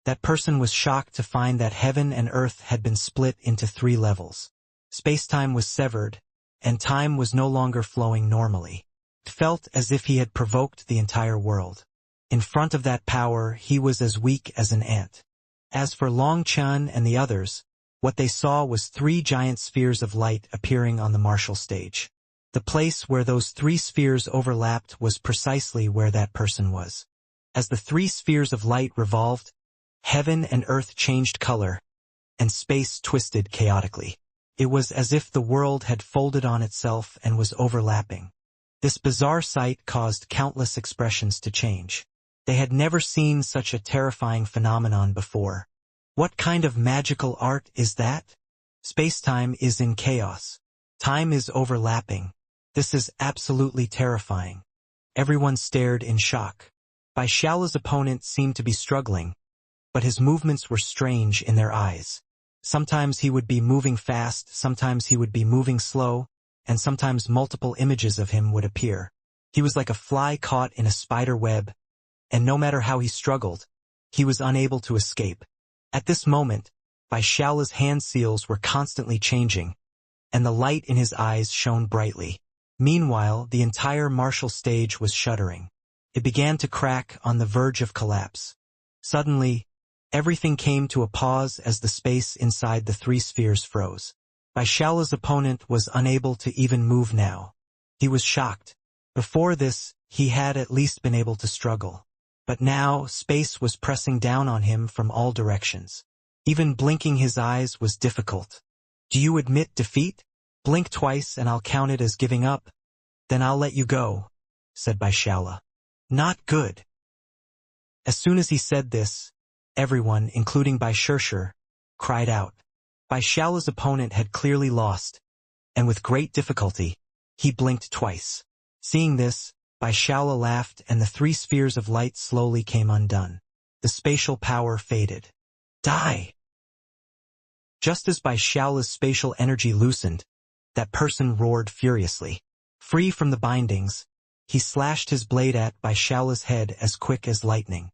That person was shocked to find that heaven and earth had been split into 3 levels. Space-time was severed, and time was no longer flowing normally. It felt as if he had provoked the entire world. In front of that power, he was as weak as an ant. As for Long Chun and the others, what they saw was 3 giant spheres of light appearing on the martial stage. The place where those 3 spheres overlapped was precisely where that person was. As the 3 spheres of light revolved, heaven and earth changed color, and space twisted chaotically. It was as if the world had folded on itself and was overlapping. This bizarre sight caused countless expressions to change. They had never seen such a terrifying phenomenon before. What kind of magical art is that? Space-time is in chaos. Time is overlapping. This is absolutely terrifying. Everyone stared in shock. Baishaola's opponent seemed to be struggling, but his movements were strange in their eyes. Sometimes he would be moving fast, sometimes he would be moving slow, and sometimes multiple images of him would appear. He was like a fly caught in a spider web, and no matter how he struggled, he was unable to escape. At this moment, Baishaola's hand seals were constantly changing, and the light in his eyes shone brightly. Meanwhile, the entire martial stage was shuddering. It began to crack on the verge of collapse. Suddenly, everything came to a pause as the space inside the 3 spheres froze. Baishaola's opponent was unable to even move now. He was shocked. Before this, he had at least been able to struggle. But now, space was pressing down on him from all directions. Even blinking his eyes was difficult. Do you admit defeat? Blink twice and I'll count it as giving up. Then I'll let you go, said Baishaola. Not good. As soon as he said this, everyone, including Baisheshir, cried out. Baishaola's opponent had clearly lost, and with great difficulty, he blinked twice. Seeing this, Baishaola laughed and the 3 spheres of light slowly came undone. The spatial power faded. Die! Just as Baishaola's spatial energy loosened, that person roared furiously. Free from the bindings, he slashed his blade at Baishaola's head as quick as lightning.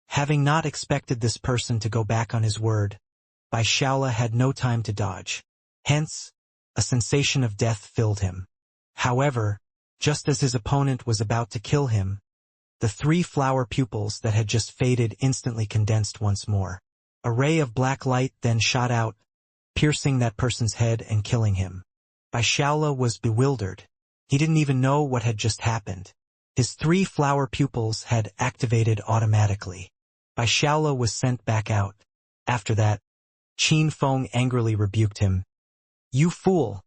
Having not expected this person to go back on his word, Baishaola had no time to dodge. Hence, a sensation of death filled him. However, just as his opponent was about to kill him, the 3 flower pupils that had just faded instantly condensed once more. A ray of black light then shot out, piercing that person's head and killing him. Baishaola was bewildered. He didn't even know what had just happened. His 3 flower pupils had activated automatically. Baishaola was sent back out. After that, Qin Feng angrily rebuked him. You fool!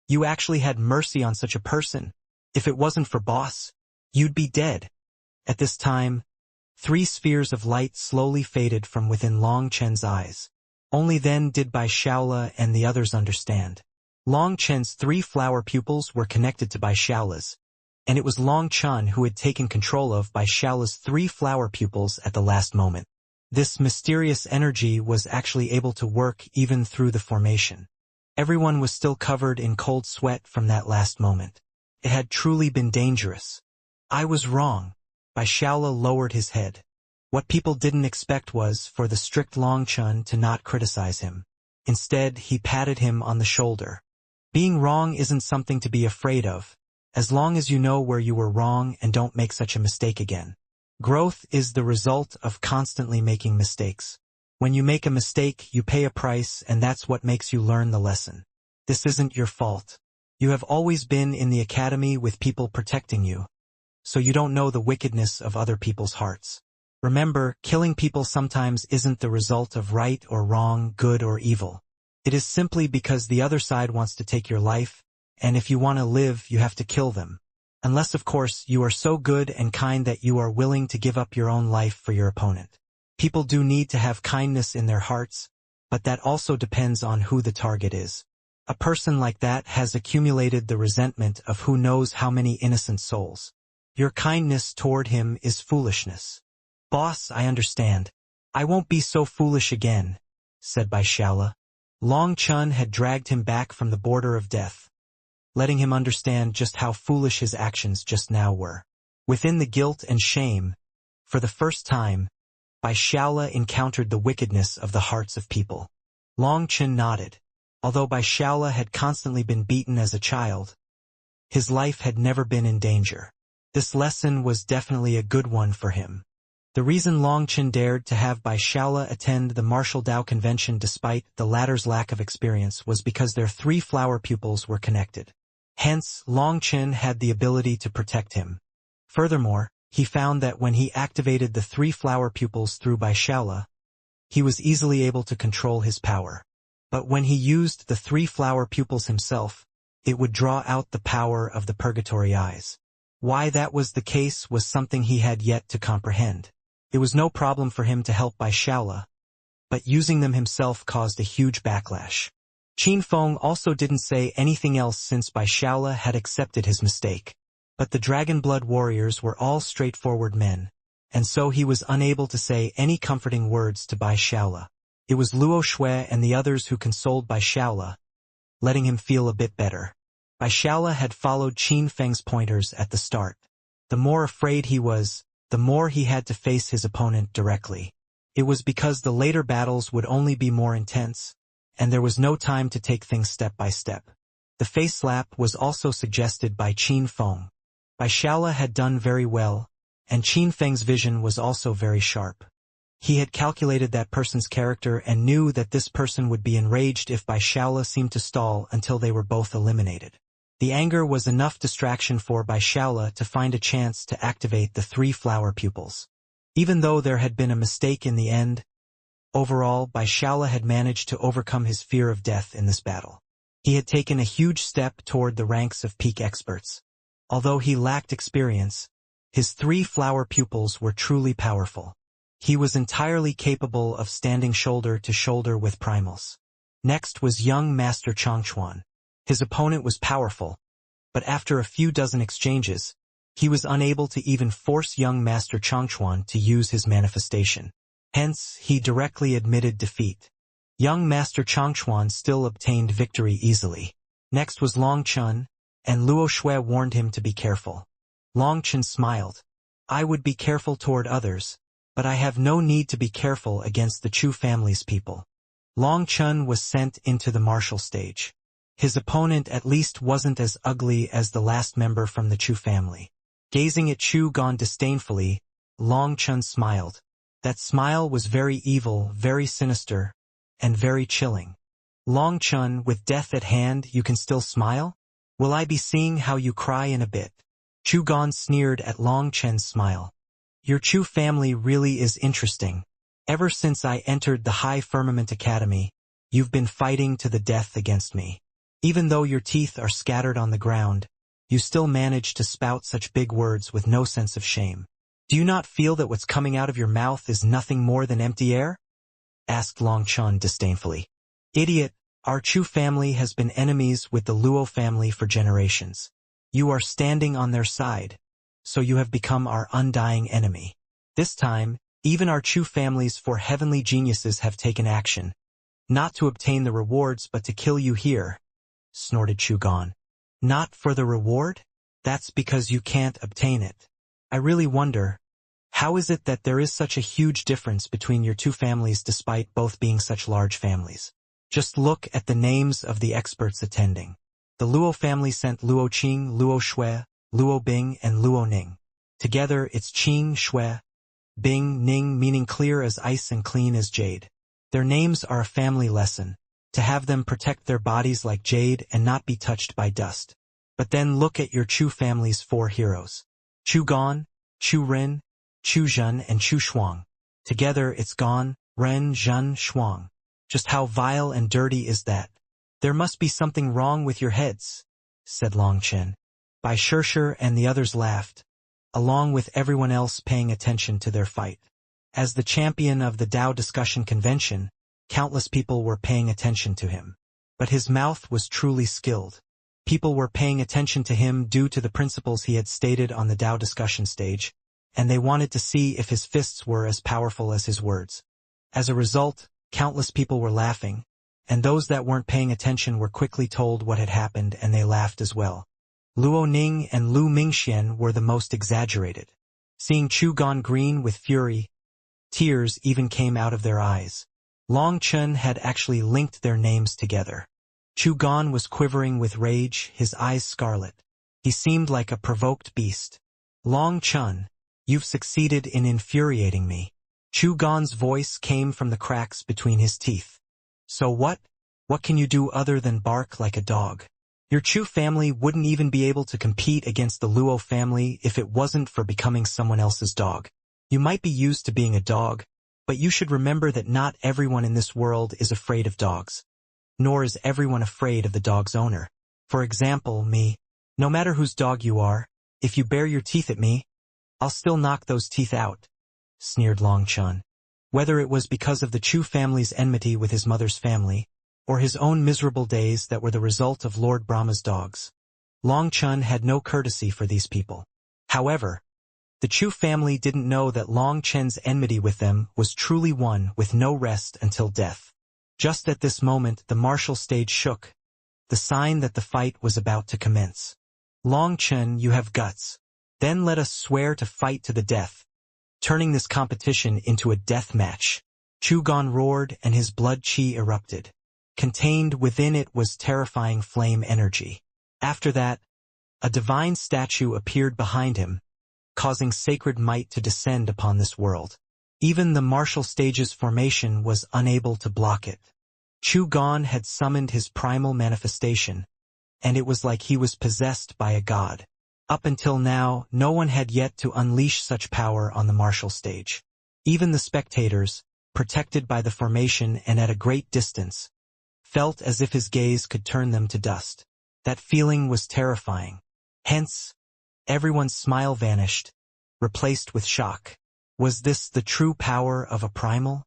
You actually had mercy on such a person. If it wasn't for boss, you'd be dead. At this time, 3 spheres of light slowly faded from within Long Chen's eyes. Only then did Baishaola and the others understand. Long Chen's 3 flower pupils were connected to Baishaola's, and it was Long Chen who had taken control of Baishaola's 3 flower pupils at the last moment. This mysterious energy was actually able to work even through the formation. Everyone was still covered in cold sweat from that last moment. It had truly been dangerous. I was wrong. Baishaola lowered his head. What people didn't expect was for the strict Long Chen to not criticize him. Instead, he patted him on the shoulder. Being wrong isn't something to be afraid of, as long as you know where you were wrong and don't make such a mistake again. Growth is the result of constantly making mistakes. When you make a mistake, you pay a price, and that's what makes you learn the lesson. This isn't your fault. You have always been in the academy with people protecting you, so you don't know the wickedness of other people's hearts. Remember, killing people sometimes isn't the result of right or wrong, good or evil. It is simply because the other side wants to take your life, and if you want to live, you have to kill them. Unless, of course, you are so good and kind that you are willing to give up your own life for your opponent. People do need to have kindness in their hearts, but that also depends on who the target is. A person like that has accumulated the resentment of who knows how many innocent souls. Your kindness toward him is foolishness. Boss, I understand. I won't be so foolish again, said Baishaola. Long Chen had dragged him back from the border of death, letting him understand just how foolish his actions just now were. Within the guilt and shame, for the first time, Bai Shaola encountered the wickedness of the hearts of people. Long Chen nodded. Although Bai Shaola had constantly been beaten as a child, his life had never been in danger. This lesson was definitely a good one for him. The reason Long Chen dared to have Bai Shaola attend the martial Dao convention despite the latter's lack of experience was because their 3 flower pupils were connected. Hence, Long Chen had the ability to protect him. Furthermore, he found that when he activated the 3 flower pupils through Bai Shaola, he was easily able to control his power. But when he used the 3 flower pupils himself, it would draw out the power of the purgatory eyes. Why that was the case was something he had yet to comprehend. It was no problem for him to help Bai Shaola, but using them himself caused a huge backlash. Qin Feng also didn't say anything else since Bai Shaola had accepted his mistake. But the Dragon Blood warriors were all straightforward men, and so he was unable to say any comforting words to Bai Shaola. It was Luo Shui and the others who consoled Bai Shaola, letting him feel a bit better. Bai Shaola had followed Qin Feng's pointers at the start. The more afraid he was, the more he had to face his opponent directly. It was because the later battles would only be more intense, and there was no time to take things step by step. The face slap was also suggested by Qin Feng. Bai Shaola had done very well, and Qin Feng's vision was also very sharp. He had calculated that person's character and knew that this person would be enraged if Bai Shaola seemed to stall until they were both eliminated. The anger was enough distraction for Bai Shaola to find a chance to activate the 3 flower pupils. Even though there had been a mistake in the end, overall Bai Shaola had managed to overcome his fear of death in this battle. He had taken a huge step toward the ranks of peak experts. Although he lacked experience, his 3 flower pupils were truly powerful. He was entirely capable of standing shoulder to shoulder with primals. Next was young Master Changchuan. His opponent was powerful, but after a few dozen exchanges, he was unable to even force young Master Changchuan to use his manifestation. Hence, he directly admitted defeat. Young Master Changchuan still obtained victory easily. Next was Long Chen, and Luo Shui warned him to be careful. Long Chen smiled. I would be careful toward others, but I have no need to be careful against the Chu family's people. Long Chen was sent into the martial stage. His opponent at least wasn't as ugly as the last member from the Chu family. Gazing at Chu Gan disdainfully, Long Chen smiled. That smile was very evil, very sinister, and very chilling. Long Chen, with death at hand, you can still smile? Will I be seeing how you cry in a bit? Chu Gan sneered at Long Chen's smile. Your Chu family really is interesting. Ever since I entered the High Firmament Academy, you've been fighting to the death against me. Even though your teeth are scattered on the ground, you still manage to spout such big words with no sense of shame. Do you not feel that what's coming out of your mouth is nothing more than empty air? Asked Long Chen disdainfully. Idiot, our Chu family has been enemies with the Luo family for generations. You are standing on their side, so you have become our undying enemy. This time, even our Chu family's 4 heavenly geniuses have taken action, not to obtain the rewards but to kill you here, snorted Chu Gan. Not for the reward? That's because you can't obtain it. I really wonder, how is it that there is such a huge difference between your 2 families despite both being such large families? Just look at the names of the experts attending. The Luo family sent Luo Qing, Luo Shui, Luo Bing, and Luo Ning. Together it's Qing, Shui, Bing, Ning, meaning clear as ice and clean as jade. Their names are a family lesson, to have them protect their bodies like jade and not be touched by dust. But then look at your Chu family's 4 heroes. Chu Gan, Chu Ren, Chu Zhen, and Chu Shuang. Together it's Gan, Ren, Zhen, Shuang. Just how vile and dirty is that? There must be something wrong with your heads, said Long Chen. Bai Shishir and the others laughed, along with everyone else paying attention to their fight. As the champion of the Dao discussion convention, countless people were paying attention to him. But his mouth was truly skilled. People were paying attention to him due to the principles he had stated on the Dao discussion stage, and they wanted to see if his fists were as powerful as his words. As a result, countless people were laughing, and those that weren't paying attention were quickly told what had happened and they laughed as well. Luo Ning and Lu Mingxian were the most exaggerated. Seeing Chu Gan green with fury, Tears even came out of their eyes. Long Chen had actually linked their names together. Chu Gan was quivering with rage, his eyes scarlet. He seemed like a provoked beast. Long Chen, you've succeeded in infuriating me. Chu Gan's voice came from the cracks between his teeth. So what? What can you do other than bark like a dog? Your Chu family wouldn't even be able to compete against the Luo family if it wasn't for becoming someone else's dog. You might be used to being a dog, but you should remember that not everyone in this world is afraid of dogs. Nor is everyone afraid of the dog's owner. For example, me. No matter whose dog you are, if you bare your teeth at me, I'll still knock those teeth out, sneered Long Chen. Whether it was because of the Chu family's enmity with his mother's family, or his own miserable days that were the result of Lord Brahma's dogs, Long Chen had no courtesy for these people. However, the Chu family didn't know that Long Chen's enmity with them was truly one with no rest until death. Just at this moment the martial stage shook, the sign that the fight was about to commence. Long Chen, you have guts. Then let us swear to fight to the death, turning this competition into a death match. Chu Gan roared and his blood chi erupted. Contained within it was terrifying flame energy. After that, a divine statue appeared behind him, causing sacred might to descend upon this world. Even the martial stage's formation was unable to block it. Chu Gan had summoned his primal manifestation, and it was like he was possessed by a god. Up until now, no one had yet to unleash such power on the martial stage. Even the spectators, protected by the formation and at a great distance, felt as if his gaze could turn them to dust. That feeling was terrifying. Hence, everyone's smile vanished, replaced with shock. Was this the true power of a primal?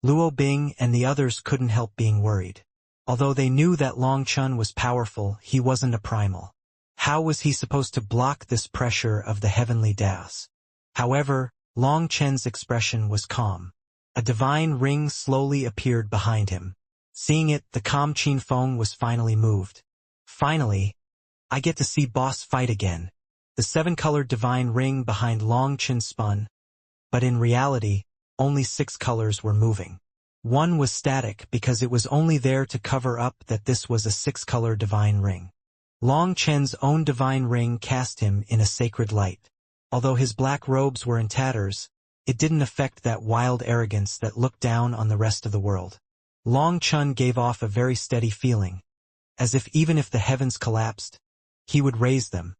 Luo Bing and the others couldn't help being worried. Although they knew that Long Chen was powerful, he wasn't a primal. How was he supposed to block this pressure of the heavenly Daos? However, Long Chen's expression was calm. A divine ring slowly appeared behind him. Seeing it, the calm Qin Feng was finally moved. Finally, I get to see boss fight again. The seven-colored divine ring behind Long Chen spun, but in reality, only 6 colors were moving. One was static because it was only there to cover up that this was a 6-color divine ring. Long Chen's own divine ring cast him in a sacred light. Although his black robes were in tatters, it didn't affect that wild arrogance that looked down on the rest of the world. Long Chen gave off a very steady feeling, as if even if the heavens collapsed, he would raise them,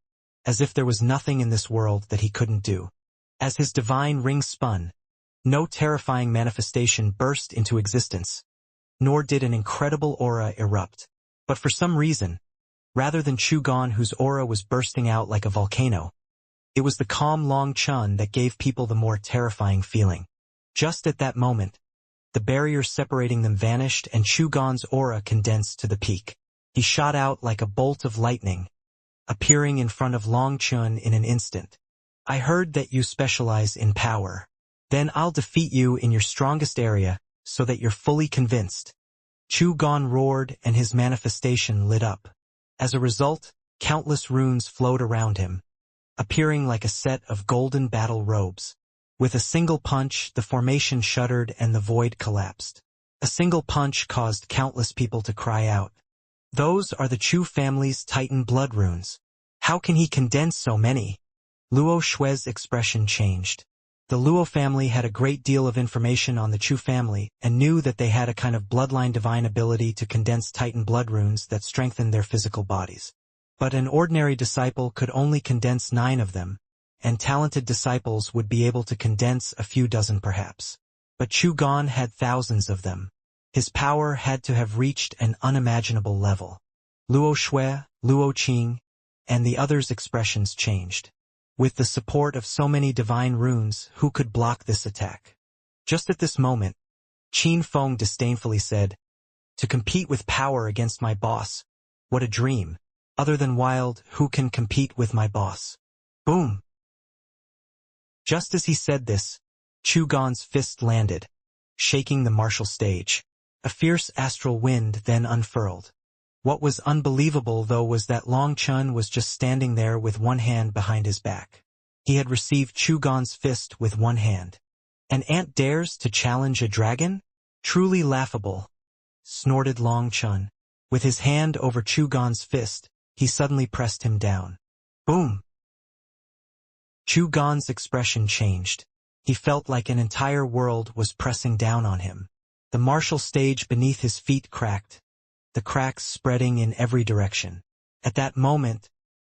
as if there was nothing in this world that he couldn't do. As his divine ring spun, no terrifying manifestation burst into existence, nor did an incredible aura erupt. But for some reason, rather than Chu Gan whose aura was bursting out like a volcano, it was the calm Long Chen that gave people the more terrifying feeling. Just at that moment, the barrier separating them vanished and Chu Gan's aura condensed to the peak. He shot out like a bolt of lightning, appearing in front of Long Chen in an instant. I heard that you specialize in power. Then I'll defeat you in your strongest area, so that you're fully convinced. Chu Gan roared and his manifestation lit up. As a result, countless runes flowed around him, appearing like a set of golden battle robes. With a single punch, the formation shuddered and the void collapsed. A single punch caused countless people to cry out. Those are the Chu family's Titan blood runes. How can he condense so many? Luo Shui's expression changed. The Luo family had a great deal of information on the Chu family and knew that they had a kind of bloodline divine ability to condense Titan blood runes that strengthened their physical bodies. But an ordinary disciple could only condense 9 of them, and talented disciples would be able to condense a few dozen perhaps. But Chu Gan had thousands of them. His power had to have reached an unimaginable level. Luo Shui, Luo Qing, and the others' expressions changed. With the support of so many divine runes, who could block this attack? Just at this moment, Qin Feng disdainfully said, "To compete with power against my boss, what a dream. Other than wild, who can compete with my boss?" Boom! Just as he said this, Chu Gan's fist landed, shaking the martial stage. A fierce astral wind then unfurled. What was unbelievable, though, was that Long Chen was just standing there with one hand behind his back. He had received Chu Gan's fist with one hand. An ant dares to challenge a dragon? Truly laughable, snorted Long Chun. With his hand over Chugon's fist, he suddenly pressed him down. Boom! Chugon's expression changed. He felt like an entire world was pressing down on him. The martial stage beneath his feet cracked, the cracks spreading in every direction. At that moment,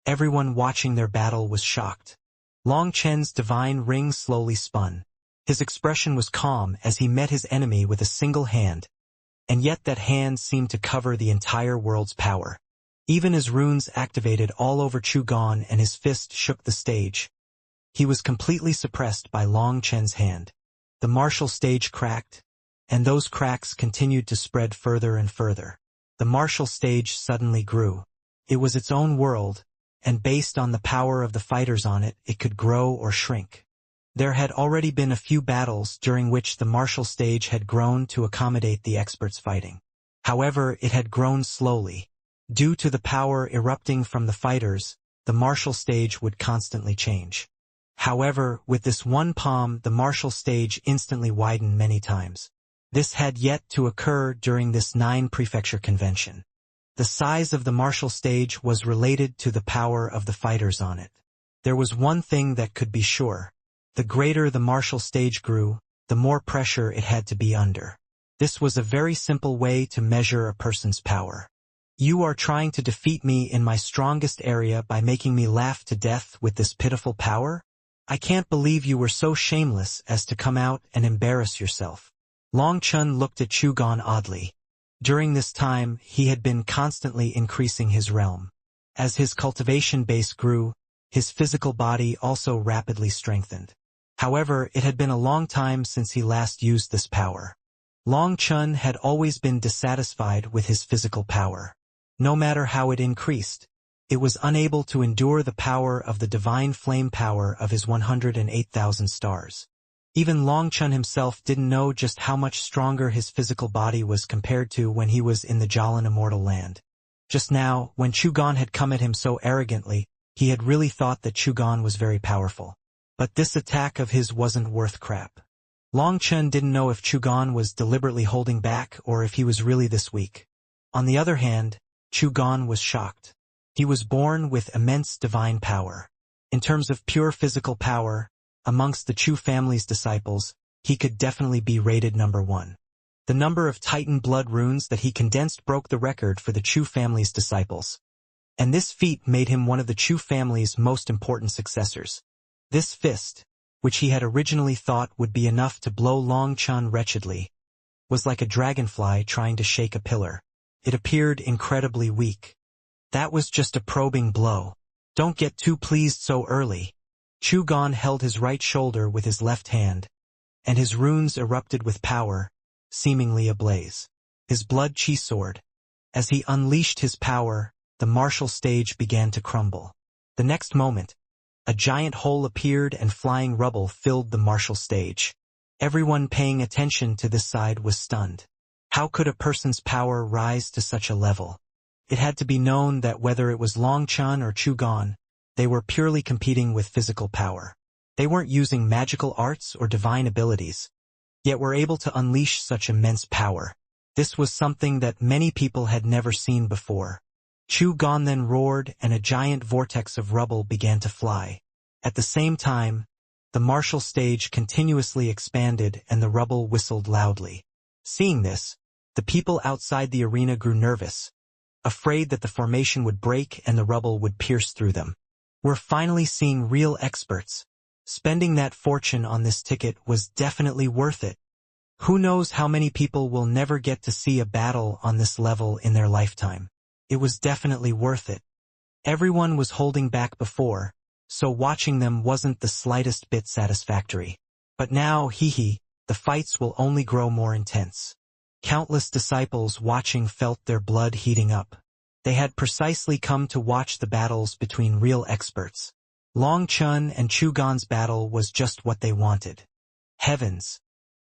everyone watching their battle was shocked. Long Chen's divine ring slowly spun. His expression was calm as he met his enemy with a single hand, and yet that hand seemed to cover the entire world's power. Even as runes activated all over Chugon and his fist shook the stage, he was completely suppressed by Long Chen's hand. The martial stage cracked, and those cracks continued to spread further and further. The martial stage suddenly grew. It was its own world, and based on the power of the fighters on it, it could grow or shrink. There had already been a few battles during which the martial stage had grown to accommodate the experts fighting. However, it had grown slowly. Due to the power erupting from the fighters, the martial stage would constantly change. However, with this one palm, the martial stage instantly widened many times. This had yet to occur during this 9-prefecture convention. The size of the martial stage was related to the power of the fighters on it. There was one thing that could be sure. The greater the martial stage grew, the more pressure it had to be under. This was a very simple way to measure a person's power. You are trying to defeat me in my strongest area by making me laugh to death with this pitiful power? I can't believe you were so shameless as to come out and embarrass yourself. Long Chun looked at Chugon oddly. During this time, he had been constantly increasing his realm. As his cultivation base grew, his physical body also rapidly strengthened. However, it had been a long time since he last used this power. Long Chun had always been dissatisfied with his physical power. No matter how it increased, it was unable to endure the power of the divine flame power of his 108,000 stars. Even Long Chun himself didn't know just how much stronger his physical body was compared to when he was in the Jalan Immortal land. Just now, when Chugon had come at him so arrogantly, he had really thought that Chugon was very powerful. But this attack of his wasn't worth crap. Long Chun didn't know if Chugon was deliberately holding back or if he was really this weak. On the other hand, Chugon was shocked. He was born with immense divine power. In terms of pure physical power, amongst the Chu family's disciples, he could definitely be rated number 1. The number of Titan blood runes that he condensed broke the record for the Chu family's disciples. And this feat made him one of the Chu family's most important successors. This fist, which he had originally thought would be enough to blow Long Chun wretchedly, was like a dragonfly trying to shake a pillar. It appeared incredibly weak. That was just a probing blow. Don't get too pleased so early. Chugon held his right shoulder with his left hand, and his runes erupted with power, seemingly ablaze. His blood chi soared. As he unleashed his power, the martial stage began to crumble. The next moment, a giant hole appeared and flying rubble filled the martial stage. Everyone paying attention to this side was stunned. How could a person's power rise to such a level? It had to be known that whether it was Long Chun or Chugon, they were purely competing with physical power. They weren't using magical arts or divine abilities, yet were able to unleash such immense power. This was something that many people had never seen before. Chugon then roared and a giant vortex of rubble began to fly. At the same time, the martial stage continuously expanded and the rubble whistled loudly. Seeing this, the people outside the arena grew nervous, afraid that the formation would break and the rubble would pierce through them. We're finally seeing real experts. Spending that fortune on this ticket was definitely worth it. Who knows how many people will never get to see a battle on this level in their lifetime. It was definitely worth it. Everyone was holding back before, so watching them wasn't the slightest bit satisfactory. But now, the fights will only grow more intense. Countless disciples watching felt their blood heating up. They had precisely come to watch the battles between real experts. Long Chun and Chugon's battle was just what they wanted. Heavens!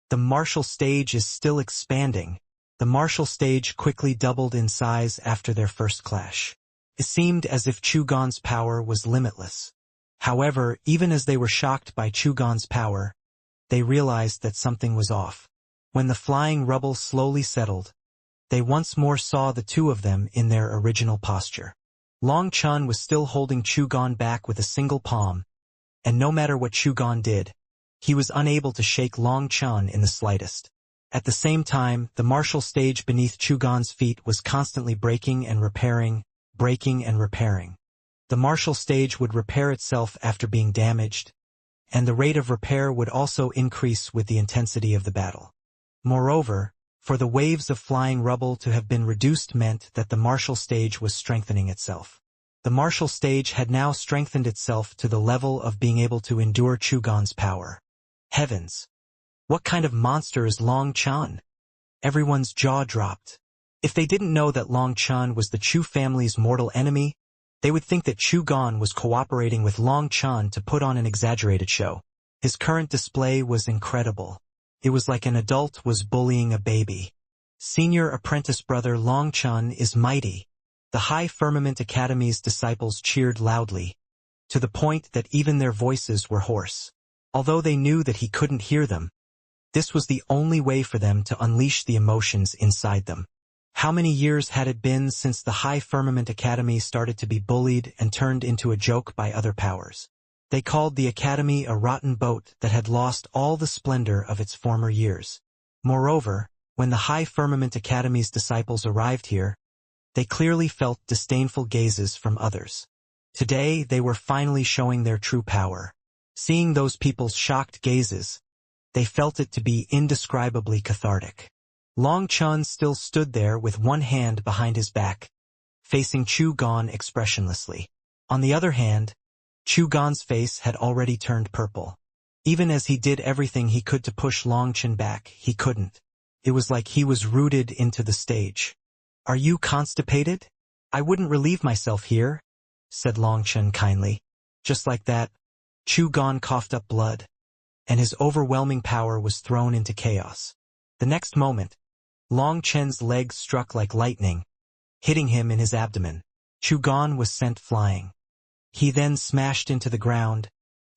The martial stage is still expanding. The martial stage quickly doubled in size after their first clash. It seemed as if Chugon's power was limitless. However, even as they were shocked by Chugon's power, they realized that something was off. When the flying rubble slowly settled, they once more saw the two of them in their original posture. Long Chun was still holding Chugon back with a single palm, and no matter what Chugon did, he was unable to shake Long Chun in the slightest. At the same time, the martial stage beneath Chugon's feet was constantly breaking and repairing, breaking and repairing. The martial stage would repair itself after being damaged, and the rate of repair would also increase with the intensity of the battle. Moreover, for the waves of flying rubble to have been reduced meant that the martial stage was strengthening itself. The martial stage had now strengthened itself to the level of being able to endure Chugon's power. Heavens! What kind of monster is Long Chun? Everyone's jaw dropped. If they didn't know that Long Chun was the Chu family's mortal enemy, they would think that Chugon was cooperating with Long Chun to put on an exaggerated show. His current display was incredible. It was like an adult was bullying a baby. Senior apprentice brother Long Chun is mighty. The High Firmament Academy's disciples cheered loudly, to the point that even their voices were hoarse. Although they knew that he couldn't hear them, this was the only way for them to unleash the emotions inside them. How many years had it been since the High Firmament Academy started to be bullied and turned into a joke by other powers? They called the Academy a rotten boat that had lost all the splendor of its former years. Moreover, when the High Firmament Academy's disciples arrived here, they clearly felt disdainful gazes from others. Today they were finally showing their true power. Seeing those people's shocked gazes, they felt it to be indescribably cathartic. Long Chun still stood there with one hand behind his back, facing Chugon expressionlessly. On the other hand, Chugon's face had already turned purple. Even as he did everything he could to push Long Chun back, he couldn't. It was like he was rooted into the stage. "Are you constipated? I wouldn't relieve myself here," said Long Chun kindly. Just like that, Chugon coughed up blood, and his overwhelming power was thrown into chaos. The next moment, Long Chun's legs struck like lightning, hitting him in his abdomen. Chugon was sent flying. He then smashed into the ground,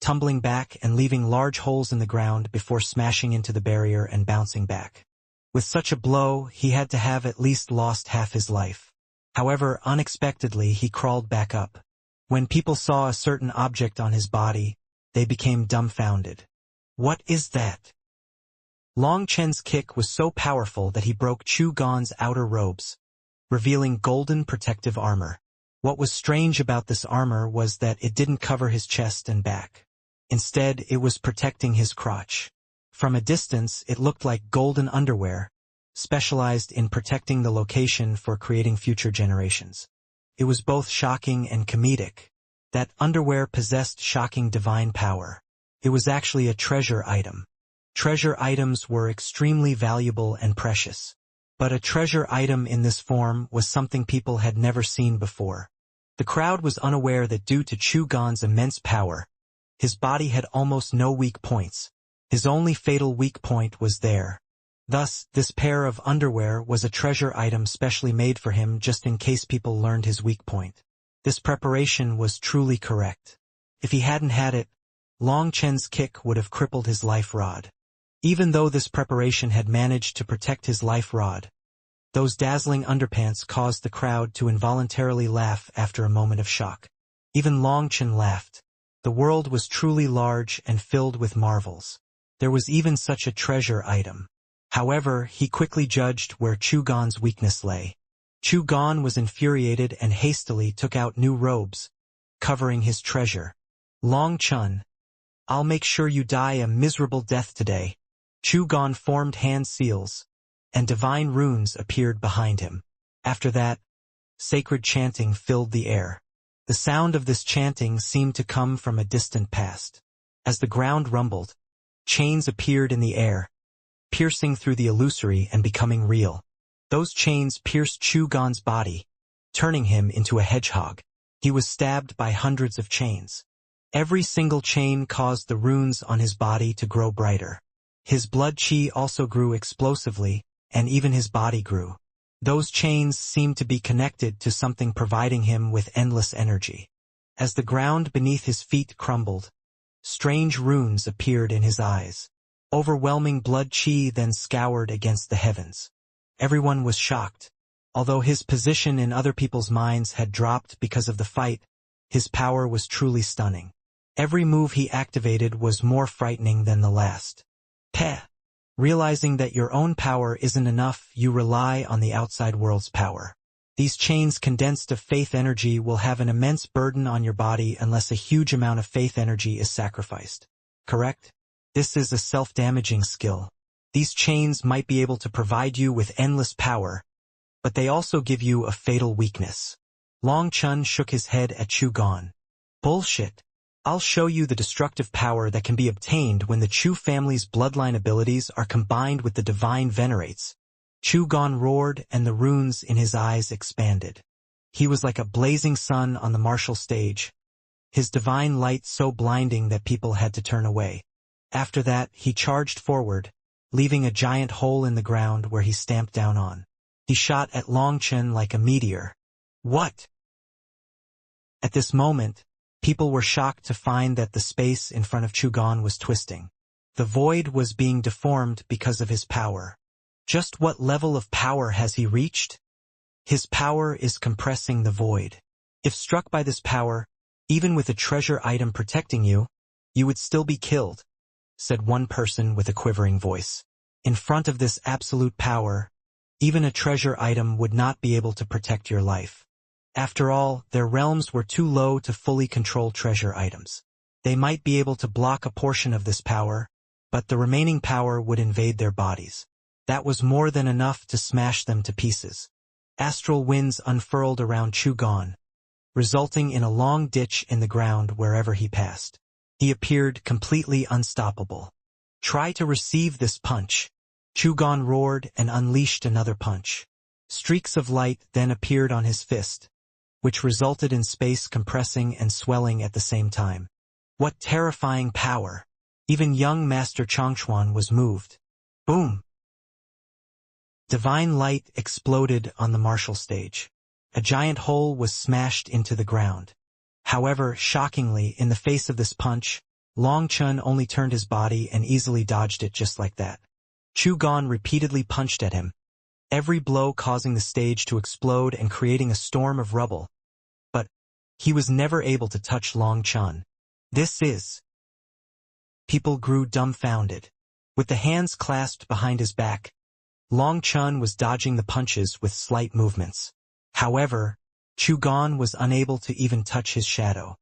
tumbling back and leaving large holes in the ground before smashing into the barrier and bouncing back. With such a blow, he had to have at least lost half his life. However, unexpectedly, he crawled back up. When people saw a certain object on his body, they became dumbfounded. What is that? Long Chun's kick was so powerful that he broke Chugon's outer robes, revealing golden protective armor. What was strange about this armor was that it didn't cover his chest and back. Instead, it was protecting his crotch. From a distance, it looked like golden underwear, specialized in protecting the location for creating future generations. It was both shocking and comedic. That underwear possessed shocking divine power. It was actually a treasure item. Treasure items were extremely valuable and precious. But a treasure item in this form was something people had never seen before. The crowd was unaware that due to Chugon's immense power, his body had almost no weak points. His only fatal weak point was there. Thus, this pair of underwear was a treasure item specially made for him just in case people learned his weak point. This preparation was truly correct. If he hadn't had it, Long Chun's kick would have crippled his life rod. Even though this preparation had managed to protect his life rod, those dazzling underpants caused the crowd to involuntarily laugh after a moment of shock. Even Long Chun laughed. The world was truly large and filled with marvels. There was even such a treasure item. However, he quickly judged where Chugon's weakness lay. Chugon was infuriated and hastily took out new robes, covering his treasure. "Long Chun, I'll make sure you die a miserable death today." Chugon formed hand seals, and divine runes appeared behind him. After that, sacred chanting filled the air. The sound of this chanting seemed to come from a distant past. As the ground rumbled, chains appeared in the air, piercing through the illusory and becoming real. Those chains pierced Chugon's body, turning him into a hedgehog. He was stabbed by hundreds of chains. Every single chain caused the runes on his body to grow brighter. His blood chi also grew explosively, and even his body grew. Those chains seemed to be connected to something providing him with endless energy. As the ground beneath his feet crumbled, strange runes appeared in his eyes. Overwhelming blood chi then scoured against the heavens. Everyone was shocked. Although his position in other people's minds had dropped because of the fight, his power was truly stunning. Every move he activated was more frightening than the last. Peh. Realizing that your own power isn't enough, you rely on the outside world's power. These chains condensed of faith energy will have an immense burden on your body unless a huge amount of faith energy is sacrificed. Correct? This is a self-damaging skill. These chains might be able to provide you with endless power, but they also give you a fatal weakness. Long Chun shook his head at Chu Gon. Bullshit. I'll show you the destructive power that can be obtained when the Chu family's bloodline abilities are combined with the divine venerates. Chu Gon roared and the runes in his eyes expanded. He was like a blazing sun on the martial stage, his divine light so blinding that people had to turn away. After that, he charged forward, leaving a giant hole in the ground where he stamped down on. He shot at Long Chen like a meteor. What? At this moment, people were shocked to find that the space in front of Chu Gon was twisting. The void was being deformed because of his power. Just what level of power has he reached? His power is compressing the void. If struck by this power, even with a treasure item protecting you, you would still be killed, said one person with a quivering voice. In front of this absolute power, even a treasure item would not be able to protect your life. After all, their realms were too low to fully control treasure items. They might be able to block a portion of this power, but the remaining power would invade their bodies. That was more than enough to smash them to pieces. Astral winds unfurled around Chu Gon, resulting in a long ditch in the ground wherever he passed. He appeared completely unstoppable. Try to receive this punch. Chu Gon roared and unleashed another punch. Streaks of light then appeared on his fist, which resulted in space compressing and swelling at the same time. What terrifying power! Even young Master Chongchuan was moved. Boom! Divine light exploded on the martial stage. A giant hole was smashed into the ground. However, shockingly, in the face of this punch, Long Chun only turned his body and easily dodged it just like that. Chu Gon repeatedly punched at him, every blow causing the stage to explode and creating a storm of rubble. But he was never able to touch Long Chun. This is... People grew dumbfounded. With the hands clasped behind his back, Long Chun was dodging the punches with slight movements. However, Chu Gon was unable to even touch his shadow.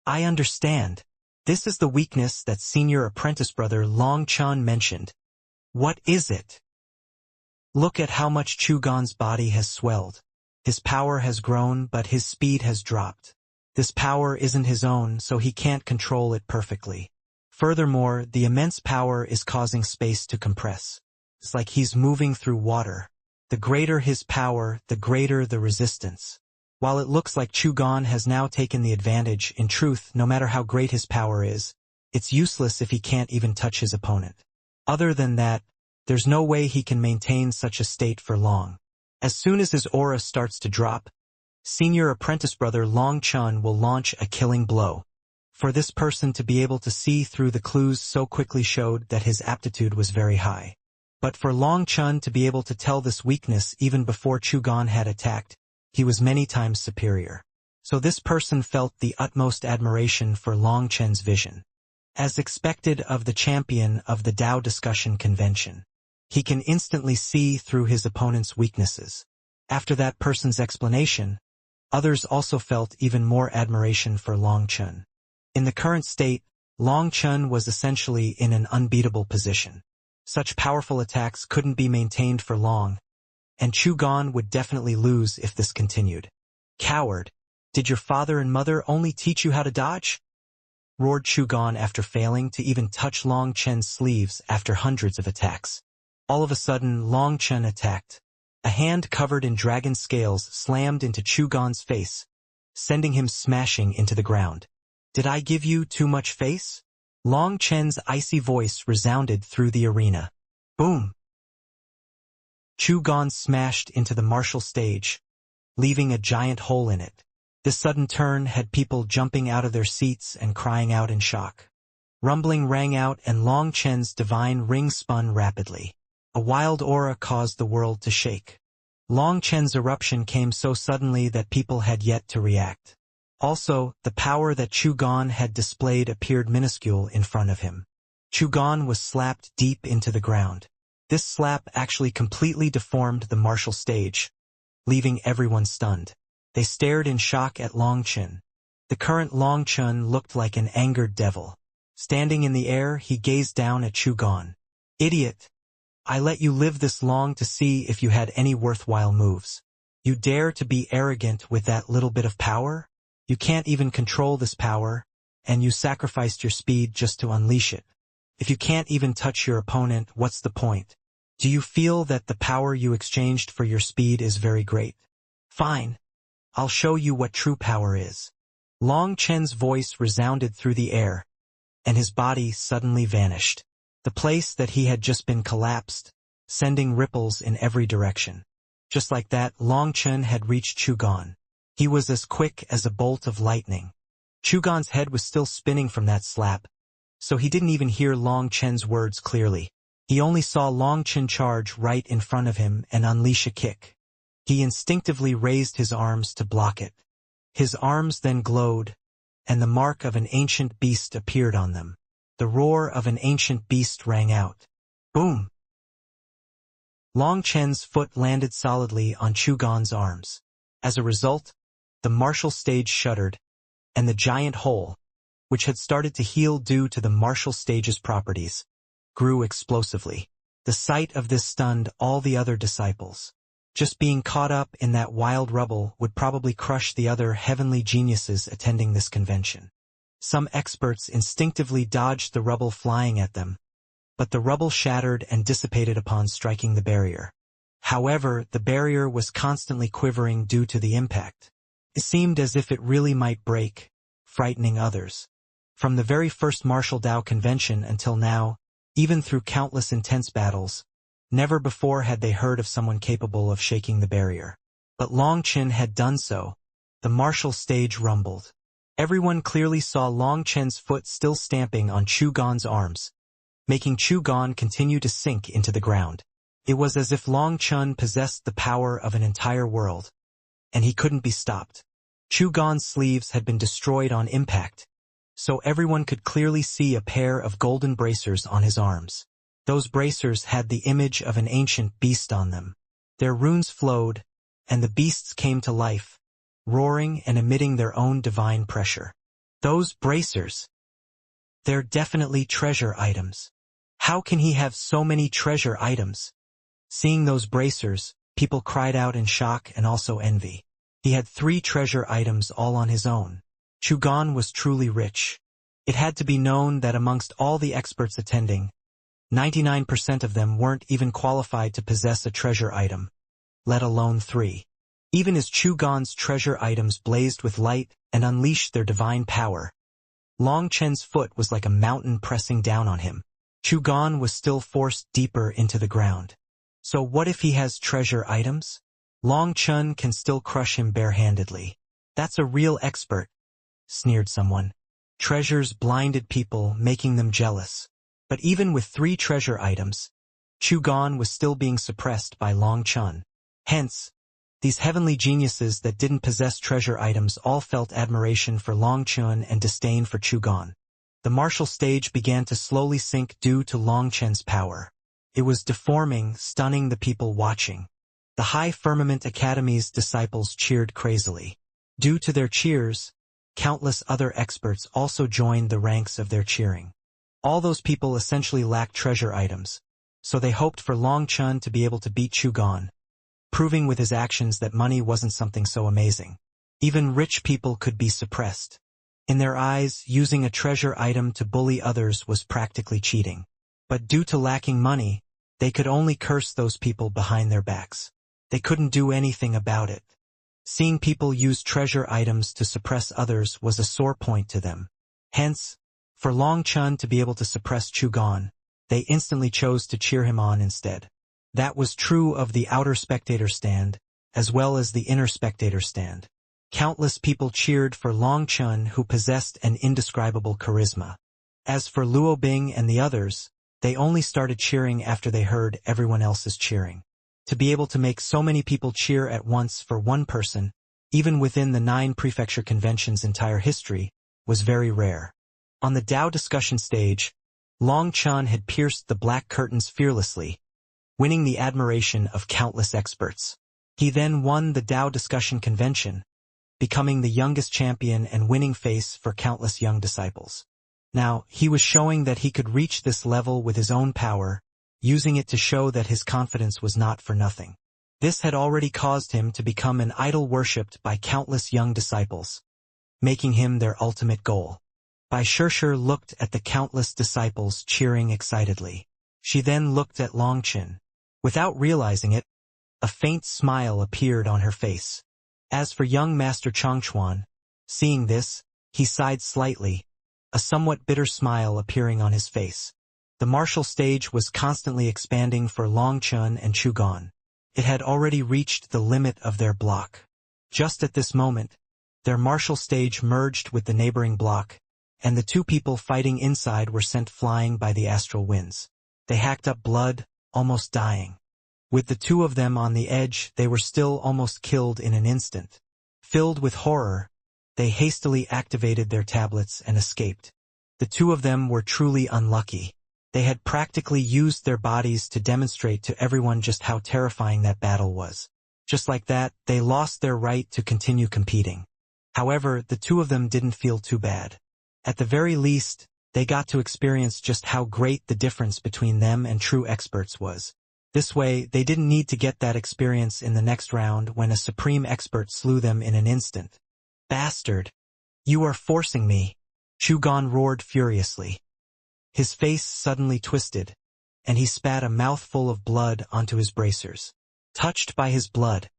I understand. This is the weakness that senior apprentice brother Long Chun mentioned. What is it? Look at how much Chu Gon's body has swelled. His power has grown, but his speed has dropped. This power isn't his own, so he can't control it perfectly. Furthermore, the immense power is causing space to compress. It's like he's moving through water. The greater his power, the greater the resistance. While it looks like Chu Gon has now taken the advantage, in truth, no matter how great his power is, it's useless if he can't even touch his opponent. Other than that, there's no way he can maintain such a state for long. As soon as his aura starts to drop, senior apprentice brother Long Chun will launch a killing blow. For this person to be able to see through the clues so quickly showed that his aptitude was very high. But for Long Chun to be able to tell this weakness even before Chu Gon had attacked, he was many times superior. So this person felt the utmost admiration for Long Chun's vision. As expected of the champion of the Tao discussion convention, he can instantly see through his opponent's weaknesses. After that person's explanation, others also felt even more admiration for Long Chun. In the current state, Long Chun was essentially in an unbeatable position. Such powerful attacks couldn't be maintained for long, and Chu Gon would definitely lose if this continued. Coward! Did your father and mother only teach you how to dodge? Roared Chu Gon after failing to even touch Long Chen's sleeves after hundreds of attacks. All of a sudden, Long Chen attacked. A hand covered in dragon scales slammed into Chu Gon's face, sending him smashing into the ground. Did I give you too much face? Long Chen's icy voice resounded through the arena. Boom! Chu Gon smashed into the martial stage, leaving a giant hole in it. This sudden turn had people jumping out of their seats and crying out in shock. Rumbling rang out and Long Chen's divine ring spun rapidly. A wild aura caused the world to shake. Long Chen's eruption came so suddenly that people had yet to react. Also, the power that Chu Gan had displayed appeared minuscule in front of him. Chu Gan was slapped deep into the ground. This slap actually completely deformed the martial stage, leaving everyone stunned. They stared in shock at Long Chen. The current Long Chen looked like an angered devil. Standing in the air, he gazed down at Chu Gan. "Idiot! I let you live this long to see if you had any worthwhile moves. You dare to be arrogant with that little bit of power? You can't even control this power, and you sacrificed your speed just to unleash it. If you can't even touch your opponent, what's the point? Do you feel that the power you exchanged for your speed is very great? Fine. I'll show you what true power is." Long Chen's voice resounded through the air, and his body suddenly vanished. The place that he had just been collapsed, sending ripples in every direction. Just like that, Long Chen had reached Chu Gan. He was as quick as a bolt of lightning. Chu Gan's head was still spinning from that slap, so he didn't even hear Long Chen's words clearly. He only saw Long Chen charge right in front of him and unleash a kick. He instinctively raised his arms to block it. His arms then glowed, and the mark of an ancient beast appeared on them. The roar of an ancient beast rang out. Boom! Long Chen's foot landed solidly on Chu Gan's arms. As a result, the martial stage shuddered, and the giant hole, which had started to heal due to the martial stage's properties, grew explosively. The sight of this stunned all the other disciples. Just being caught up in that wild rubble would probably crush the other heavenly geniuses attending this convention. Some experts instinctively dodged the rubble flying at them, but the rubble shattered and dissipated upon striking the barrier. However, the barrier was constantly quivering due to the impact. It seemed as if it really might break, frightening others. From the very first Martial Dao convention until now, even through countless intense battles, never before had they heard of someone capable of shaking the barrier. But Long Chen had done so. The martial stage rumbled. Everyone clearly saw Long Chen's foot still stamping on Chu Gan's arms, making Chu Gan continue to sink into the ground. It was as if Long Chen possessed the power of an entire world, and he couldn't be stopped. Chu Gan's sleeves had been destroyed on impact, so everyone could clearly see a pair of golden bracers on his arms. Those bracers had the image of an ancient beast on them. Their runes flowed, and the beasts came to life, roaring and emitting their own divine pressure. Those bracers! They're definitely treasure items. How can he have so many treasure items? Seeing those bracers, people cried out in shock and also envy. He had 3 treasure items all on his own. Chu Gan was truly rich. It had to be known that amongst all the experts attending, 99% of them weren't even qualified to possess a treasure item, let alone 3. Even as Chu Gan's treasure items blazed with light and unleashed their divine power, Long Chen's foot was like a mountain pressing down on him. Chu Gan was still forced deeper into the ground. So what if he has treasure items? Long Chen can still crush him barehandedly. That's a real expert, sneered someone. Treasures blinded people, making them jealous. But even with 3 treasure items, Chu Gan was still being suppressed by Long Chen. Hence, these heavenly geniuses that didn't possess treasure items all felt admiration for Long Chen and disdain for Chu Gan. The martial stage began to slowly sink due to Long Chen's power. It was deforming, stunning the people watching. The High Firmament Academy's disciples cheered crazily. Due to their cheers, countless other experts also joined the ranks of their cheering. All those people essentially lacked treasure items, so they hoped for Long Chen to be able to beat Chu Gan, proving with his actions that money wasn't something so amazing. Even rich people could be suppressed. In their eyes, using a treasure item to bully others was practically cheating. But due to lacking money, they could only curse those people behind their backs. They couldn't do anything about it. Seeing people use treasure items to suppress others was a sore point to them. Hence, for Long Chen to be able to suppress Chu Gan, they instantly chose to cheer him on instead. That was true of the outer spectator stand, as well as the inner spectator stand. Countless people cheered for Long Chen, who possessed an indescribable charisma. As for Luo Bing and the others, they only started cheering after they heard everyone else's cheering. To be able to make so many people cheer at once for one person, even within the 9 prefecture convention's entire history, was very rare. On the Dao discussion stage, Long Chun had pierced the black curtains fearlessly, winning the admiration of countless experts. He then won the Dao discussion convention, becoming the youngest champion and winning face for countless young disciples. Now, he was showing that he could reach this level with his own power, using it to show that his confidence was not for nothing. This had already caused him to become an idol worshipped by countless young disciples, making him their ultimate goal. Bai Shishir looked at the countless disciples cheering excitedly. She then looked at Long Chun. Without realizing it, a faint smile appeared on her face. As for young Master Chongchuan, seeing this, he sighed slightly, a somewhat bitter smile appearing on his face. The martial stage was constantly expanding for Long Chun and Chu Gan. It had already reached the limit of their block. Just at this moment, their martial stage merged with the neighboring block, and the 2 people fighting inside were sent flying by the astral winds. They hacked up blood, almost dying. With the 2 of them on the edge, they were still almost killed in an instant. Filled with horror, they hastily activated their tablets and escaped. The 2 of them were truly unlucky. They had practically used their bodies to demonstrate to everyone just how terrifying that battle was. Just like that, they lost their right to continue competing. However, the 2 of them didn't feel too bad. At the very least, they got to experience just how great the difference between them and true experts was. This way, they didn't need to get that experience in the next round when a supreme expert slew them in an instant. Bastard! You are forcing me! Chu Gan roared furiously. His face suddenly twisted, and he spat a mouthful of blood onto his bracers. Touched by his blood,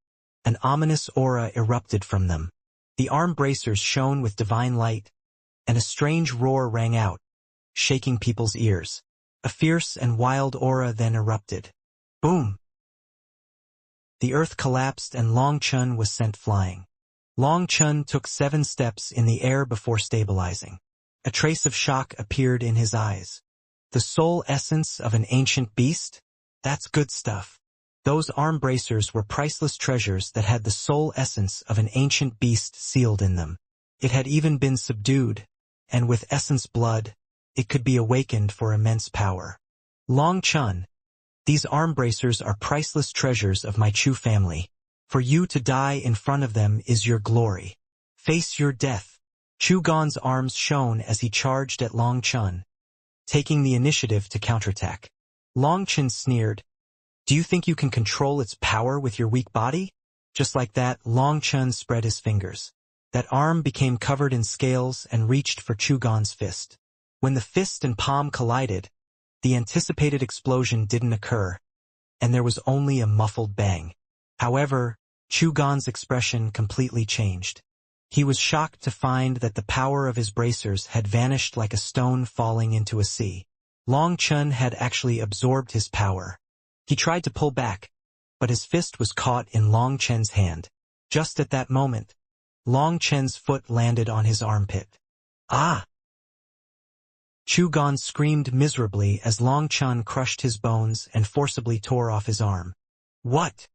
an ominous aura erupted from them. The arm bracers shone with divine light, and a strange roar rang out, shaking people's ears. A fierce and wild aura then erupted. Boom! The earth collapsed and Long Chun was sent flying. Long Chun took 7 steps in the air before stabilizing. A trace of shock appeared in his eyes. The soul essence of an ancient beast? That's good stuff. Those arm bracers were priceless treasures that had the soul essence of an ancient beast sealed in them. It had even been subdued, and with essence blood, it could be awakened for immense power. Long Chun, these arm bracers are priceless treasures of my Chu family. For you to die in front of them is your glory. Face your death. Chu Gan's arms shone as he charged at Long Chun, taking the initiative to counterattack. Long Chun sneered, "Do you think you can control its power with your weak body?" Just like that, Long Chun spread his fingers. That arm became covered in scales and reached for Chu Gan's fist. When the fist and palm collided, the anticipated explosion didn't occur, and there was only a muffled bang. However, Chu Gan's expression completely changed. He was shocked to find that the power of his bracers had vanished like a stone falling into a sea. Long Chun had actually absorbed his power. He tried to pull back, but his fist was caught in Long Chun's hand. Just at that moment, Long Chun's foot landed on his armpit. Ah! Chu Gan screamed miserably as Long Chun crushed his bones and forcibly tore off his arm. What?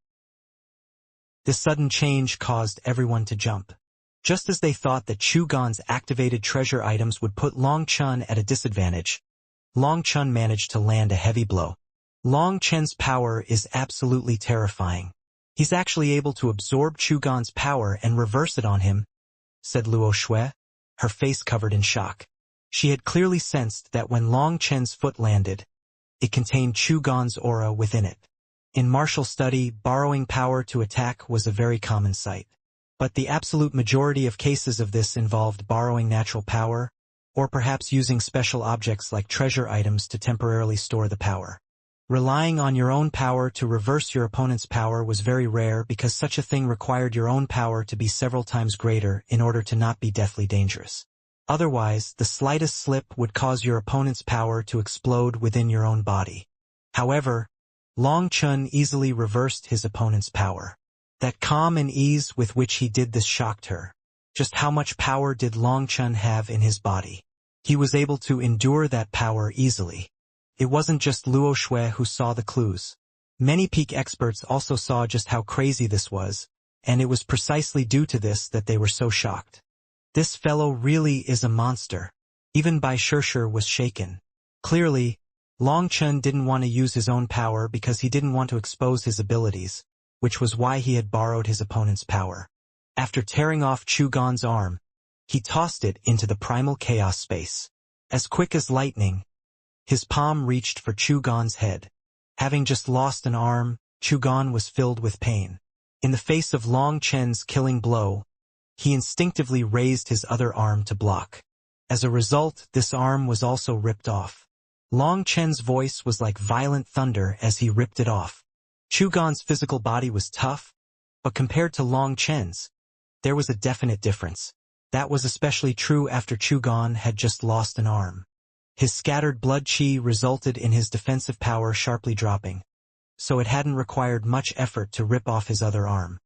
This sudden change caused everyone to jump. Just as they thought that Chu Gan's activated treasure items would put Long Chun at a disadvantage, Long Chun managed to land a heavy blow. Long Chun's power is absolutely terrifying. He's actually able to absorb Chu Gan's power and reverse it on him, said Luo Shui, her face covered in shock. She had clearly sensed that when Long Chun's foot landed, it contained Chu Gan's aura within it. In martial study, borrowing power to attack was a very common sight. But the absolute majority of cases of this involved borrowing natural power, or perhaps using special objects like treasure items to temporarily store the power. Relying on your own power to reverse your opponent's power was very rare because such a thing required your own power to be several times greater in order to not be deathly dangerous. Otherwise, the slightest slip would cause your opponent's power to explode within your own body. However, Long Chun easily reversed his opponent's power. That calm and ease with which he did this shocked her. Just how much power did Long Chun have in his body? He was able to endure that power easily. It wasn't just Luo Shui who saw the clues. Many peak experts also saw just how crazy this was, and it was precisely due to this that they were so shocked. This fellow really is a monster. Even Bai Shirshir was shaken. Clearly, Long Chen didn't want to use his own power because he didn't want to expose his abilities, which was why he had borrowed his opponent's power. After tearing off Chu Gan's arm, he tossed it into the primal chaos space. As quick as lightning, his palm reached for Chu Gan's head. Having just lost an arm, Chu Gan was filled with pain. In the face of Long Chen's killing blow, he instinctively raised his other arm to block. As a result, this arm was also ripped off. Long Chen's voice was like violent thunder as he ripped it off. Chu Gan's physical body was tough, but compared to Long Chen's, there was a definite difference. That was especially true after Chu Gan had just lost an arm. His scattered blood qi resulted in his defensive power sharply dropping, so it hadn't required much effort to rip off his other arm.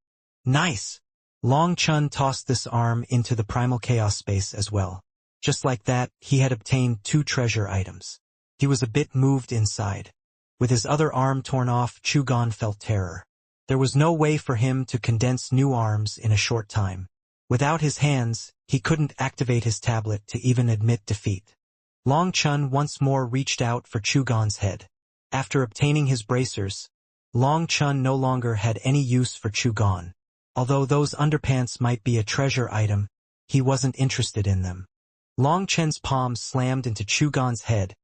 Nice! Long Chen tossed this arm into the primal chaos space as well. Just like that, he had obtained 2 treasure items. He was a bit moved inside. With his other arm torn off, Chu Gan felt terror. There was no way for him to condense new arms in a short time. Without his hands, he couldn't activate his tablet to even admit defeat. Long Chen once more reached out for Chu Gan's head. After obtaining his bracers, Long Chen no longer had any use for Chu Gan. Although those underpants might be a treasure item, he wasn't interested in them. Long Chen's palm slammed into Chu Gan's head,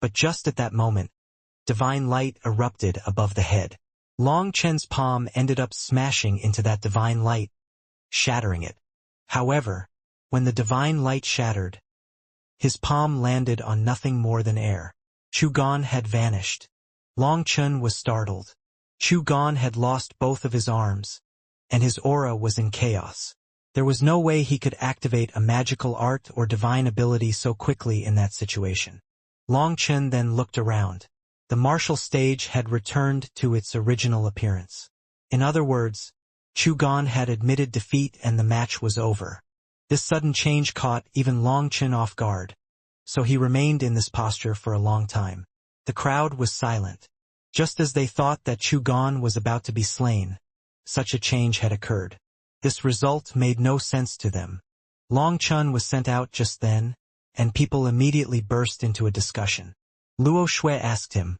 but just at that moment, divine light erupted above the head. Long Chen's palm ended up smashing into that divine light, shattering it. However, when the divine light shattered, his palm landed on nothing more than air. Chu Gan had vanished. Long Chen was startled. Chu Gan had lost both of his arms, and his aura was in chaos. There was no way he could activate a magical art or divine ability so quickly in that situation. Long Chen then looked around. The martial stage had returned to its original appearance. In other words, Chu Gan had admitted defeat and the match was over. This sudden change caught even Long Chen off guard, so he remained in this posture for a long time. The crowd was silent. Just as they thought that Chu Gan was about to be slain, such a change had occurred. This result made no sense to them. Long Chen was sent out just then, and people immediately burst into a discussion. Luo Shui asked him,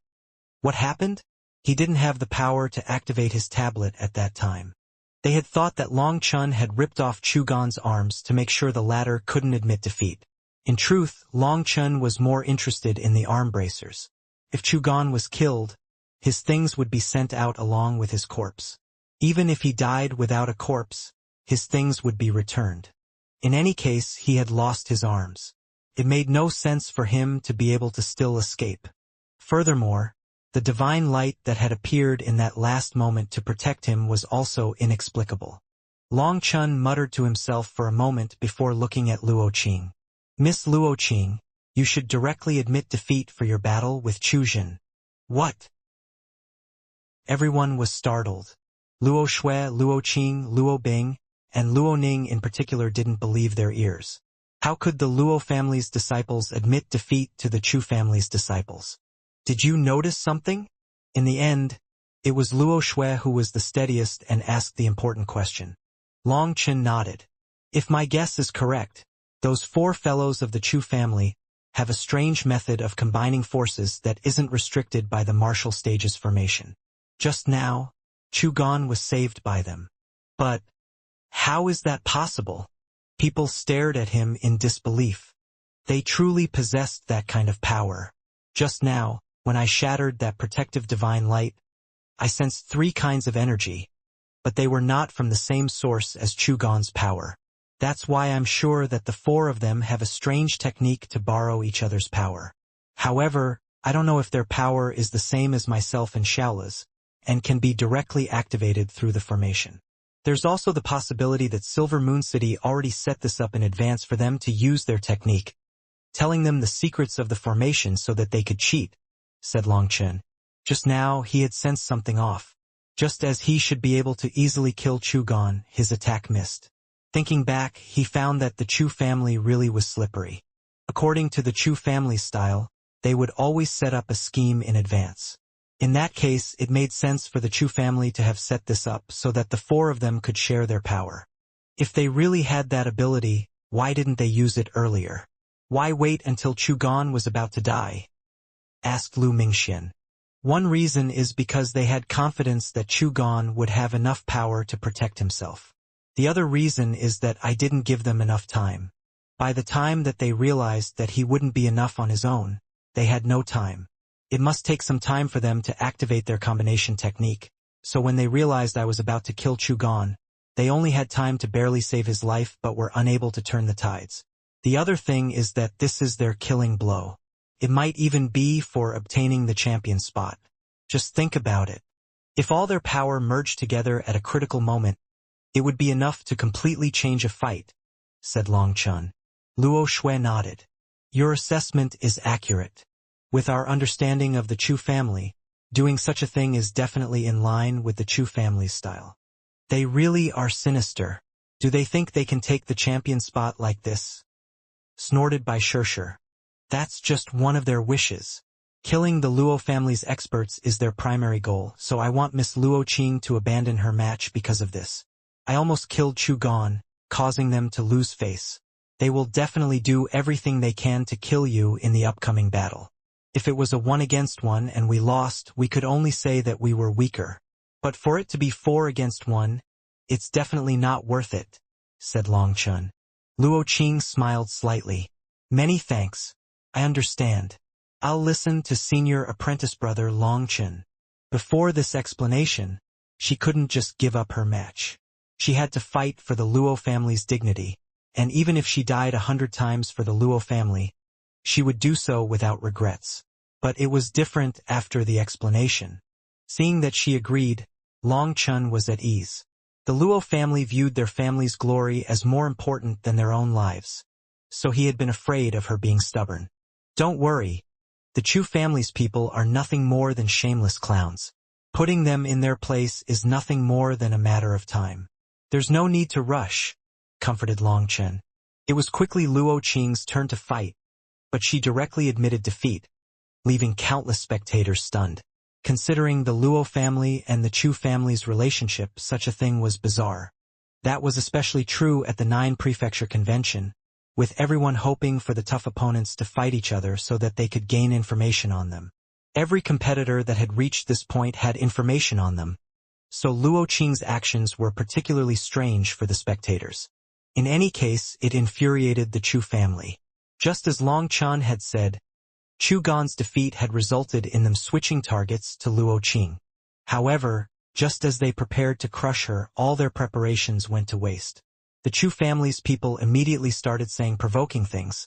"What happened?" He didn't have the power to activate his tablet at that time. They had thought that Long Chen had ripped off Chu Gan's arms to make sure the latter couldn't admit defeat. In truth, Long Chen was more interested in the arm bracers. If Chu Gan was killed, his things would be sent out along with his corpse. Even if he died without a corpse, his things would be returned. In any case, he had lost his arms. It made no sense for him to be able to still escape. Furthermore, the divine light that had appeared in that last moment to protect him was also inexplicable. Long Chen muttered to himself for a moment before looking at Luo Qing. "Miss Luo Qing, you should directly admit defeat for your battle with Chu Jin." "What?" Everyone was startled. Luo Shui, Luo Qing, Luo Bing, and Luo Ning in particular didn't believe their ears. How could the Luo family's disciples admit defeat to the Chu family's disciples? "Did you notice something?" In the end, it was Luo Shui who was the steadiest and asked the important question. Long Chen nodded. "If my guess is correct, those 4 fellows of the Chu family have a strange method of combining forces that isn't restricted by the martial stage's formation. Just now, Chu Gan was saved by them. But how is that possible?" People stared at him in disbelief. They truly possessed that kind of power. Just now, when I shattered that protective divine light, I sensed 3 kinds of energy, but they were not from the same source as Chu Gan's power. That's why I'm sure that the 4 of them have a strange technique to borrow each other's power. However, I don't know if their power is the same as myself and Shaola's, and can be directly activated through the formation. There's also the possibility that Silver Moon City already set this up in advance for them to use their technique, telling them the secrets of the formation so that they could cheat, said Long Chen. Just now, he had sensed something off. Just as he should be able to easily kill Chu Gan, his attack missed. Thinking back, he found that the Chu family really was slippery. According to the Chu family style, they would always set up a scheme in advance. In that case, it made sense for the Chu family to have set this up so that the four of them could share their power. If they really had that ability, why didn't they use it earlier? Why wait until Chu Gan was about to die? Asked Lu Mingxian. One reason is because they had confidence that Chu Gan would have enough power to protect himself. The other reason is that I didn't give them enough time. By the time that they realized that he wouldn't be enough on his own, they had no time. It must take some time for them to activate their combination technique, so when they realized I was about to kill Chu Gan, they only had time to barely save his life but were unable to turn the tides. The other thing is that this is their killing blow. It might even be for obtaining the champion spot. Just think about it. If all their power merged together at a critical moment, it would be enough to completely change a fight, said Long Chun. Luo Shui nodded. Your assessment is accurate. With our understanding of the Chu family, doing such a thing is definitely in line with the Chu family's style. They really are sinister. Do they think they can take the champion spot like this? Snorted by Shirshir. That's just one of their wishes. Killing the Luo family's experts is their primary goal, so I want Miss Luo Qing to abandon her match because of this. I almost killed Chu Gan, causing them to lose face. They will definitely do everything they can to kill you in the upcoming battle. If it was a 1-against-1 and we lost, we could only say that we were weaker. But for it to be 4-against-1, it's definitely not worth it, said Long Chun. Luo Qing smiled slightly. Many thanks. I understand. I'll listen to senior apprentice brother Long Chun. Before this explanation, she couldn't just give up her match. She had to fight for the Luo family's dignity, and even if she died 100 times for the Luo family, she would do so without regrets. But it was different after the explanation. Seeing that she agreed, Long Chun was at ease. The Luo family viewed their family's glory as more important than their own lives, so he had been afraid of her being stubborn. Don't worry. The Chu family's people are nothing more than shameless clowns. Putting them in their place is nothing more than a matter of time. There's no need to rush, comforted Long Chen. It was quickly Luo Qing's turn to fight, but she directly admitted defeat, leaving countless spectators stunned. Considering the Luo family and the Chu family's relationship, such a thing was bizarre. That was especially true at the 9 Prefecture Convention, with everyone hoping for the tough opponents to fight each other so that they could gain information on them. Every competitor that had reached this point had information on them, so Luo Qing's actions were particularly strange for the spectators. In any case, it infuriated the Chu family. Just as Long Chan had said, Chu Gan's defeat had resulted in them switching targets to Luo Qing. However, just as they prepared to crush her, all their preparations went to waste. The Chu family's people immediately started saying provoking things,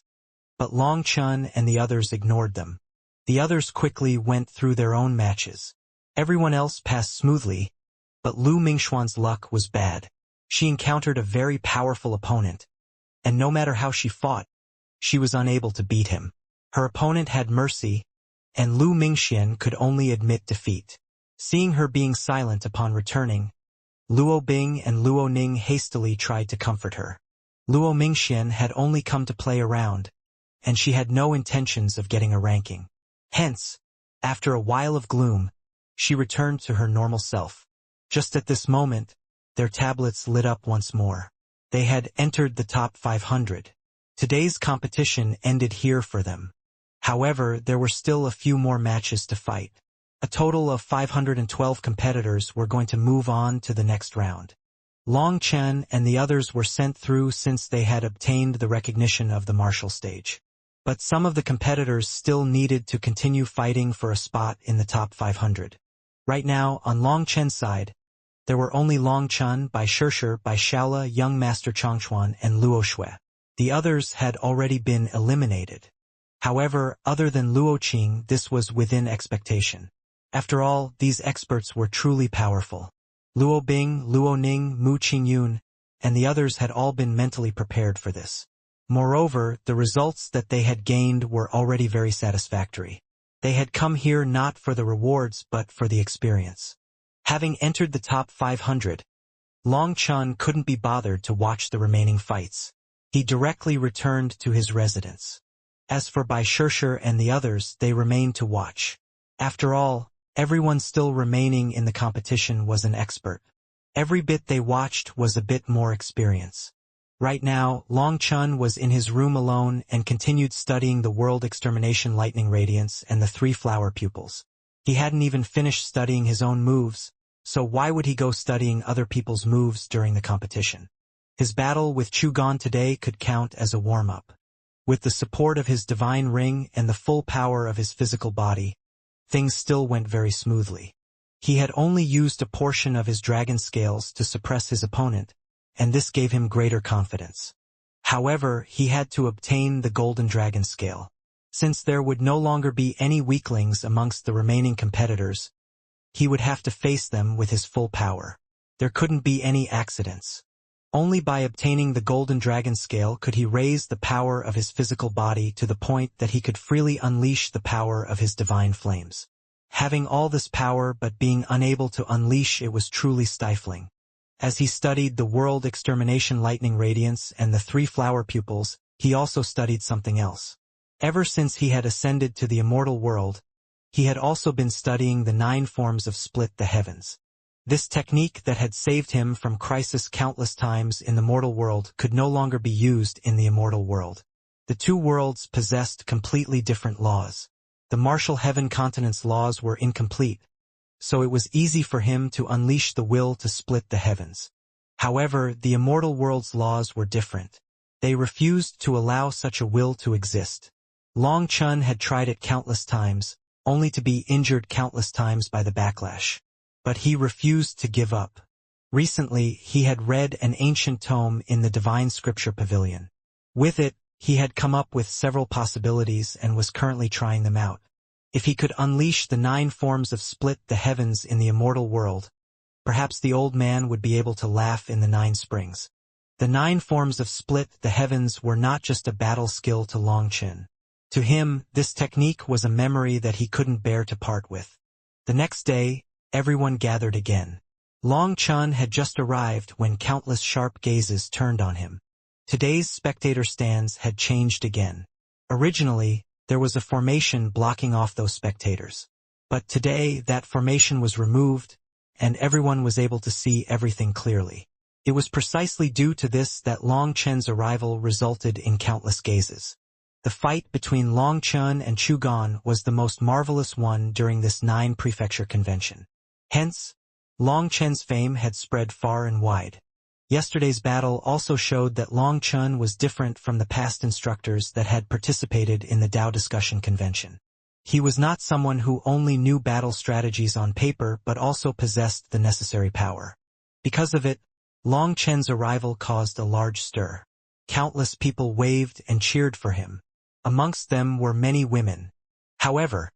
but Long Chun and the others ignored them. The others quickly went through their own matches. Everyone else passed smoothly, but Lu Mingxuan's luck was bad. She encountered a very powerful opponent, and no matter how she fought, she was unable to beat him. Her opponent had mercy, and Lu Mingxian could only admit defeat. Seeing her being silent upon returning, Luo Bing and Luo Ning hastily tried to comfort her. Luo Mingxian had only come to play around, and she had no intentions of getting a ranking. Hence, after a while of gloom, she returned to her normal self. Just at this moment, their tablets lit up once more. They had entered the top 500. Today's competition ended here for them. However, there were still a few more matches to fight. A total of 512 competitors were going to move on to the next round. Long Chen and the others were sent through since they had obtained the recognition of the martial stage. But some of the competitors still needed to continue fighting for a spot in the top 500. Right now, on Long Chen's side, there were only Long Chun, Bai Shirshir, Bai Shaola, Young Master Chongchuan, and Luo Shui. The others had already been eliminated. However, other than Luo Qing, this was within expectation. After all, these experts were truly powerful. Luo Bing, Luo Ning, Mu Qingyun, and the others had all been mentally prepared for this. Moreover, the results that they had gained were already very satisfactory. They had come here not for the rewards but for the experience. Having entered the top 500, Long Chun couldn't be bothered to watch the remaining fights. He directly returned to his residence. As for Bai Shirshir and the others, they remained to watch. After all, everyone still remaining in the competition was an expert. Every bit they watched was a bit more experience. Right now, Long Chun was in his room alone and continued studying the World Extermination Lightning Radiance and the three flower pupils. He hadn't even finished studying his own moves, so why would he go studying other people's moves during the competition? His battle with Chu Gan today could count as a warm-up. With the support of his divine ring and the full power of his physical body, things still went very smoothly. He had only used a portion of his dragon scales to suppress his opponent, and this gave him greater confidence. However, he had to obtain the golden dragon scale. Since there would no longer be any weaklings amongst the remaining competitors, he would have to face them with his full power. There couldn't be any accidents. Only by obtaining the golden dragon scale could he raise the power of his physical body to the point that he could freely unleash the power of his divine flames. Having all this power but being unable to unleash it was truly stifling. As he studied the World Extermination Lightning Radiance and the three flower pupils, he also studied something else. Ever since he had ascended to the immortal world, he had also been studying the 9 forms of split the heavens. This technique that had saved him from crisis countless times in the mortal world could no longer be used in the immortal world. The two worlds possessed completely different laws. The martial heaven continent's laws were incomplete, so it was easy for him to unleash the will to split the heavens. However, the immortal world's laws were different. They refused to allow such a will to exist. Long Chun had tried it countless times, only to be injured countless times by the backlash. But he refused to give up. Recently, he had read an ancient tome in the Divine Scripture Pavilion. With it, he had come up with several possibilities and was currently trying them out. If he could unleash the 9 forms of split the heavens in the immortal world, perhaps the old man would be able to laugh in the 9 springs. The 9 forms of split the heavens were not just a battle skill to Long Chun. To him, this technique was a memory that he couldn't bear to part with. The next day, everyone gathered again. Long Chun had just arrived when countless sharp gazes turned on him. Today's spectator stands had changed again. Originally, there was a formation blocking off those spectators. But today, that formation was removed, and everyone was able to see everything clearly. It was precisely due to this that Long Chun's arrival resulted in countless gazes. The fight between Long Chun and Chu Gan was the most marvelous one during this 9 prefecture convention. Hence, Long Chun's fame had spread far and wide. Yesterday's battle also showed that Long Chun was different from the past instructors that had participated in the Tao discussion convention. He was not someone who only knew battle strategies on paper but also possessed the necessary power. Because of it, Long Chun's arrival caused a large stir. Countless people waved and cheered for him. Amongst them were many women. However,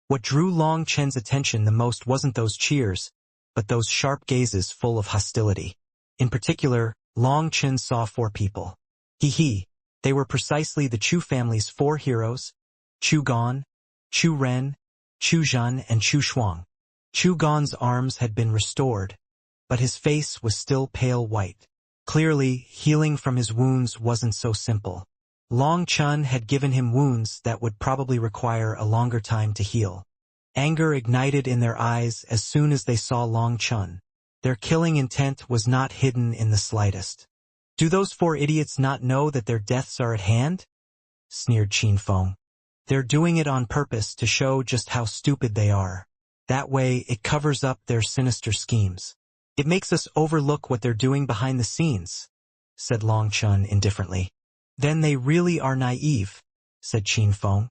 what drew Long Chun's attention the most wasn't those cheers, but those sharp gazes full of hostility. In particular, Long Chun saw 4 people. They were precisely the Chu family's 4 heroes: Chu Gan, Chu Ren, Chu Zhan and Chu Shuang. Chu Gan's arms had been restored, but his face was still pale white. Clearly, healing from his wounds wasn't so simple. Long Chun had given him wounds that would probably require a longer time to heal. Anger ignited in their eyes as soon as they saw Long Chun. Their killing intent was not hidden in the slightest. "Do those 4 idiots not know that their deaths are at hand?" sneered Qin Feng. "They're doing it on purpose to show just how stupid they are. That way, it covers up their sinister schemes. It makes us overlook what they're doing behind the scenes," said Long Chun indifferently. "Then they really are naive," said Qin Feng.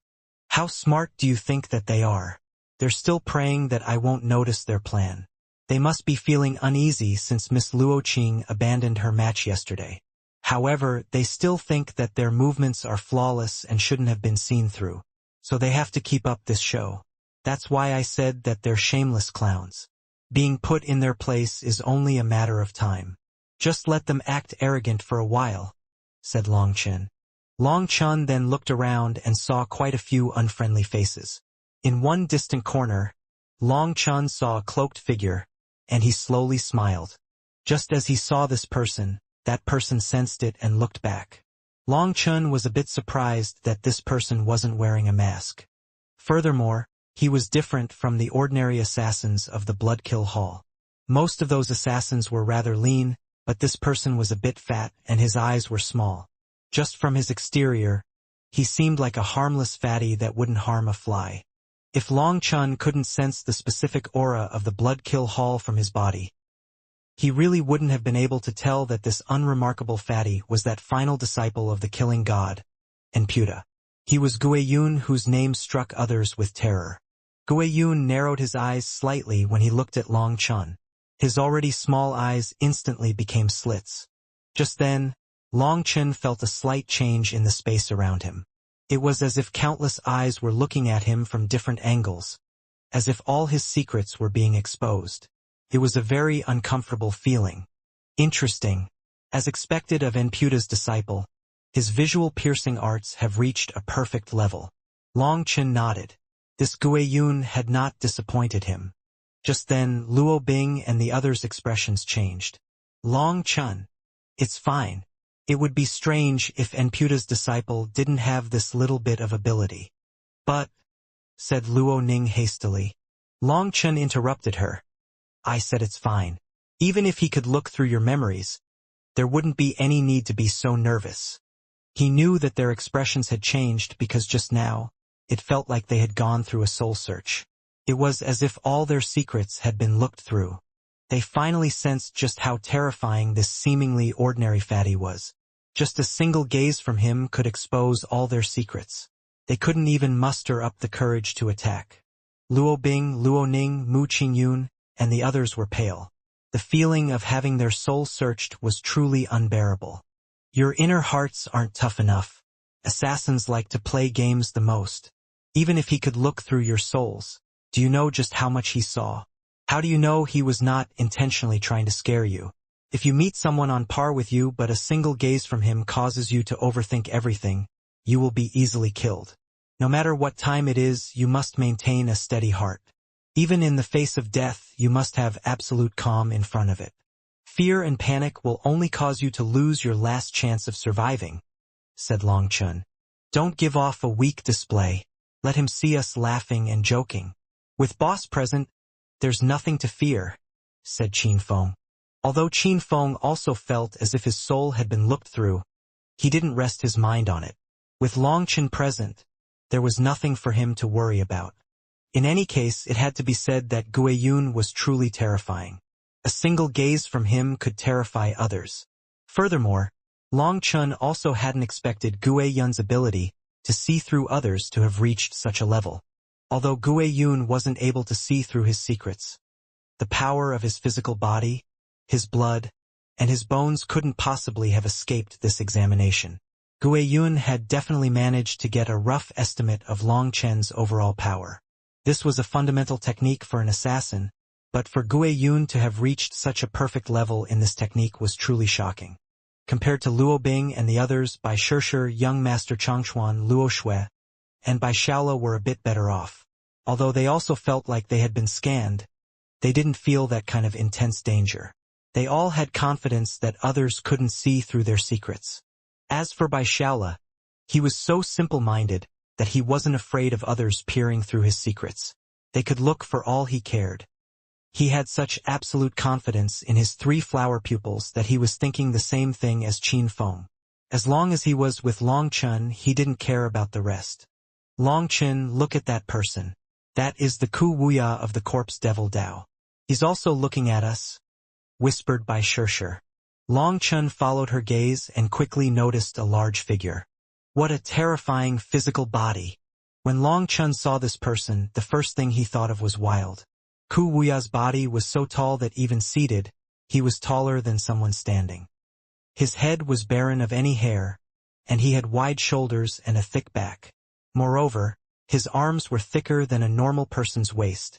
"How smart do you think that they are? They're still praying that I won't notice their plan. They must be feeling uneasy since Miss Luo Qing abandoned her match yesterday. However, they still think that their movements are flawless and shouldn't have been seen through. So they have to keep up this show. That's why I said that they're shameless clowns. Being put in their place is only a matter of time. Just let them act arrogant for a while," said Long Chun. Long Chun then looked around and saw quite a few unfriendly faces. In one distant corner, Long Chun saw a cloaked figure, and he slowly smiled. Just as he saw this person, that person sensed it and looked back. Long Chun was a bit surprised that this person wasn't wearing a mask. Furthermore, he was different from the ordinary assassins of the Bloodkill Hall. Most of those assassins were rather lean, but this person was a bit fat and his eyes were small. Just from his exterior, he seemed like a harmless fatty that wouldn't harm a fly. If Long Chun couldn't sense the specific aura of the Bloodkill Hall from his body, he really wouldn't have been able to tell that this unremarkable fatty was that final disciple of the killing god, Enputa. He was Guiyun, whose name struck others with terror. Guiyun narrowed his eyes slightly when he looked at Long Chun. His already small eyes instantly became slits. Just then, Long Chun felt a slight change in the space around him. It was as if countless eyes were looking at him from different angles, as if all his secrets were being exposed. It was a very uncomfortable feeling. Interesting. As expected of Enputa's disciple, his visual piercing arts have reached a perfect level. Long Chun nodded. This Guiyun had not disappointed him. Just then, Luo Bing and the others' expressions changed. Long Chun. It's fine. It would be strange if Enputa's disciple didn't have this little bit of ability. But, said Luo Ning hastily. Long Chun interrupted her. I said it's fine. Even if he could look through your memories, there wouldn't be any need to be so nervous. He knew that their expressions had changed because just now, it felt like they had gone through a soul search. It was as if all their secrets had been looked through. They finally sensed just how terrifying this seemingly ordinary fatty was. Just a single gaze from him could expose all their secrets. They couldn't even muster up the courage to attack. Luo Bing, Luo Ning, Mu Qingyun, and the others were pale. The feeling of having their soul searched was truly unbearable. Your inner hearts aren't tough enough. Assassins like to play games the most. Even if he could look through your souls, do you know just how much he saw? How do you know he was not intentionally trying to scare you? If you meet someone on par with you but a single gaze from him causes you to overthink everything, you will be easily killed. No matter what time it is, you must maintain a steady heart. Even in the face of death, you must have absolute calm in front of it. Fear and panic will only cause you to lose your last chance of surviving, said Long Chun. Don't give off a weak display. Let him see us laughing and joking. With boss present, there's nothing to fear, said Qin Feng. Although Qin Feng also felt as if his soul had been looked through, he didn't rest his mind on it. With Long Chun present, there was nothing for him to worry about. In any case, it had to be said that Guiyun was truly terrifying. A single gaze from him could terrify others. Furthermore, Long Chun also hadn't expected Guiyun's ability to see through others to have reached such a level. Although Guiyun wasn't able to see through his secrets, the power of his physical body, his blood, and his bones couldn't possibly have escaped this examination. Guiyun had definitely managed to get a rough estimate of Long Chun's overall power. This was a fundamental technique for an assassin, but for Guiyun to have reached such a perfect level in this technique was truly shocking. Compared to Luo Bing and the others, Bai Shishir, young master Changchuan, Luo Shui, and Bai Shaola were a bit better off. Although they also felt like they had been scanned, they didn't feel that kind of intense danger. They all had confidence that others couldn't see through their secrets. As for Bai Shaola, he was so simple-minded that he wasn't afraid of others peering through his secrets. They could look for all he cared. He had such absolute confidence in his 3 flower pupils that he was thinking the same thing as Qin Feng. As long as he was with Long Chun, he didn't care about the rest. Long Chun, look at that person. That is the Ku Wuya of the corpse devil Dao. He's also looking at us, whispered Bai Shishir. Long Chun followed her gaze and quickly noticed a large figure. What a terrifying physical body. When Long Chun saw this person, the first thing he thought of was wild. Ku Wuya's body was so tall that even seated, he was taller than someone standing. His head was barren of any hair, and he had wide shoulders and a thick back. Moreover, his arms were thicker than a normal person's waist,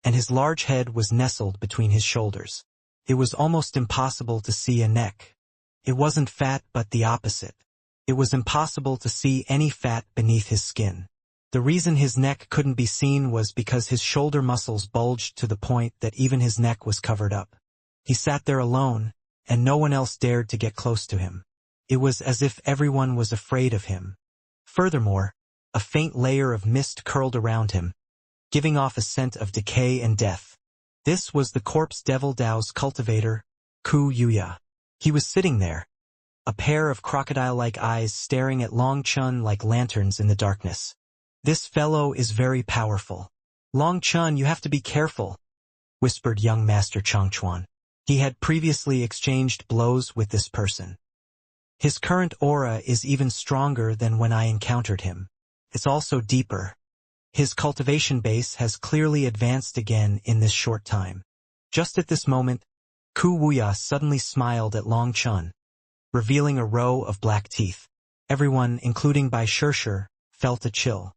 and his large head was nestled between his shoulders. It was almost impossible to see a neck. It wasn't fat but the opposite. It was impossible to see any fat beneath his skin. The reason his neck couldn't be seen was because his shoulder muscles bulged to the point that even his neck was covered up. He sat there alone, and no one else dared to get close to him. It was as if everyone was afraid of him. Furthermore, a faint layer of mist curled around him, giving off a scent of decay and death. This was the corpse devil Dao's cultivator, Ku Yuya. He was sitting there, a pair of crocodile-like eyes staring at Long Chun like lanterns in the darkness. This fellow is very powerful. Long Chun, you have to be careful, whispered young Master Changchuan. He had previously exchanged blows with this person. His current aura is even stronger than when I encountered him. It's also deeper. His cultivation base has clearly advanced again in this short time. Just at this moment, Ku Wuya suddenly smiled at Long Chun, revealing a row of black teeth. Everyone, including Bai Shirshir, felt a chill.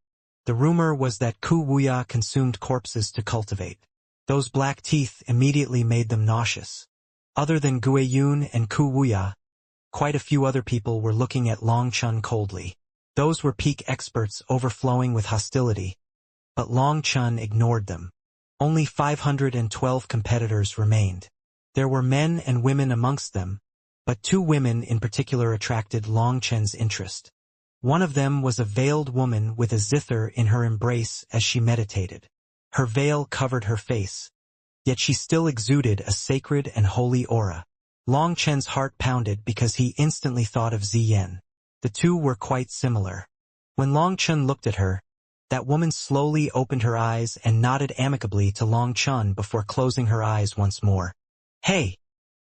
The rumor was that Ku Wuya consumed corpses to cultivate. Those black teeth immediately made them nauseous. Other than Guiyun and Ku Wuya, quite a few other people were looking at Long Chun coldly. Those were peak experts overflowing with hostility. But Long Chun ignored them. Only 512 competitors remained. There were men and women amongst them, but 2 women in particular attracted Long Chun's interest. One of them was a veiled woman with a zither in her embrace as she meditated. Her veil covered her face, yet she still exuded a sacred and holy aura. Long Chen's heart pounded because he instantly thought of Ziyen. The two were quite similar. When Long Chen looked at her, that woman slowly opened her eyes and nodded amicably to Long Chun before closing her eyes once more. Hey,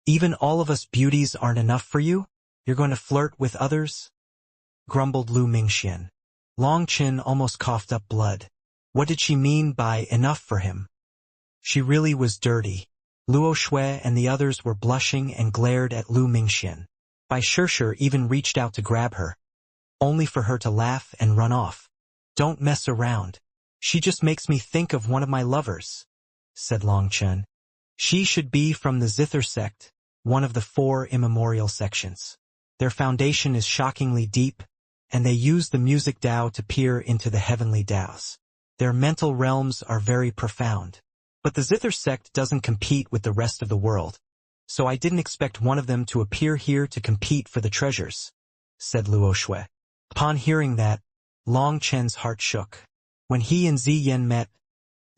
even all of us beauties aren't enough for you? You're going to flirt with others? Grumbled Lu Mingxian. Long Chen almost coughed up blood. What did she mean by enough for him? She really was dirty. Luo Shui and the others were blushing and glared at Lu Mingxian. Bai Shirshir even reached out to grab her, only for her to laugh and run off. Don't mess around. She just makes me think of one of my lovers, said Long Chen. She should be from the Zither sect, one of the 4 immemorial sections. Their foundation is shockingly deep, and they use the music Dao to peer into the heavenly Daos. Their mental realms are very profound. But the Zither sect doesn't compete with the rest of the world, so I didn't expect one of them to appear here to compete for the treasures, said Luo Shui. Upon hearing that, Long Chen's heart shook. When he and Ziyen met,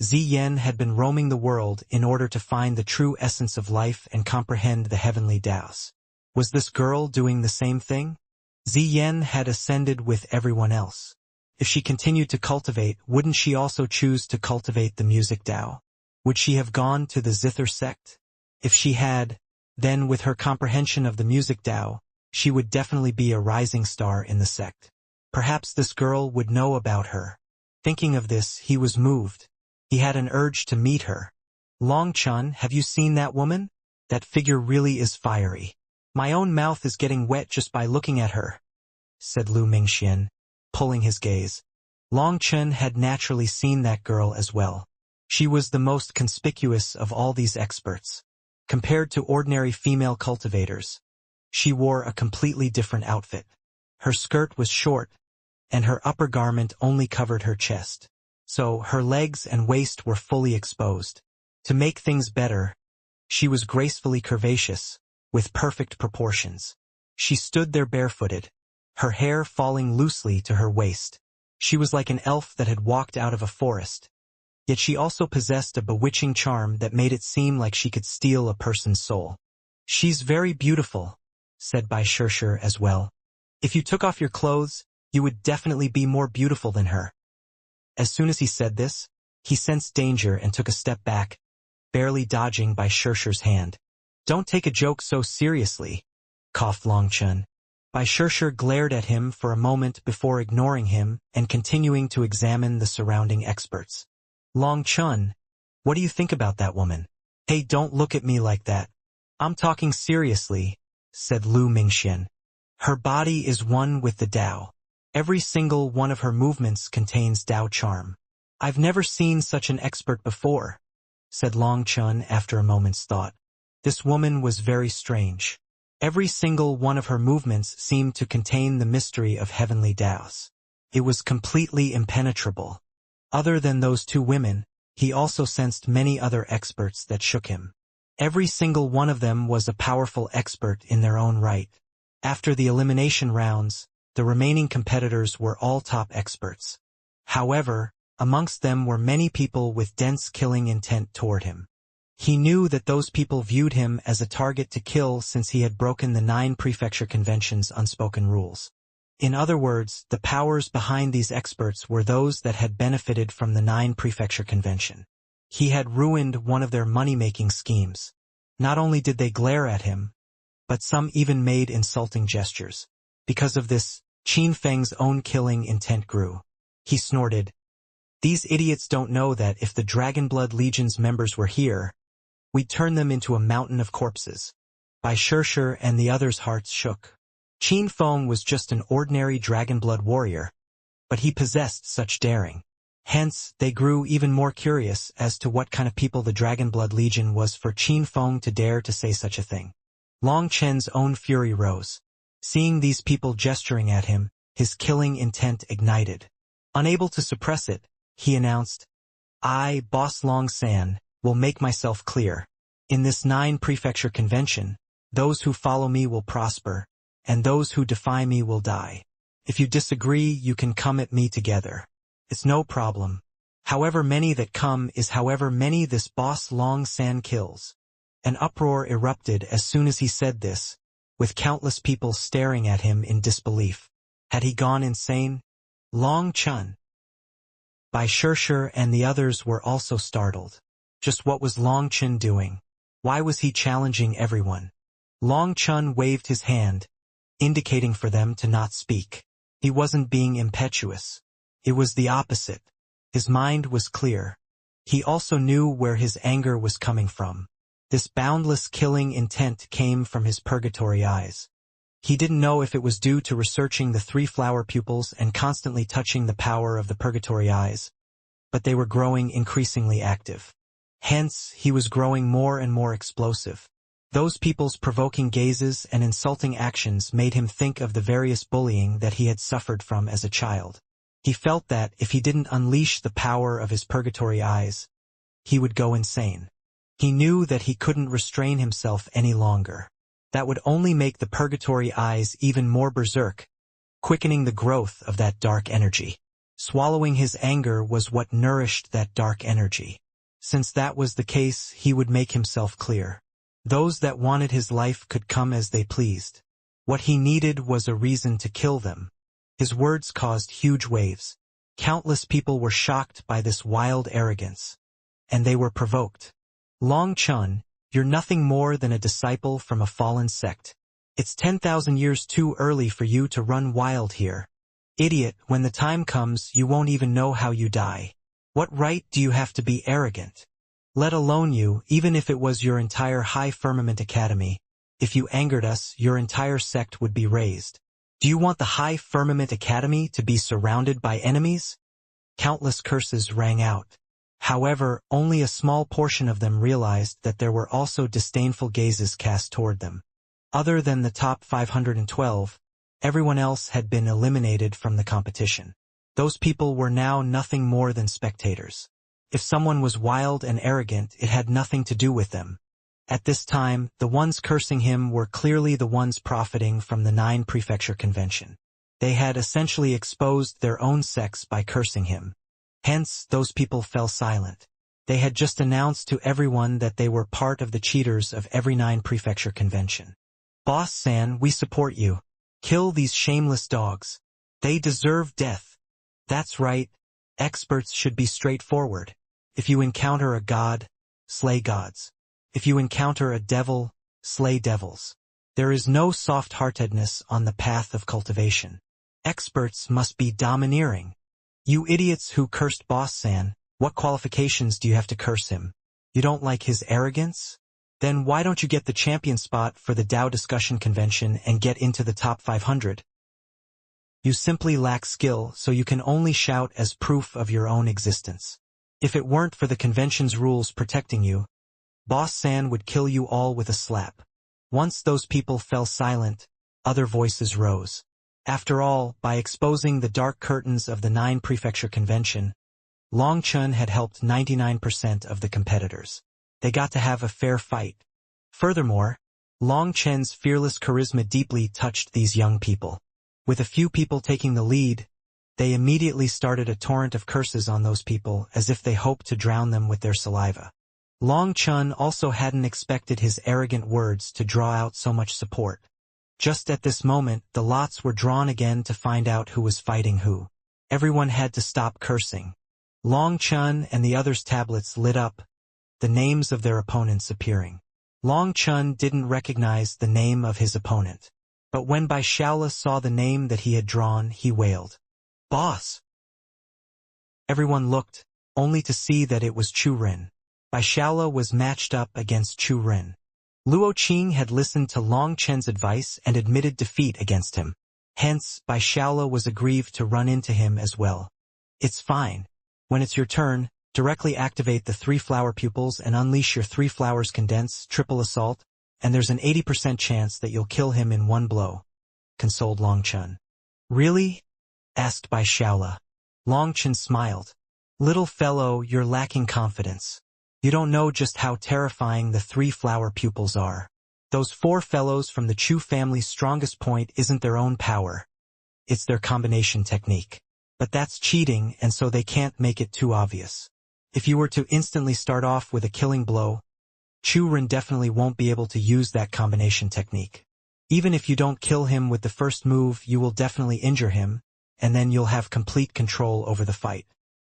Ziyen had been roaming the world in order to find the true essence of life and comprehend the heavenly Daos. Was this girl doing the same thing? Ziyen had ascended with everyone else. If she continued to cultivate, wouldn't she also choose to cultivate the music Dao? Would she have gone to the Zither sect? If she had, then with her comprehension of the music Dao, she would definitely be a rising star in the sect. Perhaps this girl would know about her. Thinking of this, he was moved. He had an urge to meet her. Long Chun, have you seen that woman? That figure really is fiery. My own mouth is getting wet just by looking at her, said Lu Mingxian, pulling his gaze. Long Chun had naturally seen that girl as well. She was the most conspicuous of all these experts. Compared to ordinary female cultivators, she wore a completely different outfit. Her skirt was short, and her upper garment only covered her chest, so her legs and waist were fully exposed. To make things better, she was gracefully curvaceous, with perfect proportions. She stood there barefooted, her hair falling loosely to her waist. She was like an elf that had walked out of a forest. Yet she also possessed a bewitching charm that made it seem like she could steal a person's soul. She's very beautiful, said Bai Shirshir as well. If you took off your clothes, you would definitely be more beautiful than her. As soon as he said this, he sensed danger and took a step back, barely dodging Bai Shirshir's hand. Don't take a joke so seriously, coughed Long Chun. Bai Shirshir glared at him for a moment before ignoring him and continuing to examine the surrounding experts. Long Chun, what do you think about that woman? Hey, don't look at me like that. I'm talking seriously, said Lu Mingxian. Her body is one with the Dao. Every single one of her movements contains Dao charm. I've never seen such an expert before, said Long Chun after a moment's thought. This woman was very strange. Every single one of her movements seemed to contain the mystery of heavenly Daos. It was completely impenetrable. Other than those 2 women, he also sensed many other experts that shook him. Every single one of them was a powerful expert in their own right. After the elimination rounds, the remaining competitors were all top experts. However, amongst them were many people with dense killing intent toward him. He knew that those people viewed him as a target to kill since he had broken the 9 prefecture convention's unspoken rules. In other words, the powers behind these experts were those that had benefited from the 9 prefecture convention. He had ruined one of their money-making schemes. Not only did they glare at him, but some even made insulting gestures. Because of this, Qin Feng's own killing intent grew. He snorted, "These idiots don't know that if the Dragonblood Legion's members were here, we'd turn them into a mountain of corpses." Bai Shishir and the others' hearts shook. Qin Feng was just an ordinary Dragonblood warrior, but he possessed such daring. Hence, they grew even more curious as to what kind of people the Dragonblood Legion was for Qin Feng to dare to say such a thing. Long Chen's own fury rose. Seeing these people gesturing at him, his killing intent ignited. Unable to suppress it, he announced, "I, Boss Long San, will make myself clear. In this 9 prefecture convention, those who follow me will prosper, and those who defy me will die. If you disagree, you can come at me together. It's no problem. However many that come is however many this Boss Long San kills." An uproar erupted as soon as he said this, with countless people staring at him in disbelief. Had he gone insane? Long Chun, Bai Shishir and the others were also startled. Just what was Long Chun doing? Why was he challenging everyone? Long Chun waved his hand, indicating for them to not speak. He wasn't being impetuous. It was the opposite. His mind was clear. He also knew where his anger was coming from. This boundless killing intent came from his purgatory eyes. He didn't know if it was due to researching the 3 flower pupils and constantly touching the power of the purgatory eyes, but they were growing increasingly active. Hence, he was growing more and more explosive. Those people's provoking gazes and insulting actions made him think of the various bullying that he had suffered from as a child. He felt that if he didn't unleash the power of his purgatory eyes, he would go insane. He knew that he couldn't restrain himself any longer. That would only make the purgatory eyes even more berserk, quickening the growth of that dark energy. Swallowing his anger was what nourished that dark energy. Since that was the case, he would make himself clear. Those that wanted his life could come as they pleased. What he needed was a reason to kill them. His words caused huge waves. Countless people were shocked by this wild arrogance, and they were provoked. Long Chun, you're nothing more than a disciple from a fallen sect. It's 10,000 years too early for you to run wild here. Idiot, when the time comes, you won't even know how you die. What right do you have to be arrogant? Let alone you, even if it was your entire High Firmament Academy. If you angered us, your entire sect would be razed. Do you want the High Firmament Academy to be surrounded by enemies? Countless curses rang out. However, only a small portion of them realized that there were also disdainful gazes cast toward them. Other than the top 512, everyone else had been eliminated from the competition. Those people were now nothing more than spectators. If someone was wild and arrogant, it had nothing to do with them. At this time, the ones cursing him were clearly the ones profiting from the 9 prefecture convention. They had essentially exposed their own sects by cursing him. Hence, those people fell silent. They had just announced to everyone that they were part of the cheaters of every 9 prefecture convention. Boss San, we support you. Kill these shameless dogs. They deserve death. That's right. Experts should be straightforward. If you encounter a god, slay gods. If you encounter a devil, slay devils. There is no soft-heartedness on the path of cultivation. Experts must be domineering. You idiots who cursed Boss San, what qualifications do you have to curse him? You don't like his arrogance? Then why don't you get the champion spot for the Dao Discussion Convention and get into the top 500? You simply lack skill, so you can only shout as proof of your own existence. If it weren't for the convention's rules protecting you, Boss San would kill you all with a slap. Once those people fell silent, other voices rose. After all, by exposing the dark curtains of the 9 prefecture convention, Long Chun had helped 99% of the competitors. They got to have a fair fight. Furthermore, Long Chen's fearless charisma deeply touched these young people. With a few people taking the lead, they immediately started a torrent of curses on those people as if they hoped to drown them with their saliva. Long Chen also hadn't expected his arrogant words to draw out so much support. Just at this moment, the lots were drawn again to find out who was fighting who. Everyone had to stop cursing. Long Chen and the others' tablets lit up, the names of their opponents appearing. Long Chen didn't recognize the name of his opponent. But when Bai Shaola saw the name that he had drawn, he wailed, "Boss!" Everyone looked, only to see that it was Chu Ren. Bai Shaola was matched up against Chu Ren. Luo Qing had listened to Long Chen's advice and admitted defeat against him. Hence, Bai Shaola was aggrieved to run into him as well. "It's fine. When it's your turn, directly activate the 3 flower pupils and unleash your 3 flowers condense, triple assault, and there's an 80% chance that you'll kill him in one blow," consoled Long Chen. "Really?" asked Bai Shaola. Long Chen smiled. "Little fellow, you're lacking confidence. You don't know just how terrifying the 3 flower pupils are. Those 4 fellows from the Chu family's strongest point isn't their own power. It's their combination technique. But that's cheating, and so they can't make it too obvious. If you were to instantly start off with a killing blow, Chu Ren definitely won't be able to use that combination technique. Even if you don't kill him with the first move, you will definitely injure him, and then you'll have complete control over the fight.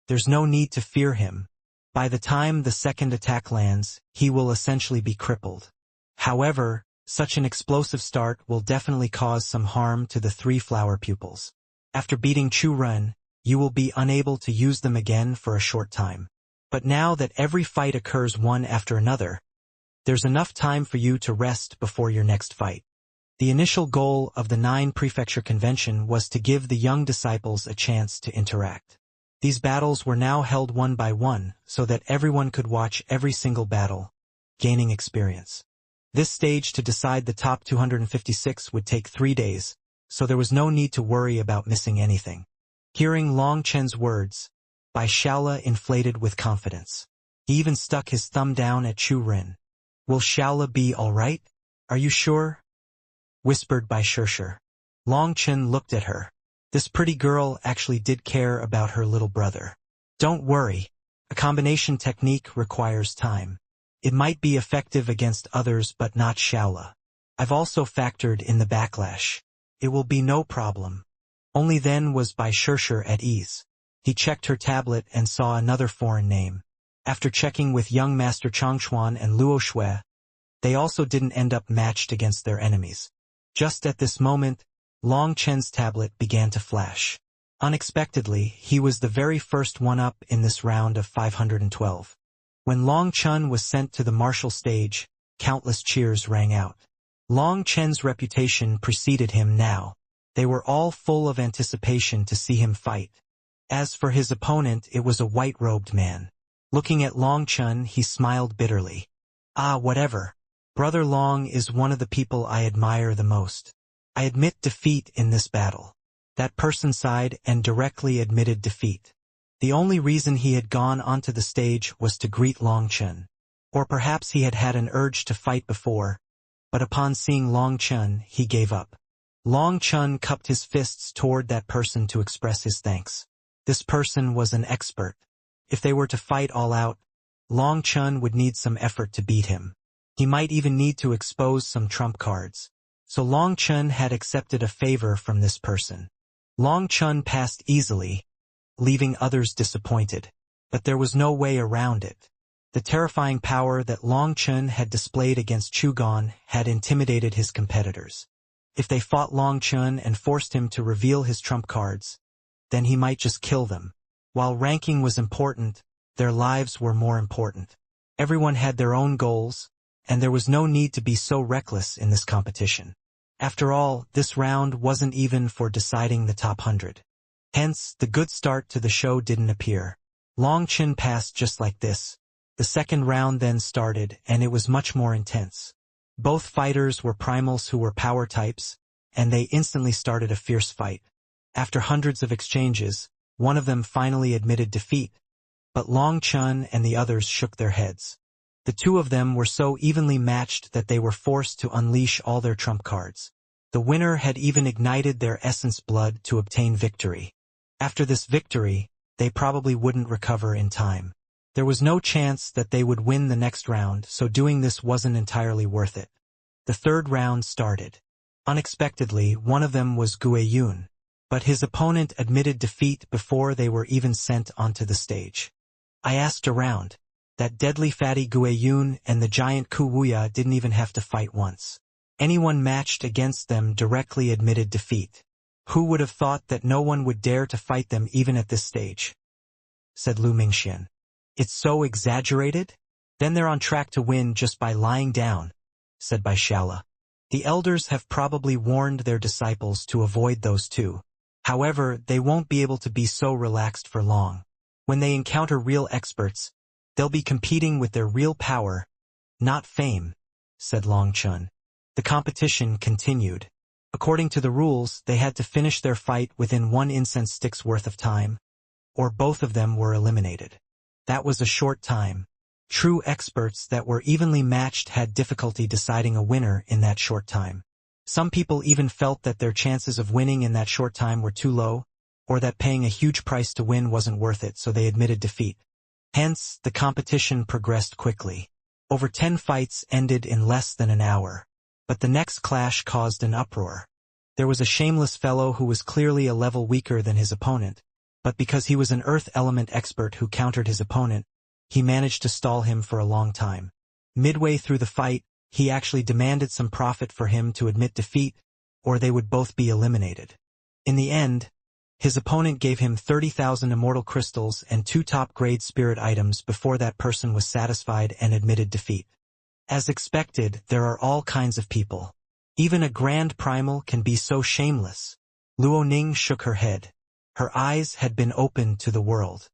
There's no need to fear him. By the time the second attack lands, he will essentially be crippled. However, such an explosive start will definitely cause some harm to the 3 flower pupils. After beating Chu Ren, you will be unable to use them again for a short time. But now that every fight occurs one after another, there's enough time for you to rest before your next fight. The initial goal of the 9 Prefecture Convention was to give the young disciples a chance to interact. These battles were now held one by one, so that everyone could watch every single battle, gaining experience. This stage to decide the top 256 would take 3 days, so there was no need to worry about missing anything. Hearing Long Chen's words, Bai Shaola inflated with confidence. He even stuck his thumb down at Chu Ren. "Will Shaola be all right? Are you sure?" whispered Bai Shishir. Long Chen looked at her. This pretty girl actually did care about her little brother. "Don't worry. A combination technique requires time. It might be effective against others but not Shaola. I've also factored in the backlash. It will be no problem." Only then was Bai Shishir at ease. He checked her tablet and saw another foreign name. After checking with young Master Changchuan and Luo Shui, they also didn't end up matched against their enemies. Just at this moment, Long Chen's tablet began to flash. Unexpectedly, he was the very first one up in this round of 512. When Long Chen was sent to the martial stage, countless cheers rang out. Long Chen's reputation preceded him now. They were all full of anticipation to see him fight. As for his opponent, it was a white-robed man. Looking at Long Chen, he smiled bitterly. "Ah, whatever. Brother Long is one of the people I admire the most. I admit defeat in this battle." That person sighed and directly admitted defeat. The only reason he had gone onto the stage was to greet Long Chen. Or perhaps he had had an urge to fight before, but upon seeing Long Chen, he gave up. Long Chen cupped his fists toward that person to express his thanks. This person was an expert. If they were to fight all out, Long Chen would need some effort to beat him. He might even need to expose some trump cards. So Long Chen had accepted a favor from this person. Long Chen passed easily, leaving others disappointed. But there was no way around it. The terrifying power that Long Chen had displayed against Chu Gan had intimidated his competitors. If they fought Long Chen and forced him to reveal his trump cards, then he might just kill them. While ranking was important, their lives were more important. Everyone had their own goals, and there was no need to be so reckless in this competition. After all, this round wasn't even for deciding the top 100. Hence, the good start to the show didn't appear. Long Chen passed just like this. The second round then started, and it was much more intense. Both fighters were primals who were power types, and they instantly started a fierce fight. After hundreds of exchanges, one of them finally admitted defeat, but Long Chen and the others shook their heads. The two of them were so evenly matched that they were forced to unleash all their trump cards. The winner had even ignited their essence blood to obtain victory. After this victory, they probably wouldn't recover in time. There was no chance that they would win the next round, so doing this wasn't entirely worth it. The third round started. Unexpectedly, one of them was Guiyun, but his opponent admitted defeat before they were even sent onto the stage. I asked around. That deadly fatty Guiyun and the giant Ku Wuya didn't even have to fight once. Anyone matched against them directly admitted defeat. Who would have thought that no one would dare to fight them even at this stage? Said Lu Mingxian. It's so exaggerated? Then they're on track to win just by lying down, said Bai Shaola. The elders have probably warned their disciples to avoid those two. However, they won't be able to be so relaxed for long. When they encounter real experts, they'll be competing with their real power, not fame, said Long Chun. The competition continued. According to the rules, they had to finish their fight within 1 incense stick's worth of time, or both of them were eliminated. That was a short time. True experts that were evenly matched had difficulty deciding a winner in that short time. Some people even felt that their chances of winning in that short time were too low, or that paying a huge price to win wasn't worth it, so they admitted defeat. Hence, the competition progressed quickly. Over 10 fights ended in less than an hour. But the next clash caused an uproar. There was a shameless fellow who was clearly a level weaker than his opponent, but because he was an earth element expert who countered his opponent, he managed to stall him for a long time. Midway through the fight, he actually demanded some profit for him to admit defeat, or they would both be eliminated. In the end, his opponent gave him 30,000 immortal crystals and 2 top-grade spirit items before that person was satisfied and admitted defeat. As expected, there are all kinds of people. Even a grand primal can be so shameless. Luo Ning shook her head. Her eyes had been opened to the world.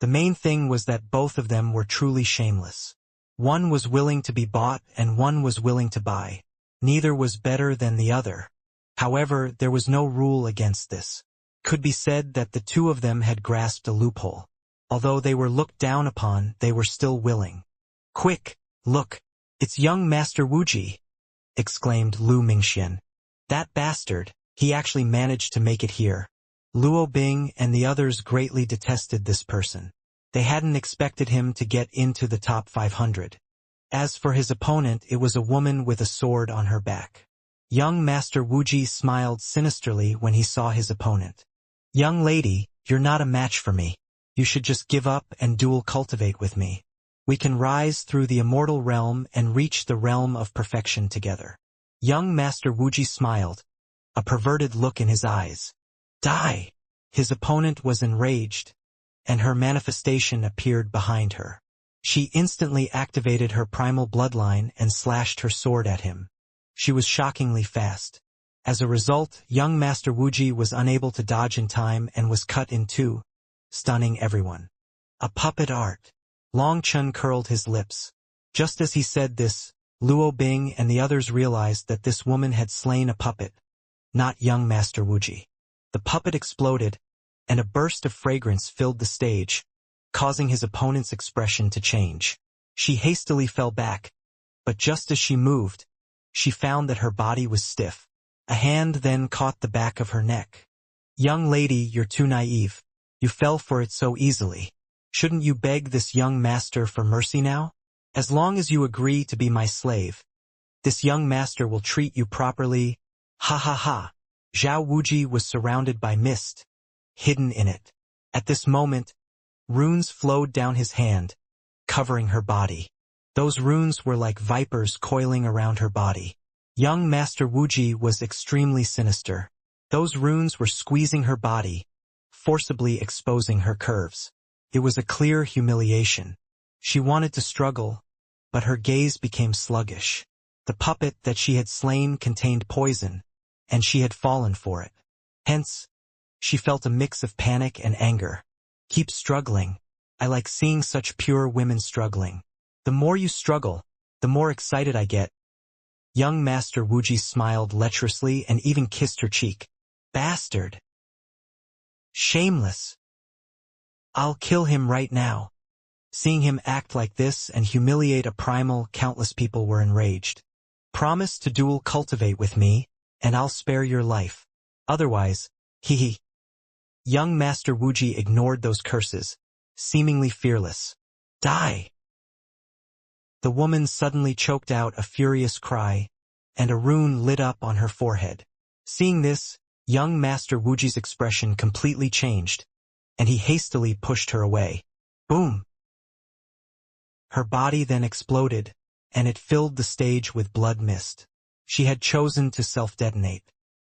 The main thing was that both of them were truly shameless. One was willing to be bought and one was willing to buy. Neither was better than the other. However, there was no rule against this. Could be said that the two of them had grasped a loophole. Although they were looked down upon, they were still willing. Quick, look! It's young Master Wuji, exclaimed Lu Mingxian. That bastard, he actually managed to make it here. Luo Bing and the others greatly detested this person. They hadn't expected him to get into the top 500. As for his opponent, it was a woman with a sword on her back. Young Master Wuji smiled sinisterly when he saw his opponent. Young lady, you're not a match for me. You should just give up and dual cultivate with me. We can rise through the immortal realm and reach the realm of perfection together. Young Master Wuji smiled, a perverted look in his eyes. Die! His opponent was enraged, and her manifestation appeared behind her. She instantly activated her primal bloodline and slashed her sword at him. She was shockingly fast. As a result, young Master Wuji was unable to dodge in time and was cut in two, stunning everyone. A puppet art. Long Chun curled his lips. Just as he said this, Luo Bing and the others realized that this woman had slain a puppet, not young Master Wuji. The puppet exploded, and a burst of fragrance filled the stage, causing his opponent's expression to change. She hastily fell back, but just as she moved, she found that her body was stiff. A hand then caught the back of her neck. Young lady, you're too naive. You fell for it so easily. Shouldn't you beg this young master for mercy now? As long as you agree to be my slave, this young master will treat you properly. Ha ha ha. Zhao Wuji was surrounded by mist, hidden in it. At this moment, runes flowed down his hand, covering her body. Those runes were like vipers coiling around her body. Young Master Wuji was extremely sinister. Those runes were squeezing her body, forcibly exposing her curves. It was a clear humiliation. She wanted to struggle, but her gaze became sluggish. The puppet that she had slain contained poison, and she had fallen for it. Hence, she felt a mix of panic and anger. Keep struggling. I like seeing such pure women struggling. The more you struggle, the more excited I get. Young Master Wuji smiled lecherously and even kissed her cheek. Bastard! Shameless! I'll kill him right now. Seeing him act like this and humiliate a primal, countless people were enraged. Promise to duel Cultivate with me, and I'll spare your life. Otherwise, hee. Young Master Wuji ignored those curses, seemingly fearless. Die! The woman suddenly choked out a furious cry, and a rune lit up on her forehead. Seeing this, young Master Wuji's expression completely changed, and he hastily pushed her away. Boom! Her body then exploded, and it filled the stage with blood mist. She had chosen to self-detonate.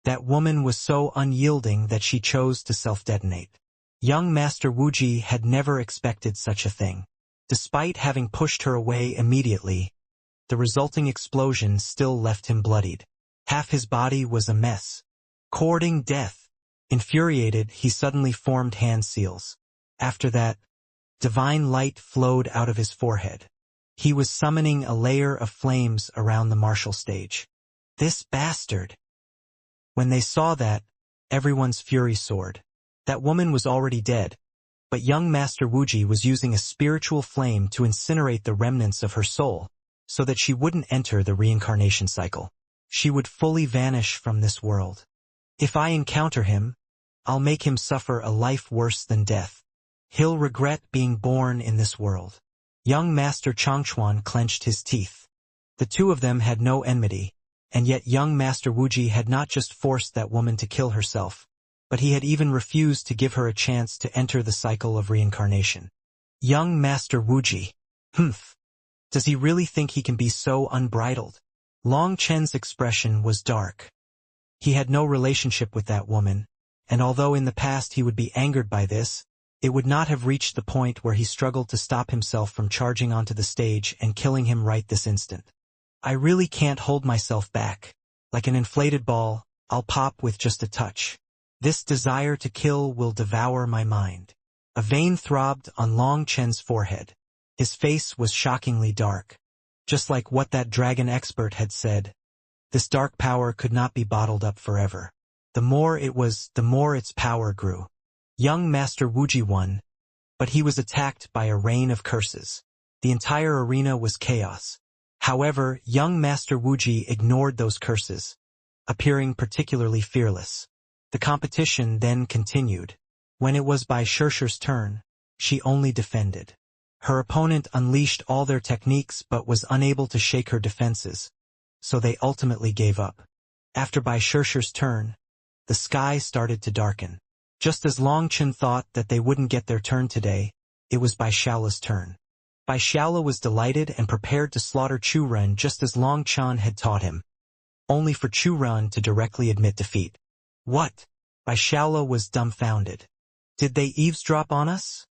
That woman was so unyielding that she chose to self-detonate. Young Master Wuji had never expected such a thing. Despite having pushed her away immediately, the resulting explosion still left him bloodied. Half his body was a mess. Courting death. Infuriated, he suddenly formed hand seals. After that, divine light flowed out of his forehead. He was summoning a layer of flames around the martial stage. This bastard! When they saw that, everyone's fury soared. That woman was already dead, but young Master Wuji was using a spiritual flame to incinerate the remnants of her soul, so that she wouldn't enter the reincarnation cycle. She would fully vanish from this world. If I encounter him, I'll make him suffer a life worse than death. He'll regret being born in this world. Young Master Changchuan clenched his teeth. The two of them had no enmity, and yet young Master Wuji had not just forced that woman to kill herself, but he had even refused to give her a chance to enter the cycle of reincarnation. Young Master Wuji. Does he really think he can be so unbridled? Long Chen's expression was dark. He had no relationship with that woman, and although in the past he would be angered by this, it would not have reached the point where he struggled to stop himself from charging onto the stage and killing him right this instant. I really can't hold myself back. Like an inflated ball, I'll pop with just a touch. This desire to kill will devour my mind. A vein throbbed on Long Chen's forehead. His face was shockingly dark. Just like what that dragon expert had said, this dark power could not be bottled up forever. The more it was, the more its power grew. Young Master Wuji won, but he was attacked by a rain of curses. The entire arena was chaos. However, young Master Wuji ignored those curses, appearing particularly fearless. The competition then continued. When it was Bai Shershir's turn, she only defended. Her opponent unleashed all their techniques but was unable to shake her defenses, so they ultimately gave up. After Bai Shershir's turn, the sky started to darken. Just as Long Chen thought that they wouldn't get their turn today, it was Bai Shaola's turn. Bai Shaola was delighted and prepared to slaughter Chu Ren just as Long Chen had taught him, only for Chu Ren to directly admit defeat. What? Bai Shaola was dumbfounded. Did they eavesdrop on us?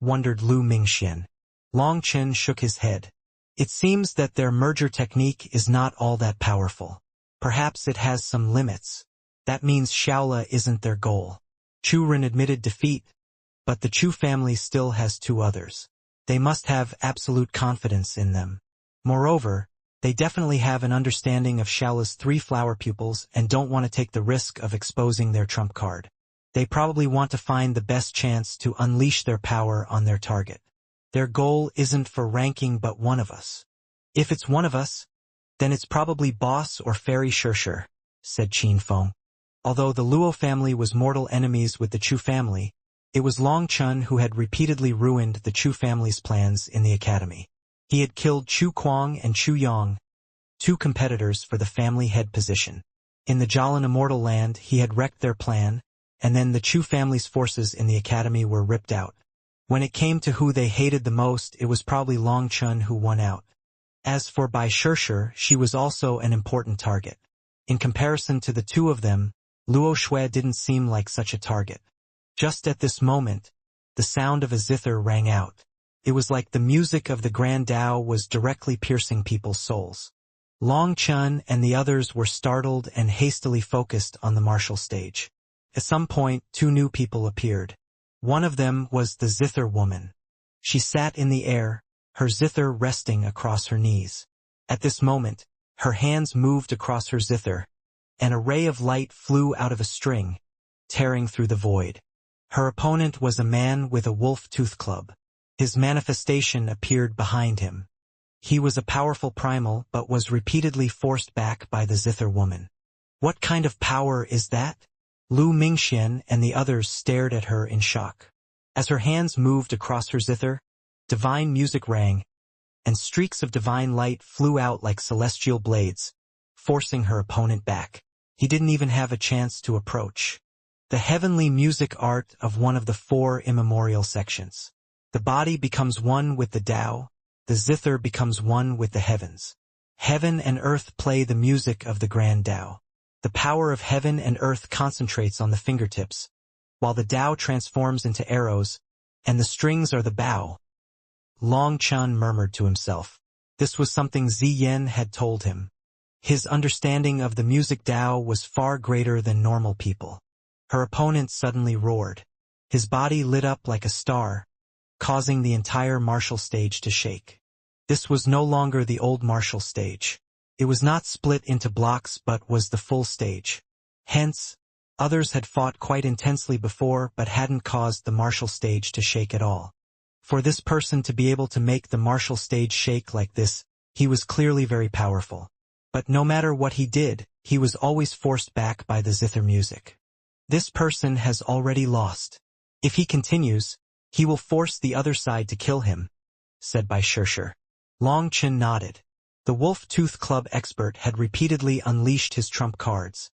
Wondered Lu Mingxian. Long Chen shook his head. It seems that their merger technique is not all that powerful. Perhaps it has some limits. That means Shaola isn't their goal. Chu Ren admitted defeat, but the Chu family still has two others. They must have absolute confidence in them. Moreover, they definitely have an understanding of Shaola's three flower pupils and don't want to take the risk of exposing their trump card. They probably want to find the best chance to unleash their power on their target. Their goal isn't for ranking but one of us. If it's one of us, then it's probably Boss or Fairy Shershir, said Qin Feng. Although the Luo family was mortal enemies with the Chu family, it was Long Chen who had repeatedly ruined the Chu family's plans in the academy. He had killed Chu Kuang and Chu Yang, two competitors for the family head position. In the Jalan Immortal land, he had wrecked their plan, and then the Chu family's forces in the academy were ripped out. When it came to who they hated the most, it was probably Long Chen who won out. As for Bai Shershir, she was also an important target. In comparison to the two of them, Luo Shui didn't seem like such a target. Just at this moment, the sound of a zither rang out. It was like the music of the Grand Tao was directly piercing people's souls. Long Chen and the others were startled and hastily focused on the martial stage. At some point, two new people appeared. One of them was the zither woman. She sat in the air, her zither resting across her knees. At this moment, her hands moved across her zither, and a ray of light flew out of a string, tearing through the void. Her opponent was a man with a wolf tooth club. His manifestation appeared behind him. He was a powerful primal but was repeatedly forced back by the zither woman. What kind of power is that? Lu Mingxian and the others stared at her in shock. As her hands moved across her zither, divine music rang, and streaks of divine light flew out like celestial blades, forcing her opponent back. He didn't even have a chance to approach. The heavenly music art of one of the 4 immemorial sections. The body becomes one with the Tao, the zither becomes one with the heavens. Heaven and earth play the music of the grand Tao. The power of heaven and earth concentrates on the fingertips, while the Tao transforms into arrows, and the strings are the bow. Long Chun murmured to himself. This was something Ziyen had told him. His understanding of the music Tao was far greater than normal people. Her opponent suddenly roared. His body lit up like a star, causing the entire martial stage to shake. This was no longer the old martial stage. It was not split into blocks but was the full stage. Hence, others had fought quite intensely before but hadn't caused the martial stage to shake at all. For this person to be able to make the martial stage shake like this, he was clearly very powerful. But no matter what he did, he was always forced back by the zither music. This person has already lost. If he continues, he will force the other side to kill him, said Bai Shirshir. Long Chen nodded. The Wolf-Tooth Club expert had repeatedly unleashed his trump cards,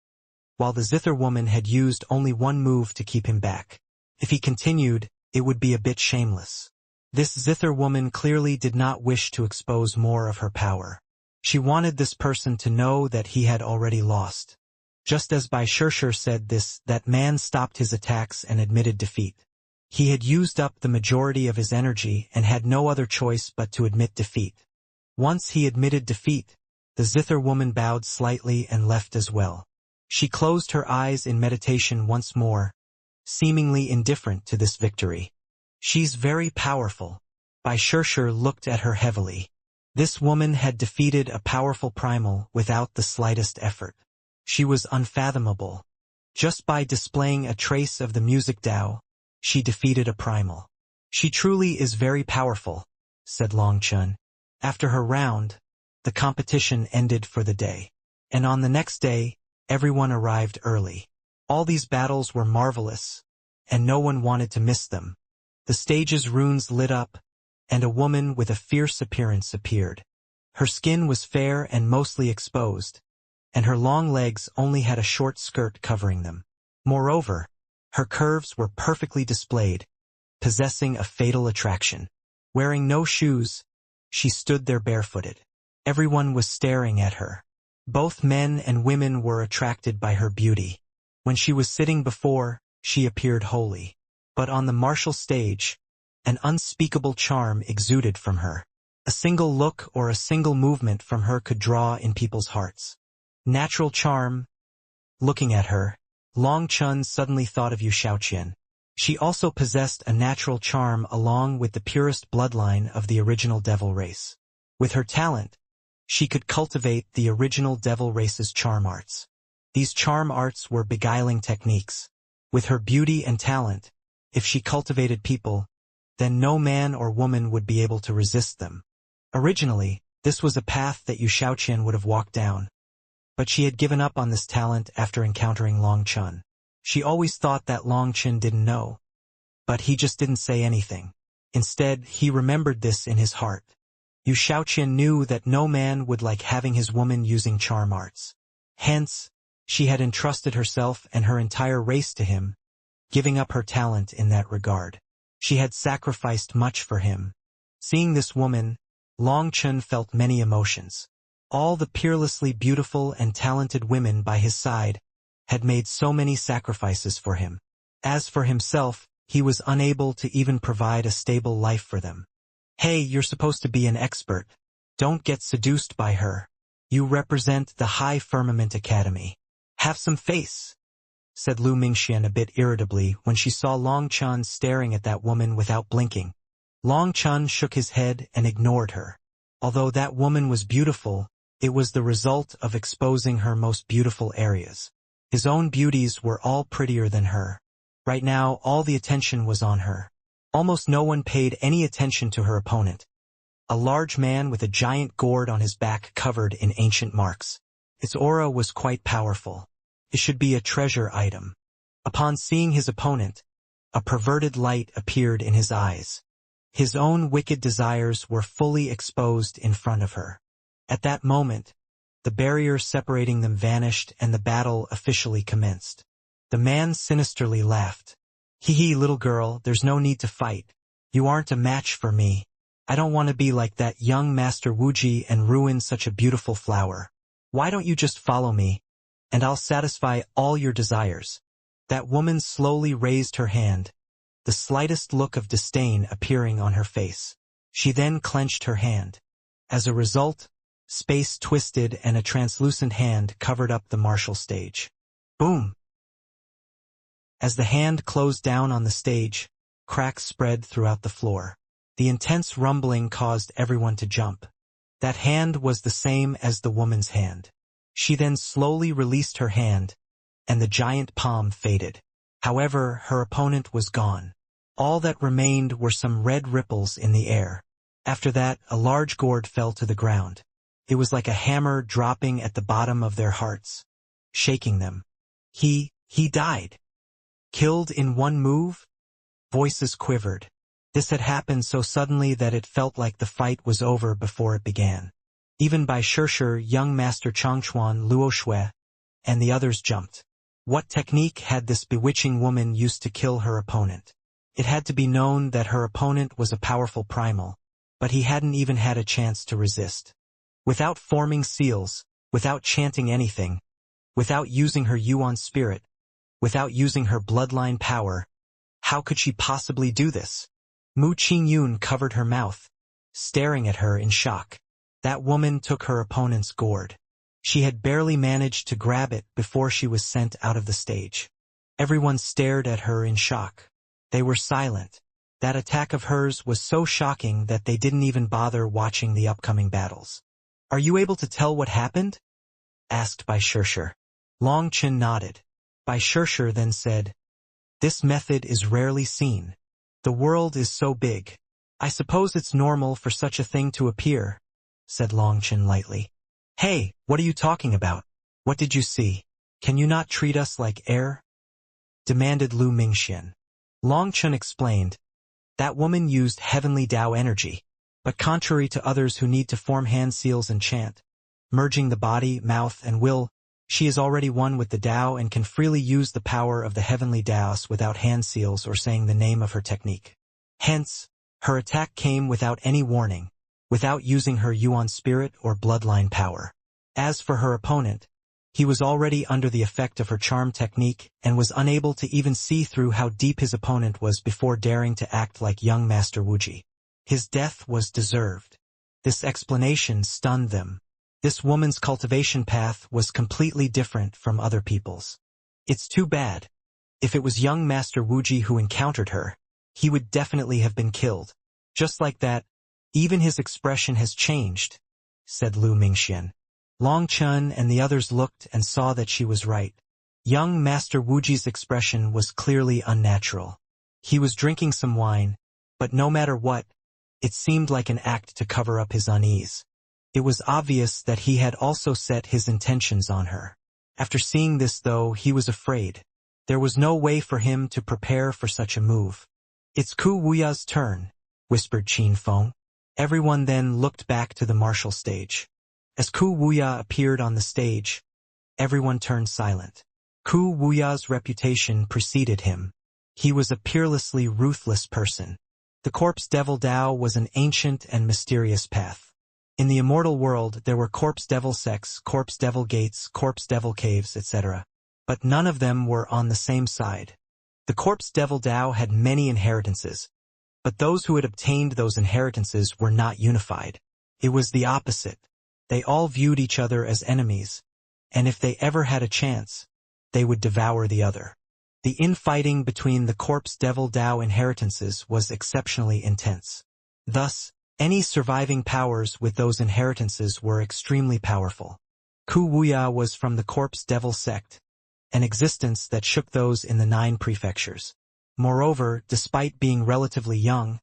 while the zither woman had used only one move to keep him back. If he continued, it would be a bit shameless. This zither woman clearly did not wish to expose more of her power. She wanted this person to know that he had already lost. Just as Bai Shirshir said this, that man stopped his attacks and admitted defeat. He had used up the majority of his energy and had no other choice but to admit defeat. Once he admitted defeat, the zither woman bowed slightly and left as well. She closed her eyes in meditation once more, seemingly indifferent to this victory. She's very powerful. Bai Shirshir looked at her heavily. This woman had defeated a powerful primal without the slightest effort. She was unfathomable. Just by displaying a trace of the music Tao, she defeated a primal. She truly is very powerful, said Long Chun. After her round, the competition ended for the day. And on the next day, everyone arrived early. All these battles were marvelous, and no one wanted to miss them. The stage's runes lit up, and a woman with a fierce appearance appeared. Her skin was fair and mostly exposed, and her long legs only had a short skirt covering them. Moreover, her curves were perfectly displayed, possessing a fatal attraction. Wearing no shoes, she stood there barefooted. Everyone was staring at her. Both men and women were attracted by her beauty. When she was sitting before, she appeared holy. But on the martial stage, an unspeakable charm exuded from her. A single look or a single movement from her could draw in people's hearts. Natural charm. Looking at her, Long Chun suddenly thought of Yu Shaoqian. She also possessed a natural charm along with the purest bloodline of the original devil race. With her talent, she could cultivate the original devil race's charm arts. These charm arts were beguiling techniques. With her beauty and talent, if she cultivated people, then no man or woman would be able to resist them. Originally, this was a path that Yu Shaoqian would have walked down. But she had given up on this talent after encountering Long Chun. She always thought that Long Chun didn't know. But he just didn't say anything. Instead, he remembered this in his heart. Yu Shaoqian knew that no man would like having his woman using charm arts. Hence, she had entrusted herself and her entire race to him, giving up her talent in that regard. She had sacrificed much for him. Seeing this woman, Long Chun felt many emotions. All the peerlessly beautiful and talented women by his side had made so many sacrifices for him. As for himself, he was unable to even provide a stable life for them. Hey, you're supposed to be an expert. Don't get seduced by her. You represent the High Firmament Academy. Have some face, said Lu Mingxian a bit irritably when she saw Long Chun staring at that woman without blinking. Long Chun shook his head and ignored her. Although that woman was beautiful, it was the result of exposing her most beautiful areas. His own beauties were all prettier than her. Right now, all the attention was on her. Almost no one paid any attention to her opponent. A large man with a giant gourd on his back covered in ancient marks. Its aura was quite powerful. It should be a treasure item. Upon seeing his opponent, a perverted light appeared in his eyes. His own wicked desires were fully exposed in front of her. At that moment, the barrier separating them vanished and the battle officially commenced. The man sinisterly laughed. Hee hee, little girl, there's no need to fight. You aren't a match for me. I don't want to be like that young Master Wuji and ruin such a beautiful flower. Why don't you just follow me, and I'll satisfy all your desires. That woman slowly raised her hand, the slightest look of disdain appearing on her face. She then clenched her hand. As a result, space twisted and a translucent hand covered up the martial stage. Boom! As the hand closed down on the stage, cracks spread throughout the floor. The intense rumbling caused everyone to jump. That hand was the same as the woman's hand. She then slowly released her hand, and the giant palm faded. However, her opponent was gone. All that remained were some red ripples in the air. After that, a large gourd fell to the ground. It was like a hammer dropping at the bottom of their hearts, shaking them. He died. Killed in one move? Voices quivered. This had happened so suddenly that it felt like the fight was over before it began. Even Bai Shirshir, young Master Changchuan, Luo Shui, and the others jumped. What technique had this bewitching woman used to kill her opponent? It had to be known that her opponent was a powerful primal, but he hadn't even had a chance to resist. Without forming seals, without chanting anything, without using her Yuan spirit, without using her bloodline power, how could she possibly do this? Mu Qingyun covered her mouth, staring at her in shock. That woman took her opponent's gourd. She had barely managed to grab it before she was sent out of the stage. Everyone stared at her in shock. They were silent. That attack of hers was so shocking that they didn't even bother watching the upcoming battles. Are you able to tell what happened? Asked Bai Shirshir. Long Chen nodded. Bai Shirshir then said, This method is rarely seen. The world is so big. I suppose it's normal for such a thing to appear, said Long Chen lightly. Hey, what are you talking about? What did you see? Can you not treat us like air? Demanded Lu Mingxian. Long Chen explained, that woman used heavenly Tao energy, but contrary to others who need to form hand seals and chant, merging the body, mouth, and will, she is already one with the Tao and can freely use the power of the heavenly Taos without hand seals or saying the name of her technique. Hence, her attack came without any warning, without using her Yuan spirit or bloodline power. As for her opponent, he was already under the effect of her charm technique and was unable to even see through how deep his opponent was before daring to act like young Master Wuji. His death was deserved. This explanation stunned them. This woman's cultivation path was completely different from other people's. It's too bad. If it was young Master Wuji who encountered her, he would definitely have been killed. Just like that, even his expression has changed, said Lu Mingxian. Long Chen and the others looked and saw that she was right. Young Master Wuji's expression was clearly unnatural. He was drinking some wine, but no matter what, it seemed like an act to cover up his unease. It was obvious that he had also set his intentions on her. After seeing this, though, he was afraid. There was no way for him to prepare for such a move. It's Ku Wuya's turn, whispered Qin Feng. Everyone then looked back to the martial stage. As Ku Wuya appeared on the stage, everyone turned silent. Ku Wuya's reputation preceded him. He was a peerlessly ruthless person. The Corpse Devil Tao was an ancient and mysterious path. In the immortal world, there were Corpse Devil sects, Corpse Devil gates, Corpse Devil caves, etc. But none of them were on the same side. The Corpse Devil Tao had many inheritances, but those who had obtained those inheritances were not unified. It was the opposite. They all viewed each other as enemies, and if they ever had a chance, they would devour the other. The infighting between the Corpse Devil Tao inheritances was exceptionally intense. Thus, any surviving powers with those inheritances were extremely powerful. Ku Wuya was from the Corpse Devil sect, an existence that shook those in the 9 prefectures. Moreover, despite being relatively young,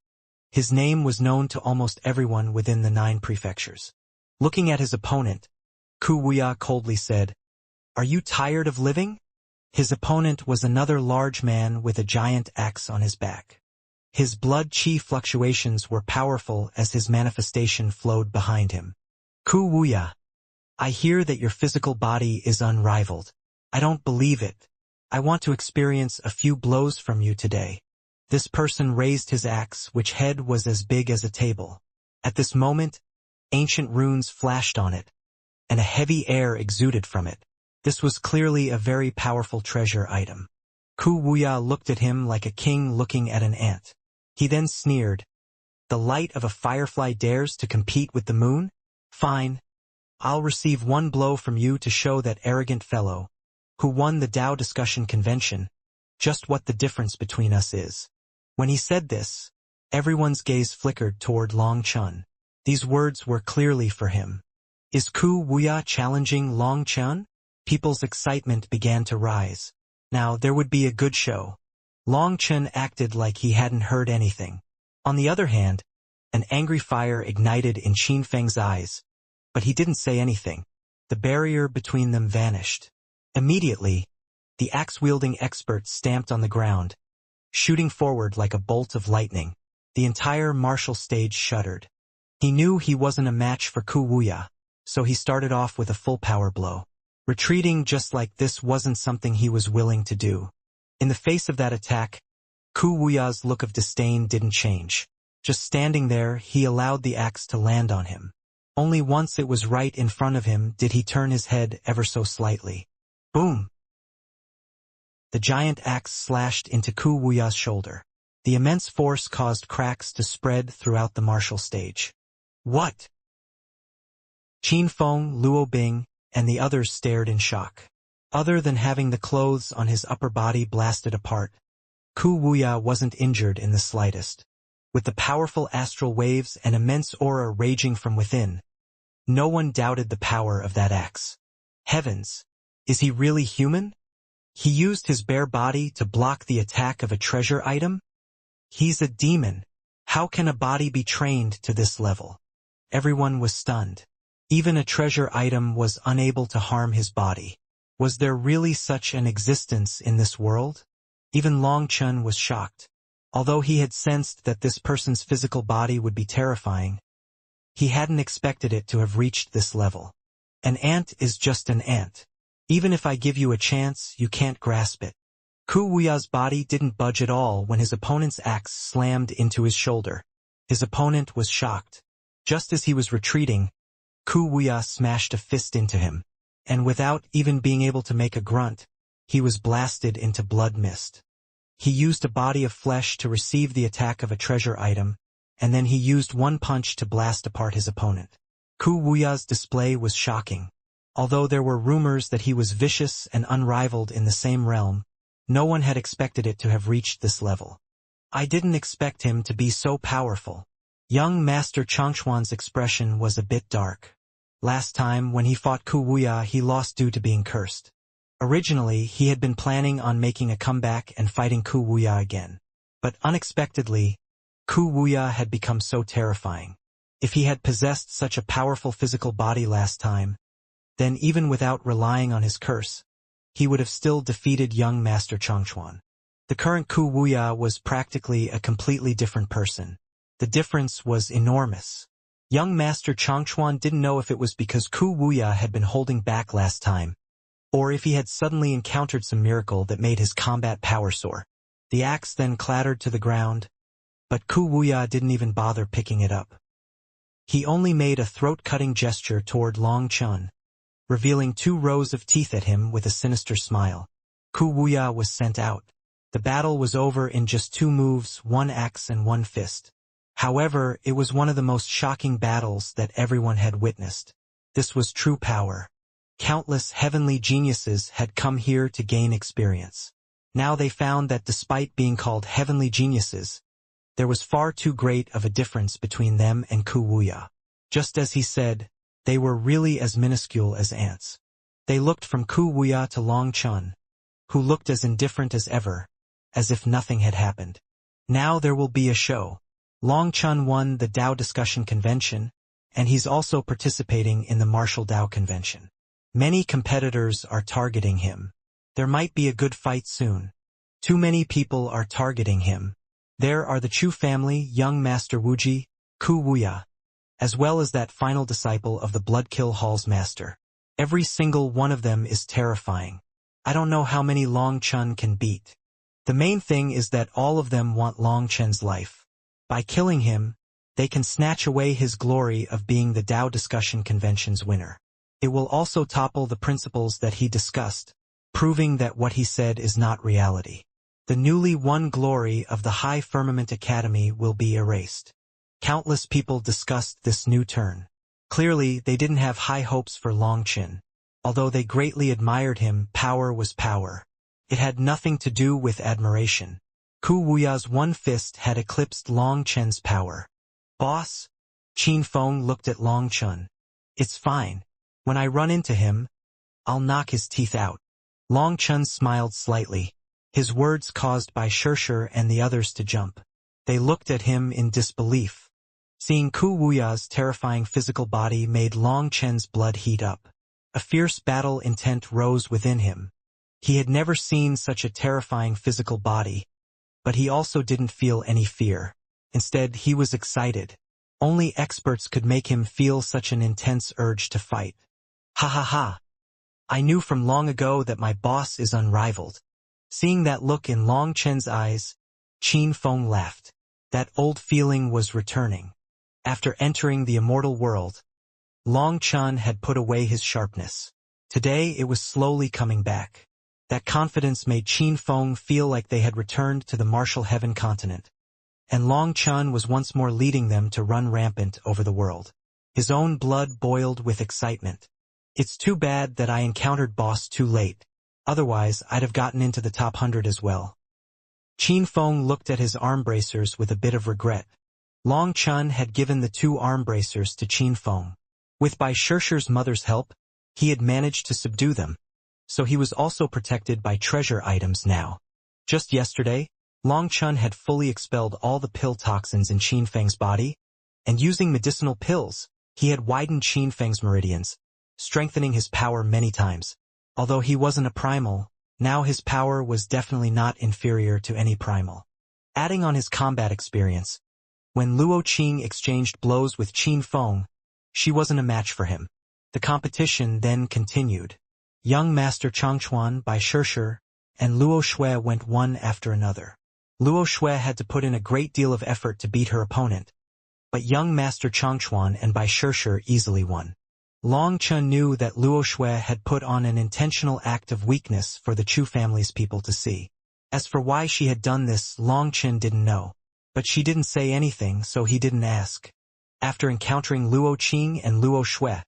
his name was known to almost everyone within the 9 prefectures. Looking at his opponent, Ku Wuya coldly said, "Are you tired of living?" His opponent was another large man with a giant axe on his back. His blood chi fluctuations were powerful as his manifestation flowed behind him. "Ku Wuya, I hear that your physical body is unrivaled. I don't believe it. I want to experience a few blows from you today." This person raised his axe, which head was as big as a table. At this moment, ancient runes flashed on it, and a heavy air exuded from it. This was clearly a very powerful treasure item. Ku Wuya looked at him like a king looking at an ant. He then sneered, "The light of a firefly dares to compete with the moon? Fine. I'll receive 1 blow from you to show that arrogant fellow, who won the Tao discussion convention, just what the difference between us is." When he said this, everyone's gaze flickered toward Long Chun. These words were clearly for him. Is Ku Wuya challenging Long Chun? People's excitement began to rise. Now there would be a good show. Long Chun acted like he hadn't heard anything. On the other hand, an angry fire ignited in Qin Feng's eyes, but he didn't say anything. The barrier between them vanished. Immediately, the axe-wielding expert stamped on the ground, shooting forward like a bolt of lightning. The entire martial stage shuddered. He knew he wasn't a match for Ku Wuya, so he started off with a full power blow. Retreating just like this wasn't something he was willing to do. In the face of that attack, Ku Wuya's look of disdain didn't change. Just standing there, he allowed the axe to land on him. Only once it was right in front of him did he turn his head ever so slightly. Boom! The giant axe slashed into Ku Wuya's shoulder. The immense force caused cracks to spread throughout the martial stage. What? Qin Feng, Luo Bing, and the others stared in shock. Other than having the clothes on his upper body blasted apart, Ku Wuya wasn't injured in the slightest. With the powerful astral waves and immense aura raging from within, no one doubted the power of that axe. Heavens! Is he really human? He used his bare body to block the attack of a treasure item? He's a demon. How can a body be trained to this level? Everyone was stunned. Even a treasure item was unable to harm his body. Was there really such an existence in this world? Even Long Chun was shocked. Although he had sensed that this person's physical body would be terrifying, he hadn't expected it to have reached this level. An ant is just an ant. Even if I give you a chance, you can't grasp it. Ku Wuya's body didn't budge at all when his opponent's axe slammed into his shoulder. His opponent was shocked. Just as he was retreating, Ku Wuya smashed a fist into him, and without even being able to make a grunt, he was blasted into blood mist. He used a body of flesh to receive the attack of a treasure item, and then he used one punch to blast apart his opponent. Ku Wuya's display was shocking. Although there were rumors that he was vicious and unrivaled in the same realm, no one had expected it to have reached this level. I didn't expect him to be so powerful. Young Master Changchuan's expression was a bit dark. Last time, when he fought Ku Wuya, he lost due to being cursed. Originally, he had been planning on making a comeback and fighting Ku Wuya again. But unexpectedly, Ku Wuya had become so terrifying. If he had possessed such a powerful physical body last time, then even without relying on his curse, he would have still defeated young Master Changchuan. The current Ku Wuya was practically a completely different person. The difference was enormous. Young Master Changchuan didn't know if it was because Ku Wuya had been holding back last time, or if he had suddenly encountered some miracle that made his combat power soar. The axe then clattered to the ground, but Ku Wuya didn't even bother picking it up. He only made a throat-cutting gesture toward Long Chun, revealing 2 rows of teeth at him with a sinister smile. Ku Wuya was sent out. The battle was over in just 2 moves, 1 axe and 1 fist. However, it was one of the most shocking battles that everyone had witnessed. This was true power. Countless heavenly geniuses had come here to gain experience. Now they found that despite being called heavenly geniuses, there was far too great of a difference between them and Ku Wuya. Just as he said, they were really as minuscule as ants. They looked from Ku Wuya to Long Chun, who looked as indifferent as ever, as if nothing had happened. Now there will be a show. Long Chun won the Dao Discussion Convention, and he's also participating in the Martial Dao Convention. Many competitors are targeting him. There might be a good fight soon. Too many people are targeting him. There are the Chu family, young Master Wuji, Ku Wuya, as well as that final disciple of the Bloodkill Hall's master. Every single one of them is terrifying. I don't know how many Long Chun can beat. The main thing is that all of them want Long Chun's life. By killing him, they can snatch away his glory of being the Dao Discussion Convention's winner. It will also topple the principles that he discussed, proving that what he said is not reality. The newly won glory of the High Firmament Academy will be erased. Countless people discussed this new turn. Clearly, they didn't have high hopes for Long Chun. Although they greatly admired him, power was power. It had nothing to do with admiration. Ku Wuya's one fist had eclipsed Long Chun's power. Boss? Qin Feng looked at Long Chun. It's fine. When I run into him, I'll knock his teeth out. Long Chun smiled slightly. His words caused Bai Shirshir and the others to jump. They looked at him in disbelief. Seeing Ku Wuya's terrifying physical body made Long Chun's blood heat up. A fierce battle intent rose within him. He had never seen such a terrifying physical body, but he also didn't feel any fear. Instead, he was excited. Only experts could make him feel such an intense urge to fight. Ha ha ha. I knew from long ago that my boss is unrivaled. Seeing that look in Long Chun's eyes, Qin Feng laughed. That old feeling was returning. After entering the immortal world, Long Chun had put away his sharpness. Today it was slowly coming back. That confidence made Qin Feng feel like they had returned to the martial heaven continent. And Long Chun was once more leading them to run rampant over the world. His own blood boiled with excitement. It's too bad that I encountered boss too late. Otherwise, I'd have gotten into the top 100 as well. Qin Feng looked at his arm bracers with a bit of regret. Long Chun had given the 2 arm bracers to Qin Feng. With Bai Shirshir's mother's help, he had managed to subdue them. So he was also protected by treasure items now. Just yesterday, Long Chun had fully expelled all the pill toxins in Qin Feng's body, and using medicinal pills, he had widened Qin Feng's meridians, strengthening his power many times. Although he wasn't a primal, now his power was definitely not inferior to any primal. Adding on his combat experience, when Luo Qing exchanged blows with Qin Feng, she wasn't a match for him. The competition then continued. Young Master Changchuan, Bai Shirshir, and Luo Shui went one after another. Luo Shui had to put in a great deal of effort to beat her opponent, but young Master Changchuan and Bai Shirshir easily won. Long Chun knew that Luo Shui had put on an intentional act of weakness for the Chu family's people to see. As for why she had done this, Long Chun didn't know. But she didn't say anything, so he didn't ask. After encountering Luo Qing and Luo Shui,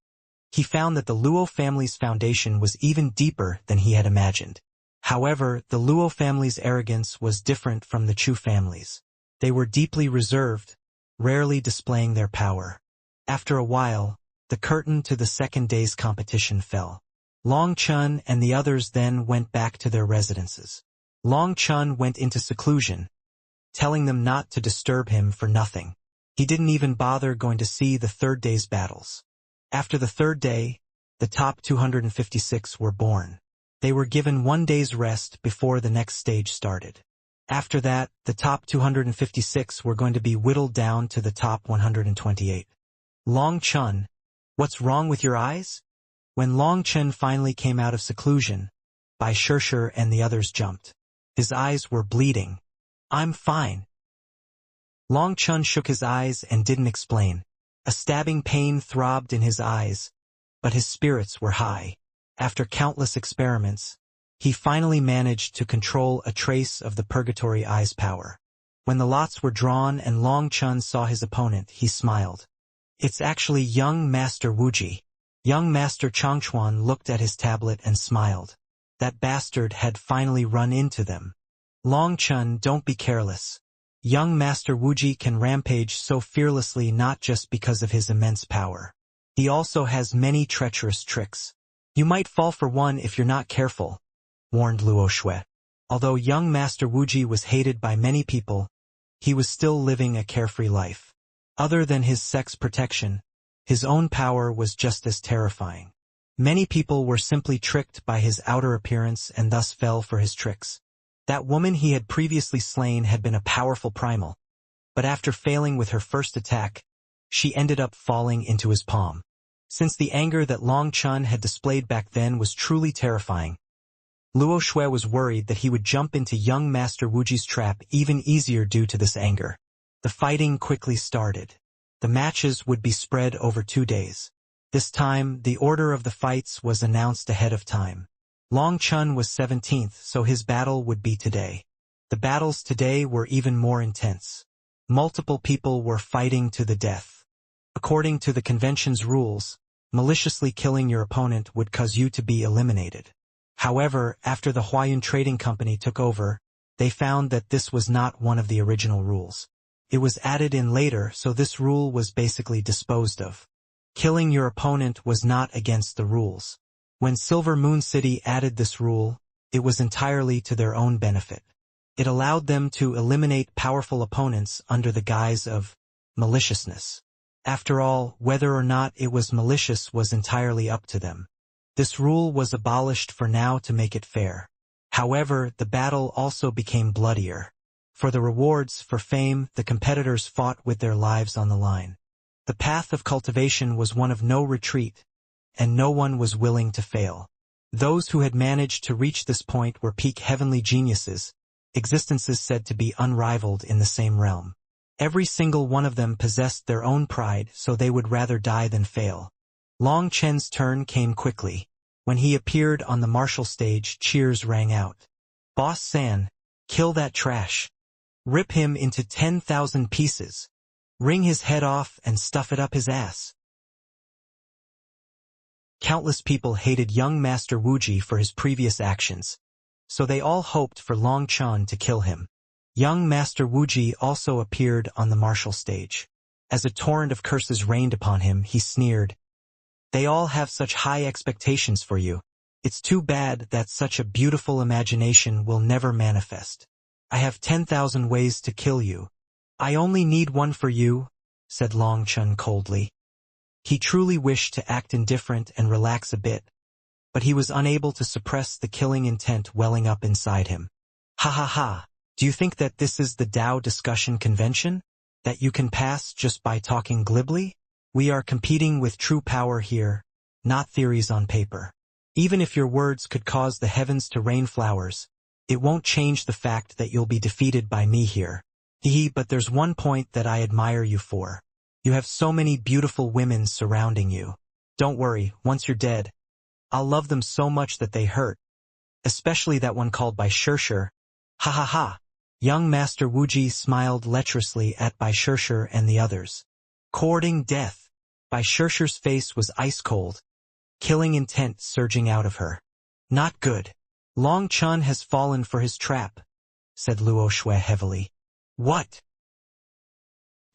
he found that the Luo family's foundation was even deeper than he had imagined. However, the Luo family's arrogance was different from the Chu family's. They were deeply reserved, rarely displaying their power. After a while, the curtain to the second day's competition fell. Long Chun and the others then went back to their residences. Long Chun went into seclusion, telling them not to disturb him for nothing. He didn't even bother going to see the third day's battles. After the third day, the top 256 were born. They were given 1 day's rest before the next stage started. After that, the top 256 were going to be whittled down to the top 128. Long Chun, what's wrong with your eyes? When Long Chun finally came out of seclusion, Bai Shirshir and the others jumped. His eyes were bleeding. I'm fine. Long Chun shook his eyes and didn't explain. A stabbing pain throbbed in his eyes, but his spirits were high. After countless experiments, he finally managed to control a trace of the Purgatory Eye's power. When the lots were drawn and Long Chun saw his opponent, he smiled. It's actually young Master Wuji. Young Master Changchuan looked at his tablet and smiled. That bastard had finally run into them. Long Chun, don't be careless. Young Master Wuji can rampage so fearlessly not just because of his immense power. He also has many treacherous tricks. You might fall for one if you're not careful, warned Luo Shui. Although young Master Wuji was hated by many people, he was still living a carefree life. Other than his sex protection, his own power was just as terrifying. Many people were simply tricked by his outer appearance and thus fell for his tricks. That woman he had previously slain had been a powerful primal, but after failing with her first attack, she ended up falling into his palm. Since the anger that Long Chun had displayed back then was truly terrifying, Luo Shui was worried that he would jump into young Master Wuji's trap even easier due to this anger. The fighting quickly started. The matches would be spread over 2 days. This time, the order of the fights was announced ahead of time. Long Chun was 17th, so his battle would be today. The battles today were even more intense. Multiple people were fighting to the death. According to the convention's rules, maliciously killing your opponent would cause you to be eliminated. However, after the Huayun Trading Company took over, they found that this was not one of the original rules. It was added in later, so this rule was basically disposed of. Killing your opponent was not against the rules. When Silver Moon City added this rule, it was entirely to their own benefit. It allowed them to eliminate powerful opponents under the guise of maliciousness. After all, whether or not it was malicious was entirely up to them. This rule was abolished for now to make it fair. However, the battle also became bloodier. For the rewards, for fame, the competitors fought with their lives on the line. The path of cultivation was one of no retreat, and no one was willing to fail. Those who had managed to reach this point were peak heavenly geniuses, existences said to be unrivaled in the same realm. Every single one of them possessed their own pride, so they would rather die than fail. Long Chen's turn came quickly. When he appeared on the martial stage, cheers rang out. "Boss San, kill that trash. Rip him into 10,000 pieces. Wring his head off and stuff it up his ass." Countless people hated young Master Wuji for his previous actions, so they all hoped for Long Chun to kill him. Young Master Wuji also appeared on the martial stage. As a torrent of curses rained upon him, he sneered, "They all have such high expectations for you. It's too bad that such a beautiful imagination will never manifest. I have 10,000 ways to kill you. I only need one for you," said Long Chun coldly. He truly wished to act indifferent and relax a bit, but he was unable to suppress the killing intent welling up inside him. "Ha ha ha, do you think that this is the Dao discussion convention? That you can pass just by talking glibly? We are competing with true power here, not theories on paper. Even if your words could cause the heavens to rain flowers, it won't change the fact that you'll be defeated by me here. But there's one point that I admire you for. You have so many beautiful women surrounding you. Don't worry, once you're dead, I'll love them so much that they hurt. Especially that one called Bai Shirshir. Ha ha ha." Young Master Wuji smiled lecherously at Bai Shirshir and the others. Courting death. Bai Shirshir's face was ice cold, killing intent surging out of her. "Not good. Long Chun has fallen for his trap," said Luo Shui heavily. "What?"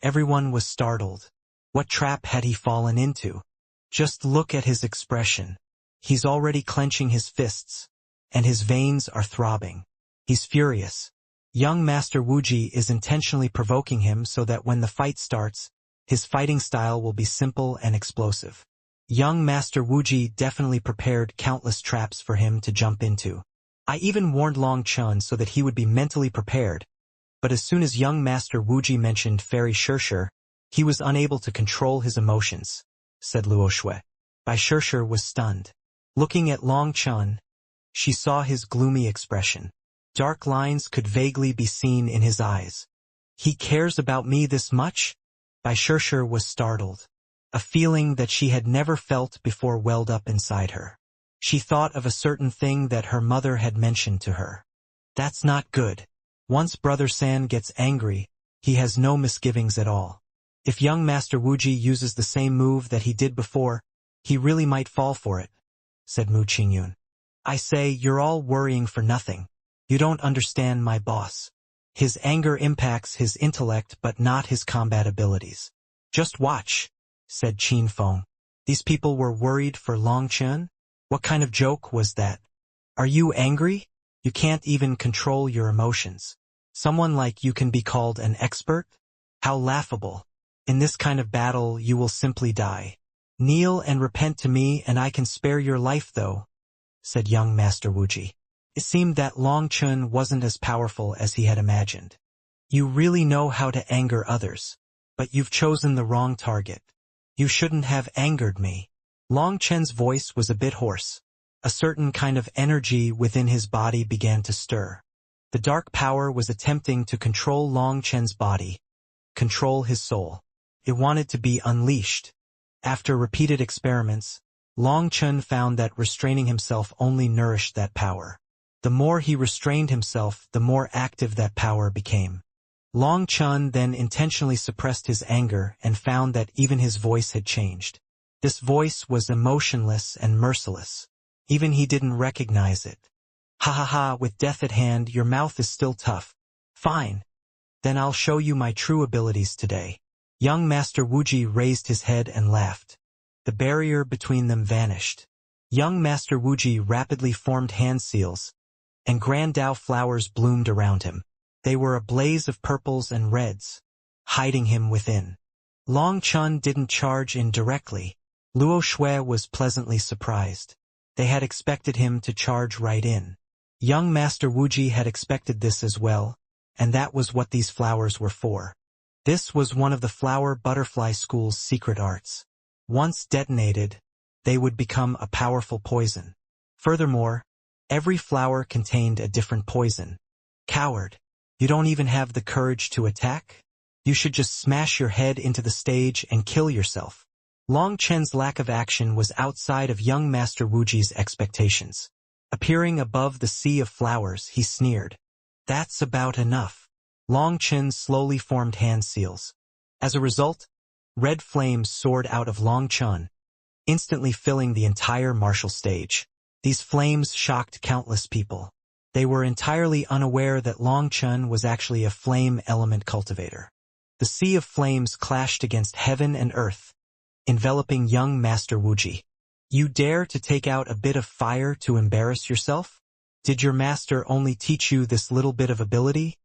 Everyone was startled. What trap had he fallen into? Just look at his expression. He's already clenching his fists, and his veins are throbbing. He's furious. Young Master Wuji is intentionally provoking him so that when the fight starts, his fighting style will be simple and explosive. Young Master Wuji definitely prepared countless traps for him to jump into. I even warned Long Chun so that he would be mentally prepared, but as soon as young Master Wuji mentioned Fairy Shirshir, he was unable to control his emotions, said Luo Shui. Bai Shirshir was stunned. Looking at Long Chun, she saw his gloomy expression. Dark lines could vaguely be seen in his eyes. "He cares about me this much?" Bai Shirshir was startled. A feeling that she had never felt before welled up inside her. She thought of a certain thing that her mother had mentioned to her. That's not good. Once Brother San gets angry, he has no misgivings at all. If young Master Wuji uses the same move that he did before, he really might fall for it, said Mu Qingyun. I say, you're all worrying for nothing. You don't understand my boss. His anger impacts his intellect but not his combat abilities. Just watch, said Qin Feng. These people were worried for Long Chun? What kind of joke was that? Are you angry? You can't even control your emotions. Someone like you can be called an expert? How laughable. In this kind of battle, you will simply die. Kneel and repent to me and I can spare your life though, said young Master Wuji. It seemed that Long Chun wasn't as powerful as he had imagined. You really know how to anger others, but you've chosen the wrong target. You shouldn't have angered me. Long Chen's voice was a bit hoarse. A certain kind of energy within his body began to stir. The dark power was attempting to control Long Chen's body, control his soul. It wanted to be unleashed. After repeated experiments, Long Chen found that restraining himself only nourished that power. The more he restrained himself, the more active that power became. Long Chen then intentionally suppressed his anger and found that even his voice had changed. This voice was emotionless and merciless. Even he didn't recognize it. Ha ha ha, with death at hand, your mouth is still tough. Fine. Then I'll show you my true abilities today. Young Master Wuji raised his head and laughed. The barrier between them vanished. Young Master Wuji rapidly formed hand seals, and Grand Dao flowers bloomed around him. They were a blaze of purples and reds, hiding him within. Long Chun didn't charge in directly. Luo Shui was pleasantly surprised. They had expected him to charge right in. Young Master Wuji had expected this as well, and that was what these flowers were for. This was one of the flower butterfly school's secret arts. Once detonated, they would become a powerful poison. Furthermore, every flower contained a different poison. Coward, you don't even have the courage to attack? You should just smash your head into the stage and kill yourself. Long Chen's lack of action was outside of young Master Wuji's expectations. Appearing above the sea of flowers, he sneered. That's about enough. Long Chen slowly formed hand seals. As a result, red flames soared out of Long Chen, instantly filling the entire martial stage. These flames shocked countless people. They were entirely unaware that Long Chen was actually a flame element cultivator. The sea of flames clashed against heaven and earth, enveloping young Master Wuji. You dare to take out a bit of fire to embarrass yourself? Did your master only teach you this little bit of ability?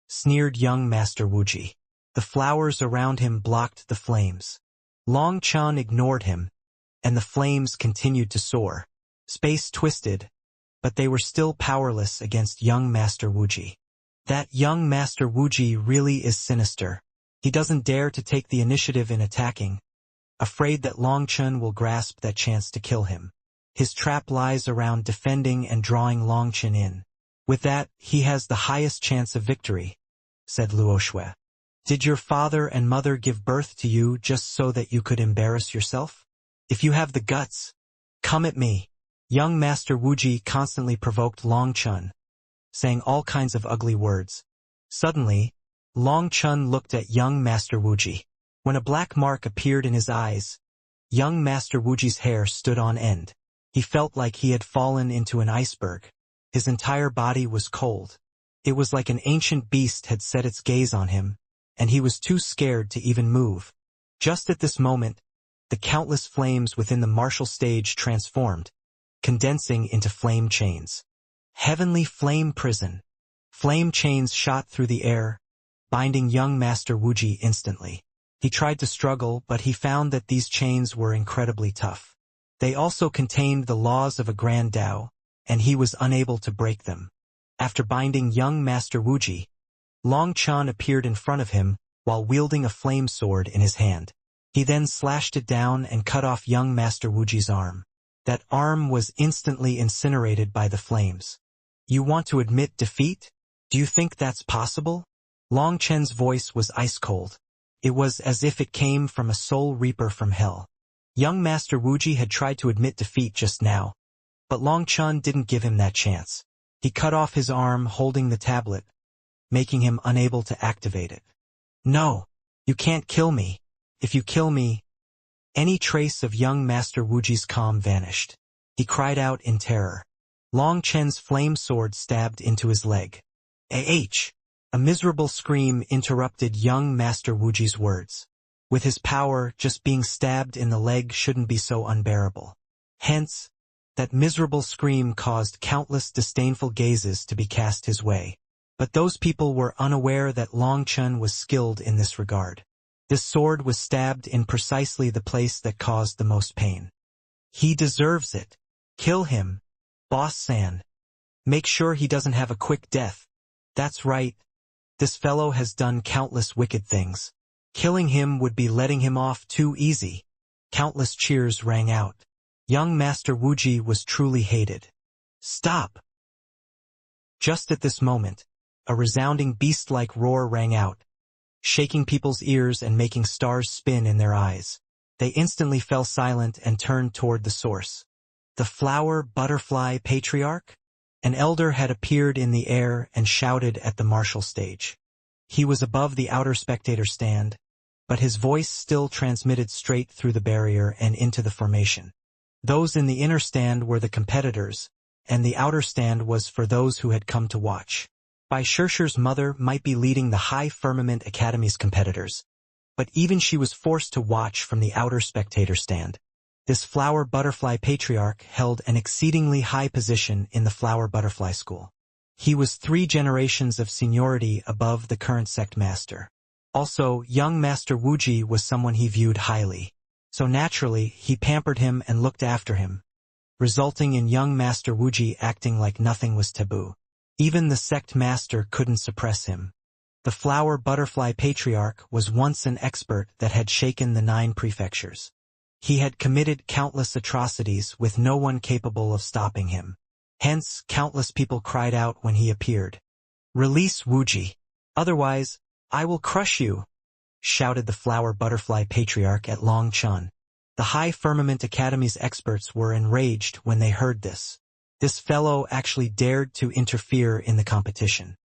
Sneered young Master Wuji. The flowers around him blocked the flames. Long Chen ignored him, and the flames continued to soar. Space twisted, but they were still powerless against young Master Wuji. That young Master Wuji really is sinister. He doesn't dare to take the initiative in attacking, afraid that Long Chen will grasp that chance to kill him. His trap lies around defending and drawing Long Chen in. With that, he has the highest chance of victory, said Luo Shui. Did your father and mother give birth to you just so that you could embarrass yourself? If you have the guts, come at me. Young Master Wuji constantly provoked Long Chen, saying all kinds of ugly words. Suddenly, Long Chen looked at young Master Wuji. When a black mark appeared in his eyes, young Master Wuji's hair stood on end. He felt like he had fallen into an iceberg. His entire body was cold. It was like an ancient beast had set its gaze on him, and he was too scared to even move. Just at this moment, the countless flames within the martial stage transformed, condensing into flame chains. Heavenly flame prison. Flame chains shot through the air, binding young Master Wuji instantly. He tried to struggle, but he found that these chains were incredibly tough. They also contained the laws of a Grand Dao, and he was unable to break them. After binding young Master Wuji, Long Chen appeared in front of him while wielding a flame sword in his hand. He then slashed it down and cut off young Master Wuji's arm. That arm was instantly incinerated by the flames. You want to admit defeat? Do you think that's possible? Long Chen's voice was ice cold. It was as if it came from a soul reaper from hell. Young Master Wuji had tried to admit defeat just now, but Long Chen didn't give him that chance. He cut off his arm holding the tablet, making him unable to activate it. No, you can't kill me. If you kill me... Any trace of young Master Wuji's calm vanished. He cried out in terror. Long Chen's flame sword stabbed into his leg. A miserable scream interrupted young Master Wuji's words. With his power, just being stabbed in the leg shouldn't be so unbearable. Hence, That miserable scream caused countless disdainful gazes to be cast his way. But those people were unaware that Long Chun was skilled in this regard. This sword was stabbed in precisely the place that caused the most pain. He deserves it. Kill him, Boss San. Make sure he doesn't have a quick death. That's right. This fellow has done countless wicked things. Killing him would be letting him off too easy. Countless cheers rang out. Young Master Wuji was truly hated. Stop! Just at this moment, a resounding beast-like roar rang out, shaking people's ears and making stars spin in their eyes. They instantly fell silent and turned toward the source. The flower butterfly patriarch? An elder had appeared in the air and shouted at the martial stage. He was above the outer spectator stand, but his voice still transmitted straight through the barrier and into the formation. Those in the inner stand were the competitors, and the outer stand was for those who had come to watch. Bai Shirshir's mother might be leading the High Firmament Academy's competitors, but even she was forced to watch from the outer spectator stand. This flower butterfly patriarch held an exceedingly high position in the flower butterfly school. He was 3 generations of seniority above the current sect master. Also, young Master Wuji was someone he viewed highly. So naturally, he pampered him and looked after him, resulting in young Master Wuji acting like nothing was taboo. Even the sect master couldn't suppress him. The flower butterfly patriarch was once an expert that had shaken the 9 prefectures. He had committed countless atrocities with no one capable of stopping him. Hence, countless people cried out when he appeared. "Release Wuji! Otherwise, I will crush you!" shouted the flower butterfly patriarch at Long Chun. The High Firmament Academy's experts were enraged when they heard this. This fellow actually dared to interfere in the competition.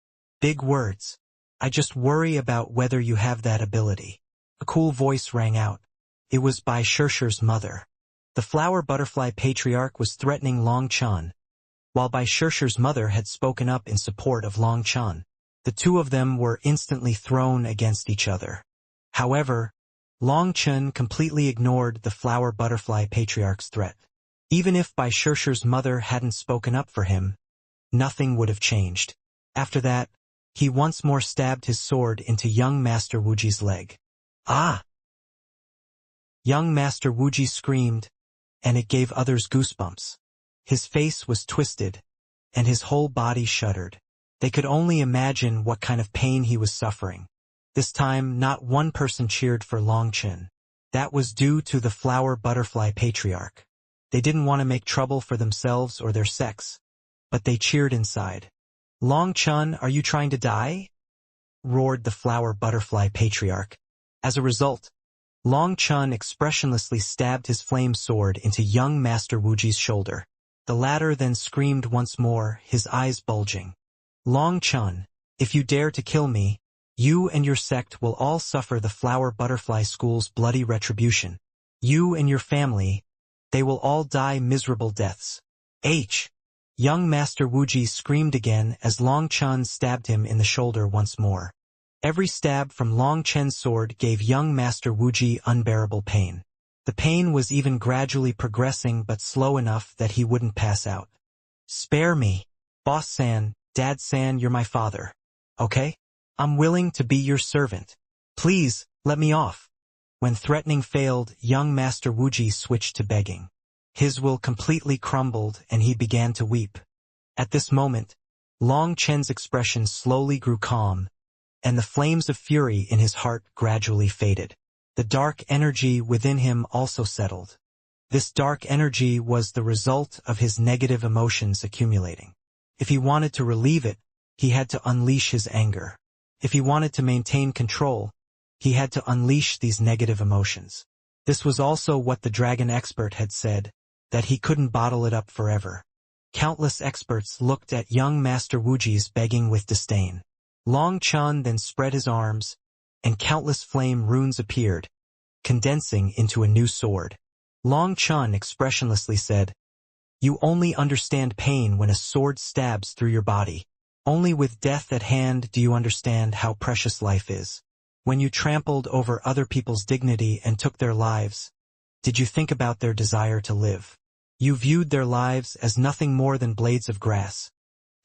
Big words. I just worry about whether you have that ability. A cool voice rang out. It was Bai Shirshir's mother. The flower butterfly patriarch was threatening Long Chun, while Bai Shirshir's mother had spoken up in support of Long Chun. The two of them were instantly thrown against each other. However, Long Chun completely ignored the flower butterfly patriarch's threat. Even if Bai Shirshir's mother hadn't spoken up for him, nothing would have changed. After that, he once more stabbed his sword into young Master Wuji's leg. Ah! Young Master Wuji screamed, and it gave others goosebumps. His face was twisted, and his whole body shuddered. They could only imagine what kind of pain he was suffering. This time, not one person cheered for Long Chun. That was due to the flower butterfly patriarch. They didn't want to make trouble for themselves or their sex, but they cheered inside. "Long Chun, are you trying to die?" roared the flower butterfly patriarch. As a result, Long Chun expressionlessly stabbed his flame sword into young Master Wuji's shoulder. The latter then screamed once more, his eyes bulging. "Long Chun, if you dare to kill me, you and your sect will all suffer the flower butterfly school's bloody retribution. You and your family, they will all die miserable deaths." H. Young Master Wuji screamed again as Long Chun stabbed him in the shoulder once more. Every stab from Long Chun's sword gave young Master Wuji unbearable pain. The pain was even gradually progressing but slow enough that he wouldn't pass out. "Spare me. Boss San, Dad San, you're my father. Okay? I'm willing to be your servant. Please, let me off." When threatening failed, young Master Wuji switched to begging. His will completely crumbled and he began to weep. At this moment, Long Chun's expression slowly grew calm, and the flames of fury in his heart gradually faded. The dark energy within him also settled. This dark energy was the result of his negative emotions accumulating. If he wanted to relieve it, he had to unleash his anger. If he wanted to maintain control, he had to unleash these negative emotions. This was also what the dragon expert had said, that he couldn't bottle it up forever. Countless experts looked at young Master Wuji's begging with disdain. Long Chun then spread his arms, and countless flame runes appeared, condensing into a new sword. Long Chun expressionlessly said, "You only understand pain when a sword stabs through your body. Only with death at hand do you understand how precious life is. When you trampled over other people's dignity and took their lives, did you think about their desire to live? You viewed their lives as nothing more than blades of grass,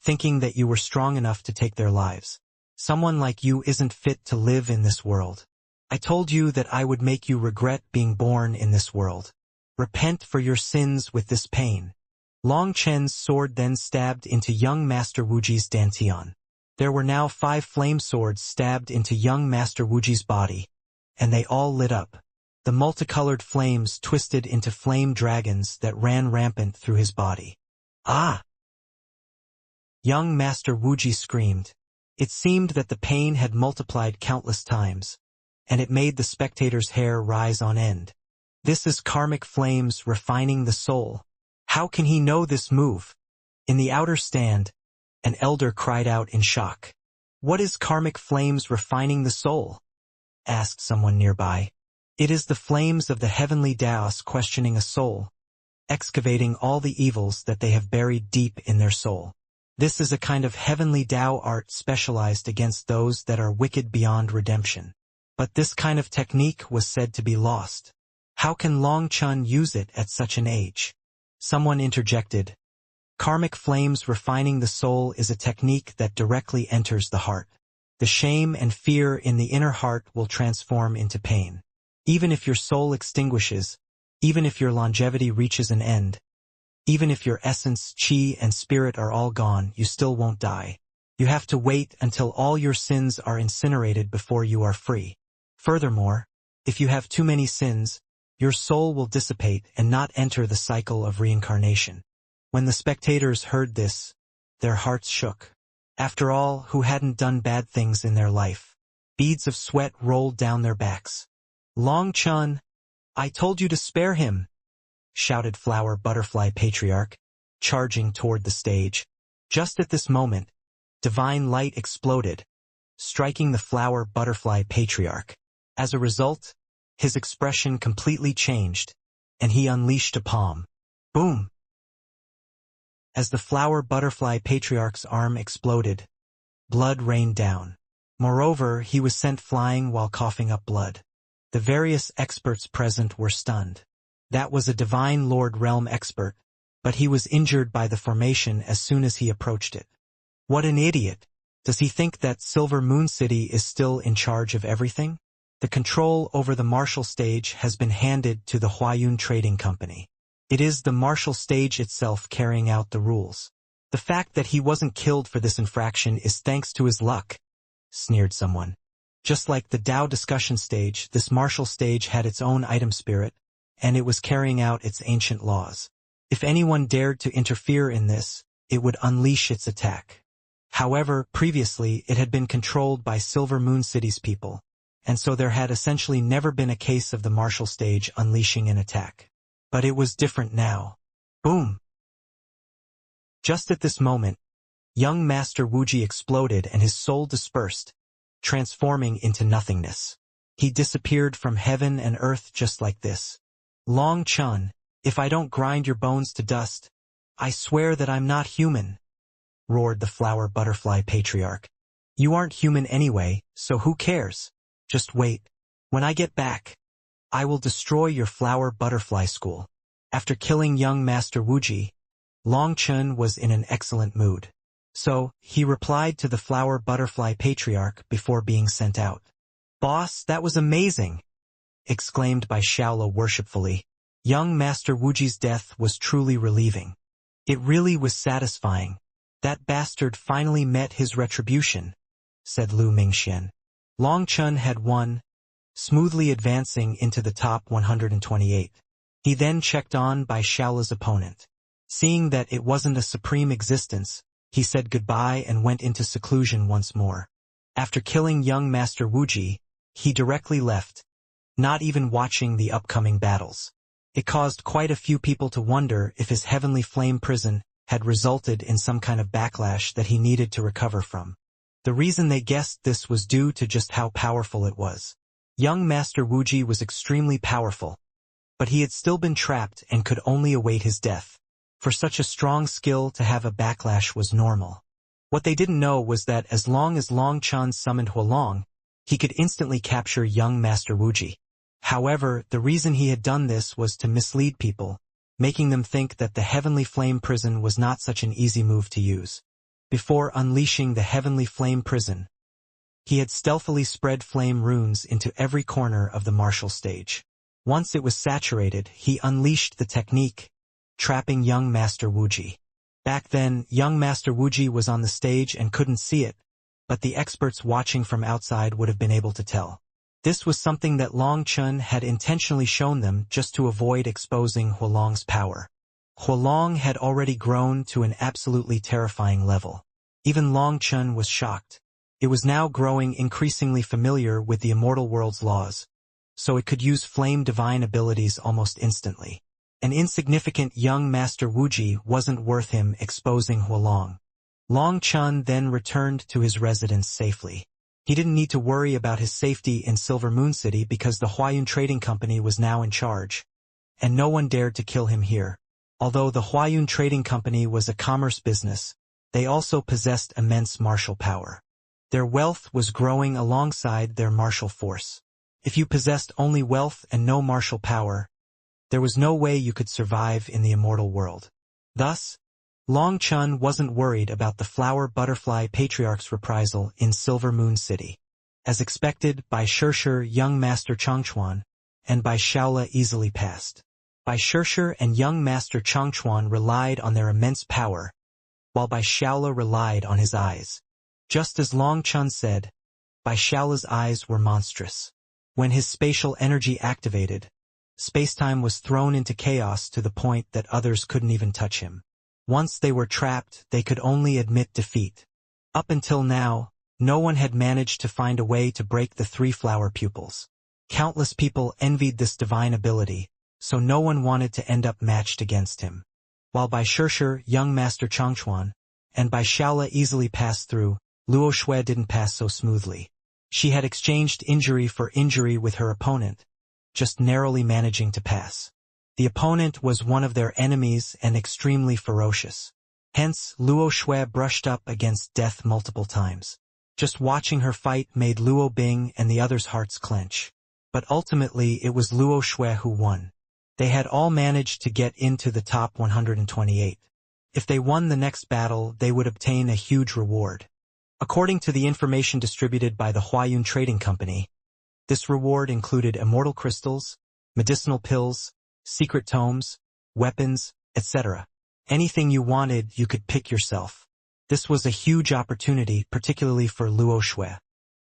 thinking that you were strong enough to take their lives. Someone like you isn't fit to live in this world. I told you that I would make you regret being born in this world. Repent for your sins with this pain. Long Chen's sword then stabbed into young Master Wuji's dantian. There were now 5 flame swords stabbed into young Master Wuji's body, and they all lit up. The multicolored flames twisted into flame dragons that ran rampant through his body. Ah! Young Master Wuji screamed. It seemed that the pain had multiplied countless times, and it made the spectator's hair rise on end. This is karmic flames refining the soul. How can he know this move? In the outer stand, an elder cried out in shock. What is karmic flames refining the soul? Asked someone nearby. It is the flames of the heavenly Daos questioning a soul, excavating all the evils that they have buried deep in their soul. This is a kind of heavenly Dao art specialized against those that are wicked beyond redemption. But this kind of technique was said to be lost. How can Long Chun use it at such an age? Someone interjected. Karmic flames refining the soul is a technique that directly enters the heart. The shame and fear in the inner heart will transform into pain. Even if your soul extinguishes, even if your longevity reaches an end, even if your essence, chi, and spirit are all gone, you still won't die. You have to wait until all your sins are incinerated before you are free. Furthermore, if you have too many sins, your soul will dissipate and not enter the cycle of reincarnation. When the spectators heard this, their hearts shook. After all, who hadn't done bad things in their life? Beads of sweat rolled down their backs. Long Chun, I told you to spare him, shouted Flower Butterfly Patriarch, charging toward the stage. Just at this moment, divine light exploded, striking the Flower Butterfly Patriarch. As a result, his expression completely changed, and he unleashed a palm. Boom! As the Flower Butterfly Patriarch's arm exploded, blood rained down. Moreover, he was sent flying while coughing up blood. The various experts present were stunned. That was a Divine Lord Realm expert, but he was injured by the formation as soon as he approached it. What an idiot! Does he think that Silver Moon City is still in charge of everything? The control over the martial stage has been handed to the Huayun Trading Company. It is the martial stage itself carrying out the rules. The fact that he wasn't killed for this infraction is thanks to his luck, sneered someone. Just like the Dao discussion stage, this martial stage had its own item spirit, and it was carrying out its ancient laws. If anyone dared to interfere in this, it would unleash its attack. However, previously it had been controlled by Silver Moon City's people, and so there had essentially never been a case of the martial stage unleashing an attack. But it was different now. Boom! Just at this moment, young Master Wuji exploded and his soul dispersed, transforming into nothingness. He disappeared from heaven and earth just like this. Long Chun, if I don't grind your bones to dust, I swear that I'm not human, roared the Flower Butterfly Patriarch. You aren't human anyway, so who cares? Just wait. When I get back, I will destroy your Flower Butterfly School. After killing young Master Wuji, Long Chun was in an excellent mood. So, he replied to the Flower Butterfly Patriarch before being sent out. Boss, that was amazing! Exclaimed by Shaola worshipfully. Young Master Wuji's death was truly relieving. It really was satisfying. That bastard finally met his retribution, said Lu Mingxian. Long Chun had won, smoothly advancing into the top 128. He then checked on by Shaola's opponent. Seeing that it wasn't a supreme existence, he said goodbye and went into seclusion once more. After killing young Master Wuji, he directly left, not even watching the upcoming battles. It caused quite a few people to wonder if his heavenly flame prison had resulted in some kind of backlash that he needed to recover from. The reason they guessed this was due to just how powerful it was. Young Master Wuji was extremely powerful, but he had still been trapped and could only await his death. For such a strong skill to have a backlash was normal. What they didn't know was that as long as Long Chun summoned Huolong, he could instantly capture young Master Wuji. However, the reason he had done this was to mislead people, making them think that the Heavenly Flame Prison was not such an easy move to use. Before unleashing the Heavenly Flame Prison, he had stealthily spread flame runes into every corner of the martial stage. Once it was saturated, he unleashed the technique, trapping young Master Wuji. Back then, young Master Wuji was on the stage and couldn't see it, but the experts watching from outside would have been able to tell. This was something that Long Chun had intentionally shown them just to avoid exposing Huolong's power. Huolong had already grown to an absolutely terrifying level. Even Long Chun was shocked. It was now growing increasingly familiar with the immortal world's laws, so it could use flame divine abilities almost instantly. An insignificant young Master Wuji wasn't worth him exposing Huolong. Long Chun then returned to his residence safely. He didn't need to worry about his safety in Silver Moon City because the Huayun Trading Company was now in charge, and no one dared to kill him here. Although the Huayun Trading Company was a commerce business, they also possessed immense martial power. Their wealth was growing alongside their martial force. If you possessed only wealth and no martial power, there was no way you could survive in the immortal world. Thus, Long Chun wasn't worried about the Flower Butterfly Patriarch's reprisal in Silver Moon City. As expected, Bai Shirshir, young Master Changchuan, and Bai Shaola easily passed. Bai Shirshir and young Master Changchuan relied on their immense power, while Bai Shaola relied on his eyes. Just as Long Chun said, Bai Shaola's eyes were monstrous. When his spatial energy activated, spacetime was thrown into chaos to the point that others couldn't even touch him. Once they were trapped, they could only admit defeat. Up until now, no one had managed to find a way to break the three flower pupils. Countless people envied this divine ability, so no one wanted to end up matched against him. While Bai Shirshir, young Master Changchuan, and Bai Shaola easily passed through, Luo Shui didn't pass so smoothly. She had exchanged injury for injury with her opponent, just narrowly managing to pass. The opponent was one of their enemies and extremely ferocious. Hence, Luo Shui brushed up against death multiple times. Just watching her fight made Luo Bing and the others' hearts clench. But ultimately it was Luo Shui who won. They had all managed to get into the top 128. If they won the next battle, they would obtain a huge reward. According to the information distributed by the Huayun Trading Company, this reward included immortal crystals, medicinal pills, secret tomes, weapons, etc. Anything you wanted, you could pick yourself. This was a huge opportunity, particularly for Luo Shui.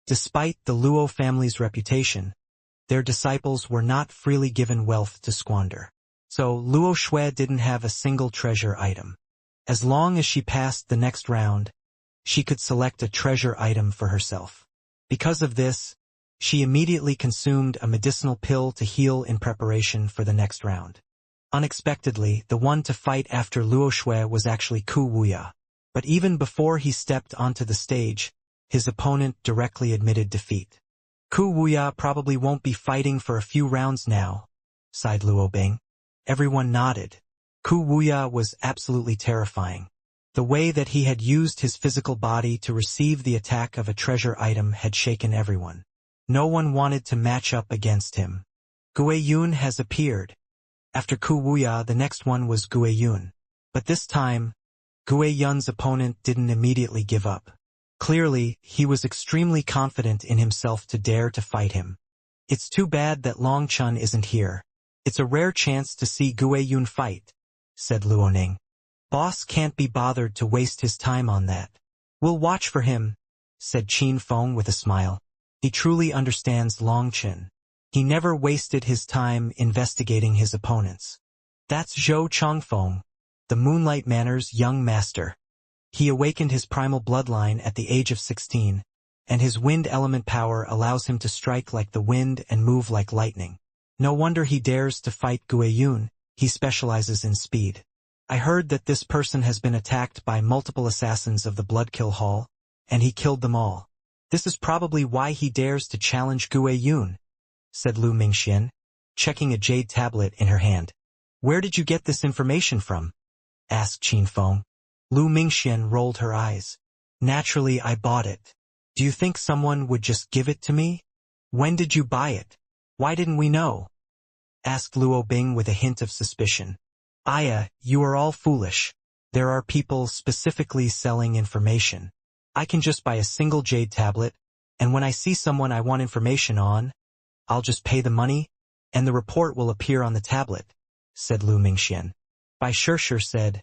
Despite the Luo family's reputation, their disciples were not freely given wealth to squander. So Luo Shui didn't have a single treasure item. As long as she passed the next round, she could select a treasure item for herself. Because of this, she immediately consumed a medicinal pill to heal in preparation for the next round. Unexpectedly, the one to fight after Luo Shui was actually Ku Wuya. But even before he stepped onto the stage, his opponent directly admitted defeat. Ku Wuya probably won't be fighting for a few rounds now, sighed Luo Bing. Everyone nodded. Ku Wuya was absolutely terrifying. The way that he had used his physical body to receive the attack of a treasure item had shaken everyone. No one wanted to match up against him. Gue Yun has appeared. After Ku Wuya, the next one was Gue Yun. But this time, Gue Yun's opponent didn't immediately give up. Clearly, he was extremely confident in himself to dare to fight him. It's too bad that Long Chun isn't here. It's a rare chance to see Gue Yun fight, said Luo Ning. Boss can't be bothered to waste his time on that. We'll watch for him, said Qin Feng with a smile. He truly understands Long Chun. He never wasted his time investigating his opponents. That's Zhou Chongfeng, the Moonlight Manor's young master. He awakened his primal bloodline at the age of 16, and his wind element power allows him to strike like the wind and move like lightning. No wonder he dares to fight Gue Yun. He specializes in speed. I heard that this person has been attacked by multiple assassins of the Bloodkill Hall, and he killed them all. This is probably why he dares to challenge Gue Yun, said Lu Mingxian, checking a jade tablet in her hand. Where did you get this information from? Asked Qin Feng. Lu Mingxian rolled her eyes. Naturally, I bought it. Do you think someone would just give it to me? When did you buy it? Why didn't we know? Asked Luo Bing with a hint of suspicion. Aya, you are all foolish. There are people specifically selling information. I can just buy a single jade tablet, and when I see someone I want information on, I'll just pay the money, and the report will appear on the tablet, said Lu Mingxian. Bai Shishir said,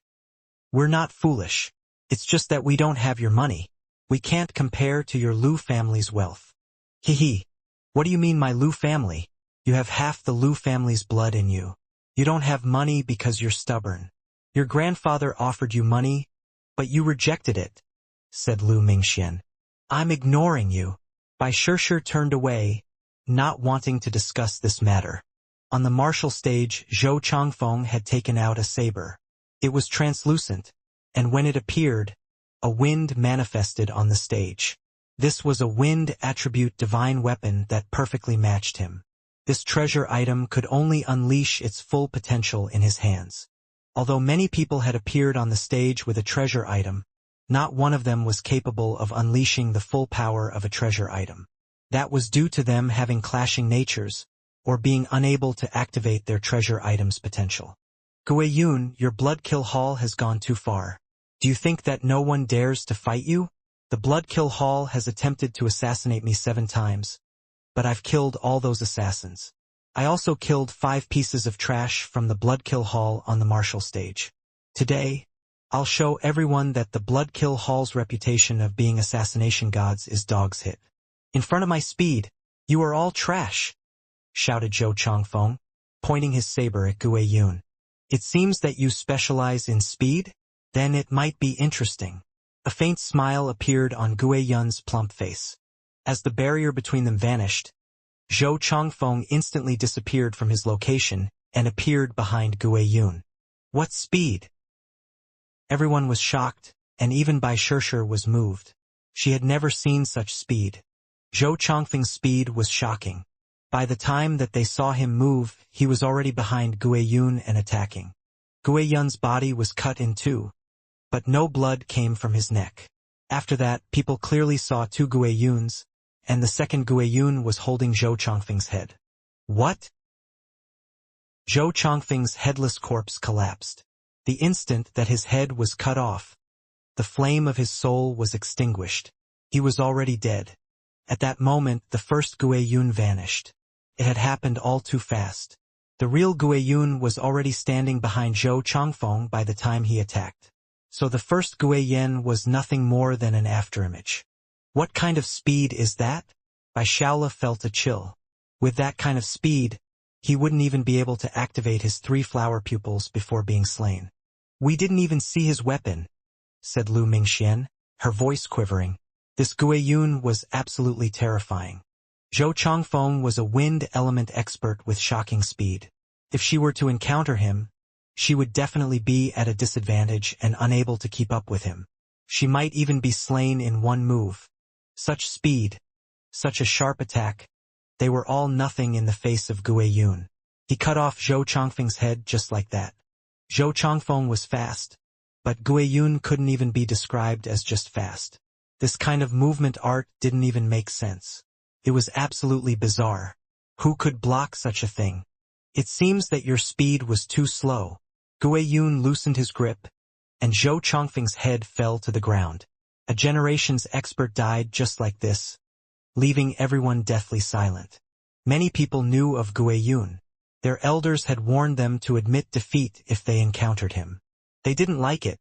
We're not foolish. It's just that we don't have your money. We can't compare to your Lu family's wealth. Hee. What do you mean my Lu family? You have half the Lu family's blood in you. You don't have money because you're stubborn. Your grandfather offered you money, but you rejected it, said Lu Mingxian. I'm ignoring you. Bai Shishir turned away, not wanting to discuss this matter. On the martial stage, Zhou Changfeng had taken out a saber. It was translucent, and when it appeared, a wind manifested on the stage. This was a wind attribute divine weapon that perfectly matched him. This treasure item could only unleash its full potential in his hands. Although many people had appeared on the stage with a treasure item, not one of them was capable of unleashing the full power of a treasure item. That was due to them having clashing natures, or being unable to activate their treasure item's potential. Guiyun, your Bloodkill Hall has gone too far. Do you think that no one dares to fight you? The Bloodkill Hall has attempted to assassinate me 7 times, but I've killed all those assassins. I also killed 5 pieces of trash from the Bloodkill Hall on the martial stage. Today, I'll show everyone that the Bloodkill Hall's reputation of being assassination gods is dog's hit. In front of my speed, you are all trash, shouted Zhou Changfeng, pointing his saber at Guiyun. It seems that you specialize in speed? Then it might be interesting. A faint smile appeared on Guiyun's plump face. As the barrier between them vanished, Zhou Changfeng instantly disappeared from his location and appeared behind Guiyun. What speed? Everyone was shocked, and even Bai Shishir was moved. She had never seen such speed. Zhou Changfeng's speed was shocking. By the time that they saw him move, he was already behind Guiyun and attacking. Guiyun's body was cut in 2, but no blood came from his neck. After that, people clearly saw 2 Guiyuns, and the second Guiyun was holding Zhou Changfeng's head. What? Zhou Changfeng's headless corpse collapsed. The instant that his head was cut off, the flame of his soul was extinguished. He was already dead. At that moment, the first Guiyun vanished. It had happened all too fast. The real Guiyun was already standing behind Zhou Changfeng by the time he attacked. So the first Guiyun was nothing more than an afterimage. What kind of speed is that? Bai Shaola felt a chill. With that kind of speed, he wouldn't even be able to activate his 3 flower pupils before being slain. We didn't even see his weapon, said Lu Mingxian, her voice quivering. This Guiyun was absolutely terrifying. Zhou Changfeng was a wind element expert with shocking speed. If she were to encounter him, she would definitely be at a disadvantage and unable to keep up with him. She might even be slain in 1 move. Such speed, such a sharp attack, they were all nothing in the face of Guiyun. He cut off Zhou Changfeng's head just like that. Zhou Changfeng was fast, but Guiyun couldn't even be described as just fast. This kind of movement art didn't even make sense. It was absolutely bizarre. Who could block such a thing? It seems that your speed was too slow. Guiyun loosened his grip, and Zhou Changfeng's head fell to the ground. A generation's expert died just like this, leaving everyone deathly silent. Many people knew of Guiyun. Their elders had warned them to admit defeat if they encountered him. They didn't like it,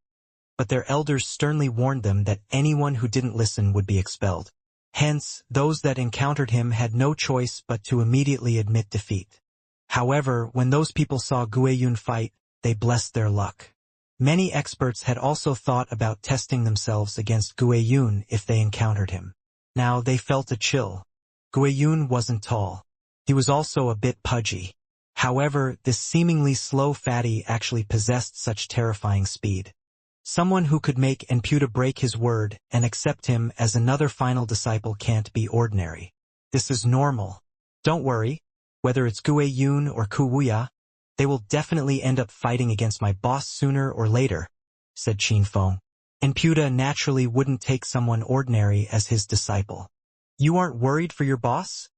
but their elders sternly warned them that anyone who didn't listen would be expelled. Hence, those that encountered him had no choice but to immediately admit defeat. However, when those people saw Guiyun fight, they blessed their luck. Many experts had also thought about testing themselves against Guiyun if they encountered him. Now they felt a chill. Guiyun wasn't tall. He was also a bit pudgy. However, this seemingly slow fatty actually possessed such terrifying speed. Someone who could make Enputa break his word and accept him as another final disciple can't be ordinary. This is normal. Don't worry, whether it's Guiyun or Kuwuya, they will definitely end up fighting against my boss sooner or later, said Qin Feng. Enputa naturally wouldn't take someone ordinary as his disciple. You aren't worried for your boss?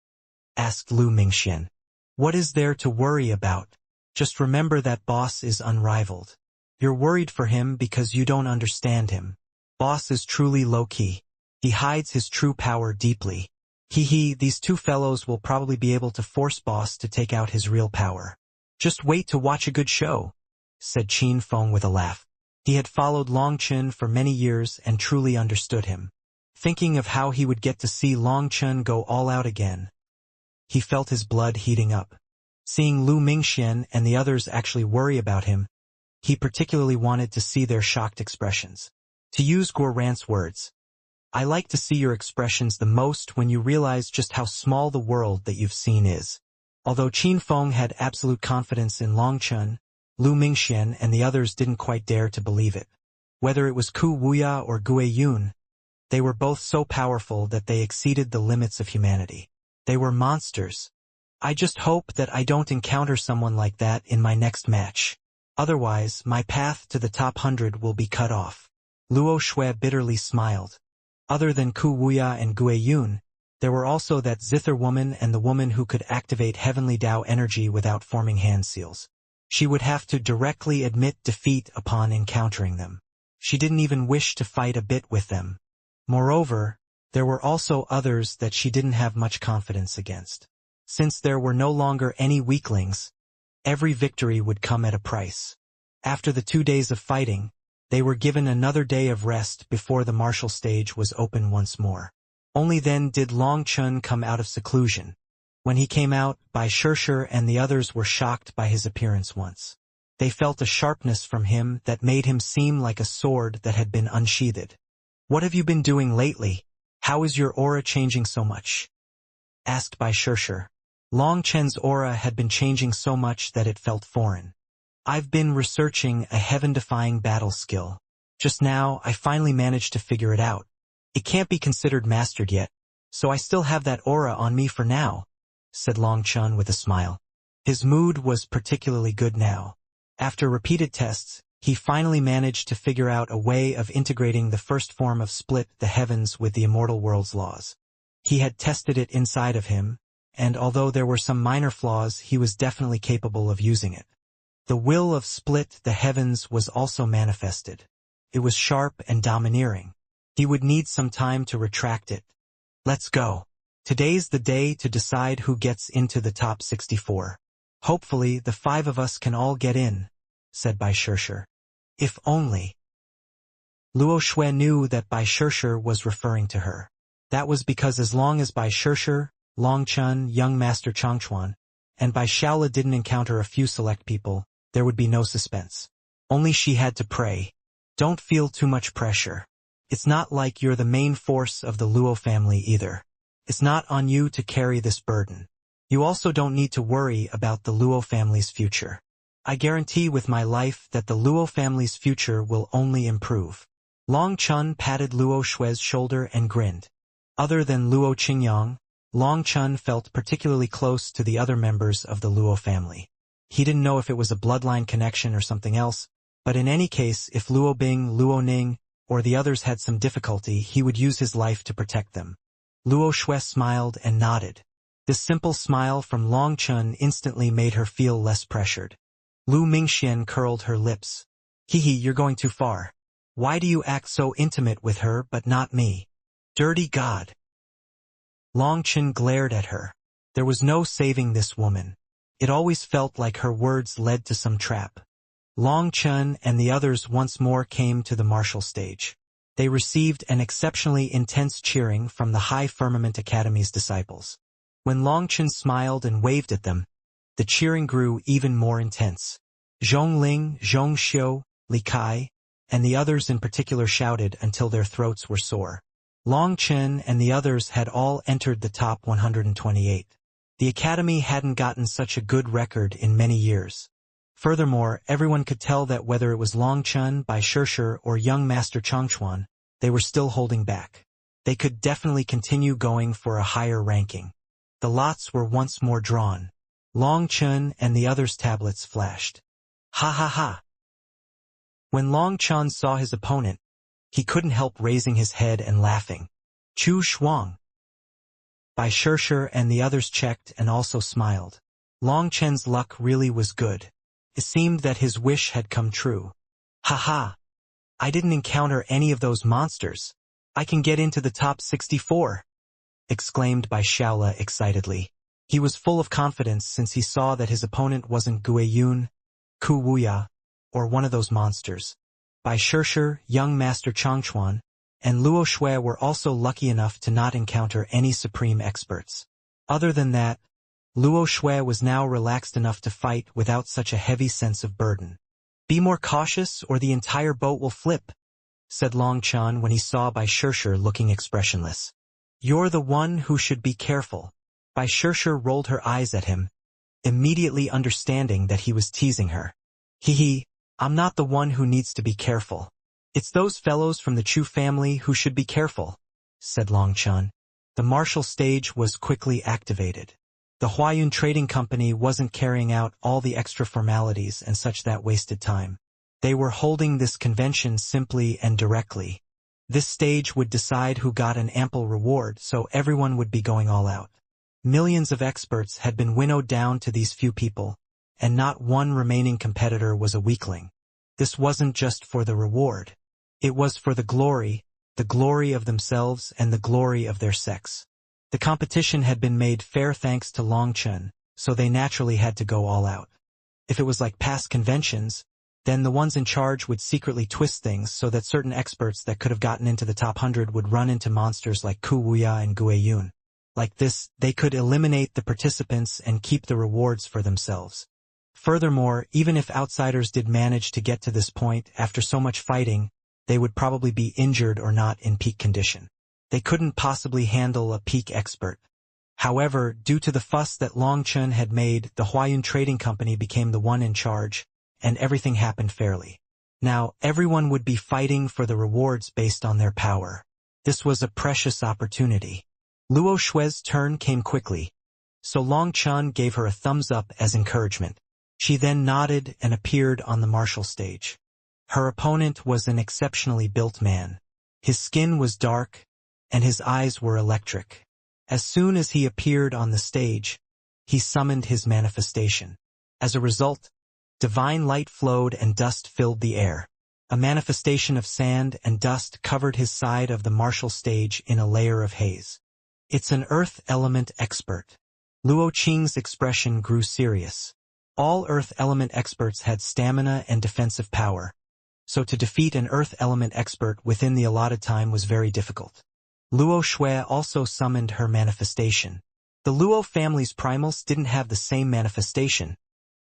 Asked Lu Mingxian. What is there to worry about? Just remember that boss is unrivaled. You're worried for him because you don't understand him. Boss is truly low-key. He hides his true power deeply. These two fellows will probably be able to force boss to take out his real power. Just wait to watch a good show, said Qin Feng with a laugh. He had followed Long Chen for many years and truly understood him. Thinking of how he would get to see Long Chen go all out again, he felt his blood heating up. Seeing Lu Mingxian and the others actually worry about him, he particularly wanted to see their shocked expressions. To use Guorant's words, I like to see your expressions the most when you realize just how small the world that you've seen is. Although Qin Feng had absolute confidence in Long Chen, Lu Mingxian and the others didn't quite dare to believe it. Whether it was Ku Wuya or Gue Yun, they were both so powerful that they exceeded the limits of humanity. They were monsters. I just hope that I don't encounter someone like that in my next match. Otherwise, my path to the top 100 will be cut off. Luo Shui bitterly smiled. Other than Ku Wuya and Gue Yun, there were also that Zither woman and the woman who could activate heavenly Tao energy without forming hand seals. She would have to directly admit defeat upon encountering them. She didn't even wish to fight a bit with them. Moreover, there were also others that she didn't have much confidence against. Since there were no longer any weaklings, every victory would come at a price. After the 2 days of fighting, they were given another day of rest before the martial stage was open once more. Only then did Long Chen come out of seclusion. When he came out, Bai Shishir and the others were shocked by his appearance once. They felt a sharpness from him that made him seem like a sword that had been unsheathed. What have you been doing lately? How is your aura changing so much? Asked Bai Shishir. Long Chen's aura had been changing so much that it felt foreign. I've been researching a heaven-defying battle skill. Just now, I finally managed to figure it out. It can't be considered mastered yet, so I still have that aura on me for now, said Long Chen with a smile. His mood was particularly good now. After repeated tests, he finally managed to figure out a way of integrating the first form of split the heavens with the immortal world's laws. He had tested it inside of him, and although there were some minor flaws, he was definitely capable of using it. The will of split the heavens was also manifested. It was sharp and domineering. He would need some time to retract it. Let's go. Today's the day to decide who gets into the top 64. Hopefully, the 5 of us can all get in, said Bai Shishir. If only. Luo Shui knew that Bai Shishir was referring to her. That was because as long as Bai Shishir, Long Chen, young Master Changchuan, and Bai Shaola didn't encounter a few select people, there would be no suspense. Only she had to pray. Don't feel too much pressure. It's not like you're the main force of the Luo family either. It's not on you to carry this burden. You also don't need to worry about the Luo family's future. I guarantee with my life that the Luo family's future will only improve. Long Chen patted Luo Shui's shoulder and grinned. Other than Luo Qingyang, Long Chen felt particularly close to the other members of the Luo family. He didn't know if it was a bloodline connection or something else, but in any case, if Luo Bing, Luo Ning, or the others had some difficulty, he would use his life to protect them. Luo Shui smiled and nodded. This simple smile from Long Chen instantly made her feel less pressured. Lu Mingxian curled her lips. You're going too far. Why do you act so intimate with her but not me? Dirty God. Long Chen glared at her. There was no saving this woman. It always felt like her words led to some trap. Long Chen and the others once more came to the martial stage. They received an exceptionally intense cheering from the High Firmament Academy's disciples. When Long Chen smiled and waved at them, the cheering grew even more intense. Zhong Ling, Zhong Xiu, Li Kai, and the others in particular shouted until their throats were sore. Long Chen and the others had all entered the top 128. The academy hadn't gotten such a good record in many years. Furthermore, everyone could tell that whether it was Long Chen, Bai Shishir, or young Master Changchuan, they were still holding back. They could definitely continue going for a higher ranking. The lots were once more drawn. Long Chen and the others' tablets flashed. Ha ha ha. When Long Chen saw his opponent, he couldn't help raising his head and laughing. Chu Shuang. Bai Shishir and the others checked and also smiled. Long Chen's luck really was good. It seemed that his wish had come true. "Ha! I didn't encounter any of those monsters. I can get into the top 64, exclaimed Bai Shaola excitedly. He was full of confidence since he saw that his opponent wasn't Guiyun, Ku Wuya, or one of those monsters. Bai Shishir, young Master Changchuan, and Luo Shui were also lucky enough to not encounter any supreme experts. Other than that, Luo Shui was now relaxed enough to fight without such a heavy sense of burden. "Be more cautious or the entire boat will flip," said Long Chen when he saw Bai Shishir looking expressionless. "You're the one who should be careful." Bai Shishir rolled her eyes at him, immediately understanding that he was teasing her. "Hee, I'm not the one who needs to be careful. It's those fellows from the Chu family who should be careful," said Long Chen. The martial stage was quickly activated. The Huayun Trading Company wasn't carrying out all the extra formalities and such that wasted time. They were holding this convention simply and directly. This stage would decide who got an ample reward, so everyone would be going all out. Millions of experts had been winnowed down to these few people, and not one remaining competitor was a weakling. This wasn't just for the reward. It was for the glory of themselves and the glory of their sex. The competition had been made fair thanks to Long Chen, so they naturally had to go all out. If it was like past conventions, then the ones in charge would secretly twist things so that certain experts that could have gotten into the top 100 would run into monsters like Ku Wuya and Guiyun. Like this, they could eliminate the participants and keep the rewards for themselves. Furthermore, even if outsiders did manage to get to this point after so much fighting, they would probably be injured or not in peak condition. They couldn't possibly handle a peak expert. However, due to the fuss that Long Chen had made, the Huayun Trading Company became the one in charge, and everything happened fairly. Now, everyone would be fighting for the rewards based on their power. This was a precious opportunity. Luo Shui's turn came quickly, so Long Chen gave her a thumbs up as encouragement. She then nodded and appeared on the martial stage. Her opponent was an exceptionally built man. His skin was dark, and his eyes were electric. As soon as he appeared on the stage, he summoned his manifestation. As a result, divine light flowed and dust filled the air. A manifestation of sand and dust covered his side of the martial stage in a layer of haze. "It's an earth element expert." Luo Qing's expression grew serious. All earth element experts had stamina and defensive power, so to defeat an earth element expert within the allotted time was very difficult. Luo Shui also summoned her manifestation. The Luo family's primals didn't have the same manifestation,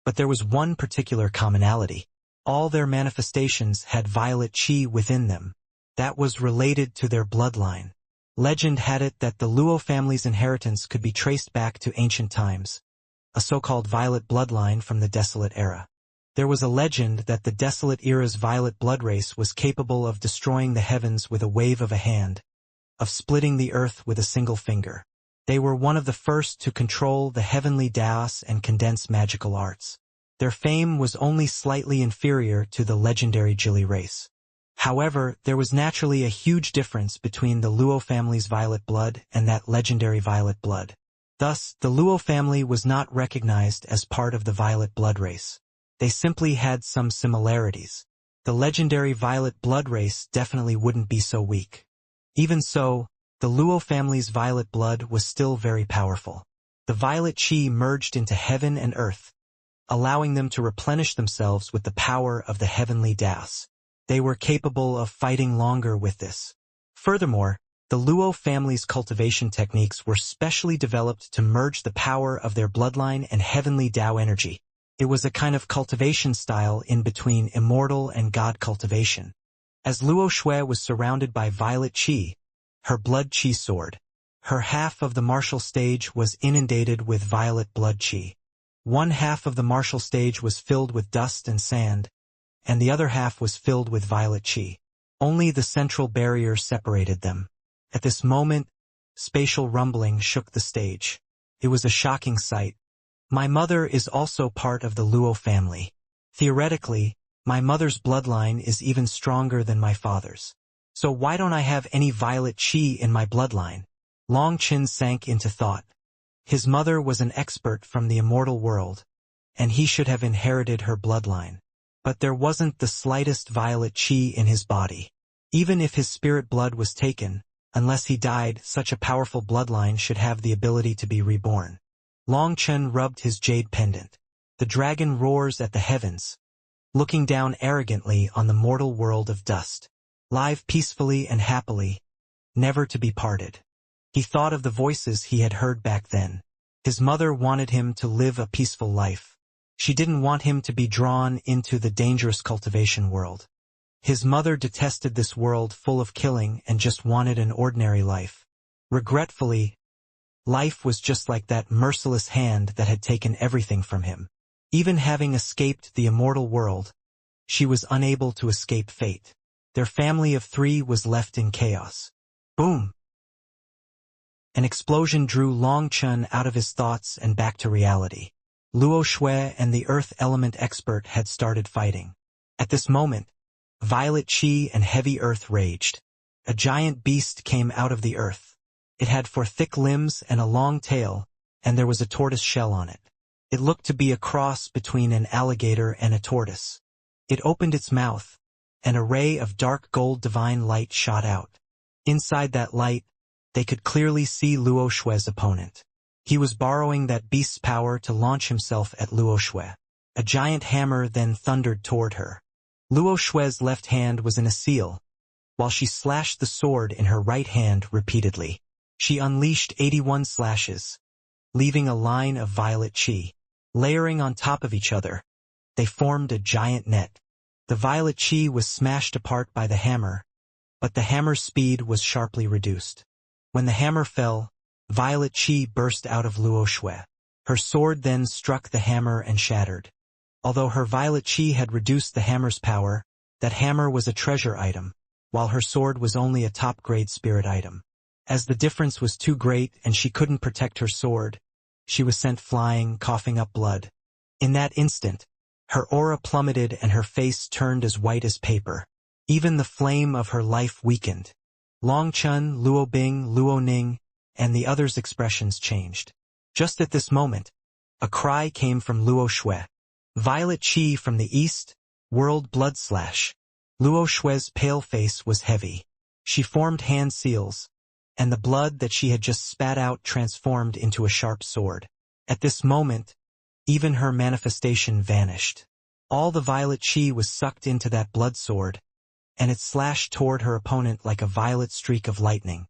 but there was one particular commonality. All their manifestations had violet qi within them. That was related to their bloodline. Legend had it that the Luo family's inheritance could be traced back to ancient times, a so-called violet bloodline from the Desolate Era. There was a legend that the Desolate Era's violet blood race was capable of destroying the heavens with a wave of a hand, of splitting the earth with a single finger. They were one of the first to control the heavenly Daos and condense magical arts. Their fame was only slightly inferior to the legendary Jili race. However, there was naturally a huge difference between the Luo family's violet blood and that legendary violet blood. Thus, the Luo family was not recognized as part of the violet blood race. They simply had some similarities. The legendary violet blood race definitely wouldn't be so weak. Even so, the Luo family's violet blood was still very powerful. The violet qi merged into heaven and earth, allowing them to replenish themselves with the power of the heavenly Daos. They were capable of fighting longer with this. Furthermore, the Luo family's cultivation techniques were specially developed to merge the power of their bloodline and heavenly Dao energy. It was a kind of cultivation style in between immortal and god cultivation. As Luo Shui was surrounded by violet qi, her blood qi soared. Her half of the martial stage was inundated with violet blood qi. One half of the martial stage was filled with dust and sand, and the other half was filled with violet qi. Only the central barrier separated them. At this moment, spatial rumbling shook the stage. It was a shocking sight. My mother is also part of the Luo family. Theoretically, my mother's bloodline is even stronger than my father's. So why don't I have any violet qi in my bloodline? Long Chen sank into thought. His mother was an expert from the immortal world, and he should have inherited her bloodline. But there wasn't the slightest violet chi in his body. Even if his spirit blood was taken, unless he died, such a powerful bloodline should have the ability to be reborn. Long Chen rubbed his jade pendant. The dragon roars at the heavens, looking down arrogantly on the mortal world of dust. Live peacefully and happily, never to be parted. He thought of the voices he had heard back then. His mother wanted him to live a peaceful life. She didn't want him to be drawn into the dangerous cultivation world. His mother detested this world full of killing and just wanted an ordinary life. Regretfully, life was just like that merciless hand that had taken everything from him. Even having escaped the immortal world, she was unable to escape fate. Their family of 3 was left in chaos. Boom! An explosion drew Long Chen out of his thoughts and back to reality. Luo Shui and the earth element expert had started fighting. At this moment, violet chi and heavy earth raged. A giant beast came out of the earth. It had 4 thick limbs and a long tail, and there was a tortoise shell on it. It looked to be a cross between an alligator and a tortoise. It opened its mouth. An array of dark gold divine light shot out. Inside that light, they could clearly see Luo Shui's opponent. He was borrowing that beast's power to launch himself at Luo Shui. A giant hammer then thundered toward her. Luo Shui's left hand was in a seal, while she slashed the sword in her right hand repeatedly. She unleashed 81 slashes, leaving a line of violet chi. Layering on top of each other, they formed a giant net. The violet chi was smashed apart by the hammer, but the hammer's speed was sharply reduced. When the hammer fell, violet chi burst out of Luo Shui. Her sword then struck the hammer and shattered. Although her violet chi had reduced the hammer's power, that hammer was a treasure item, while her sword was only a top-grade spirit item. As the difference was too great and she couldn't protect her sword, she was sent flying, coughing up blood. In that instant, her aura plummeted and her face turned as white as paper. Even the flame of her life weakened. Long Chen, Luo Bing, Luo Ning, and the others' expressions changed. Just at this moment, a cry came from Luo Shui. Violet chi from the east, world blood slash. Luo Shui's pale face was heavy. She formed hand seals, and the blood that she had just spat out transformed into a sharp sword. At this moment, even her manifestation vanished. All the violet chi was sucked into that blood sword, and it slashed toward her opponent like a violet streak of lightning.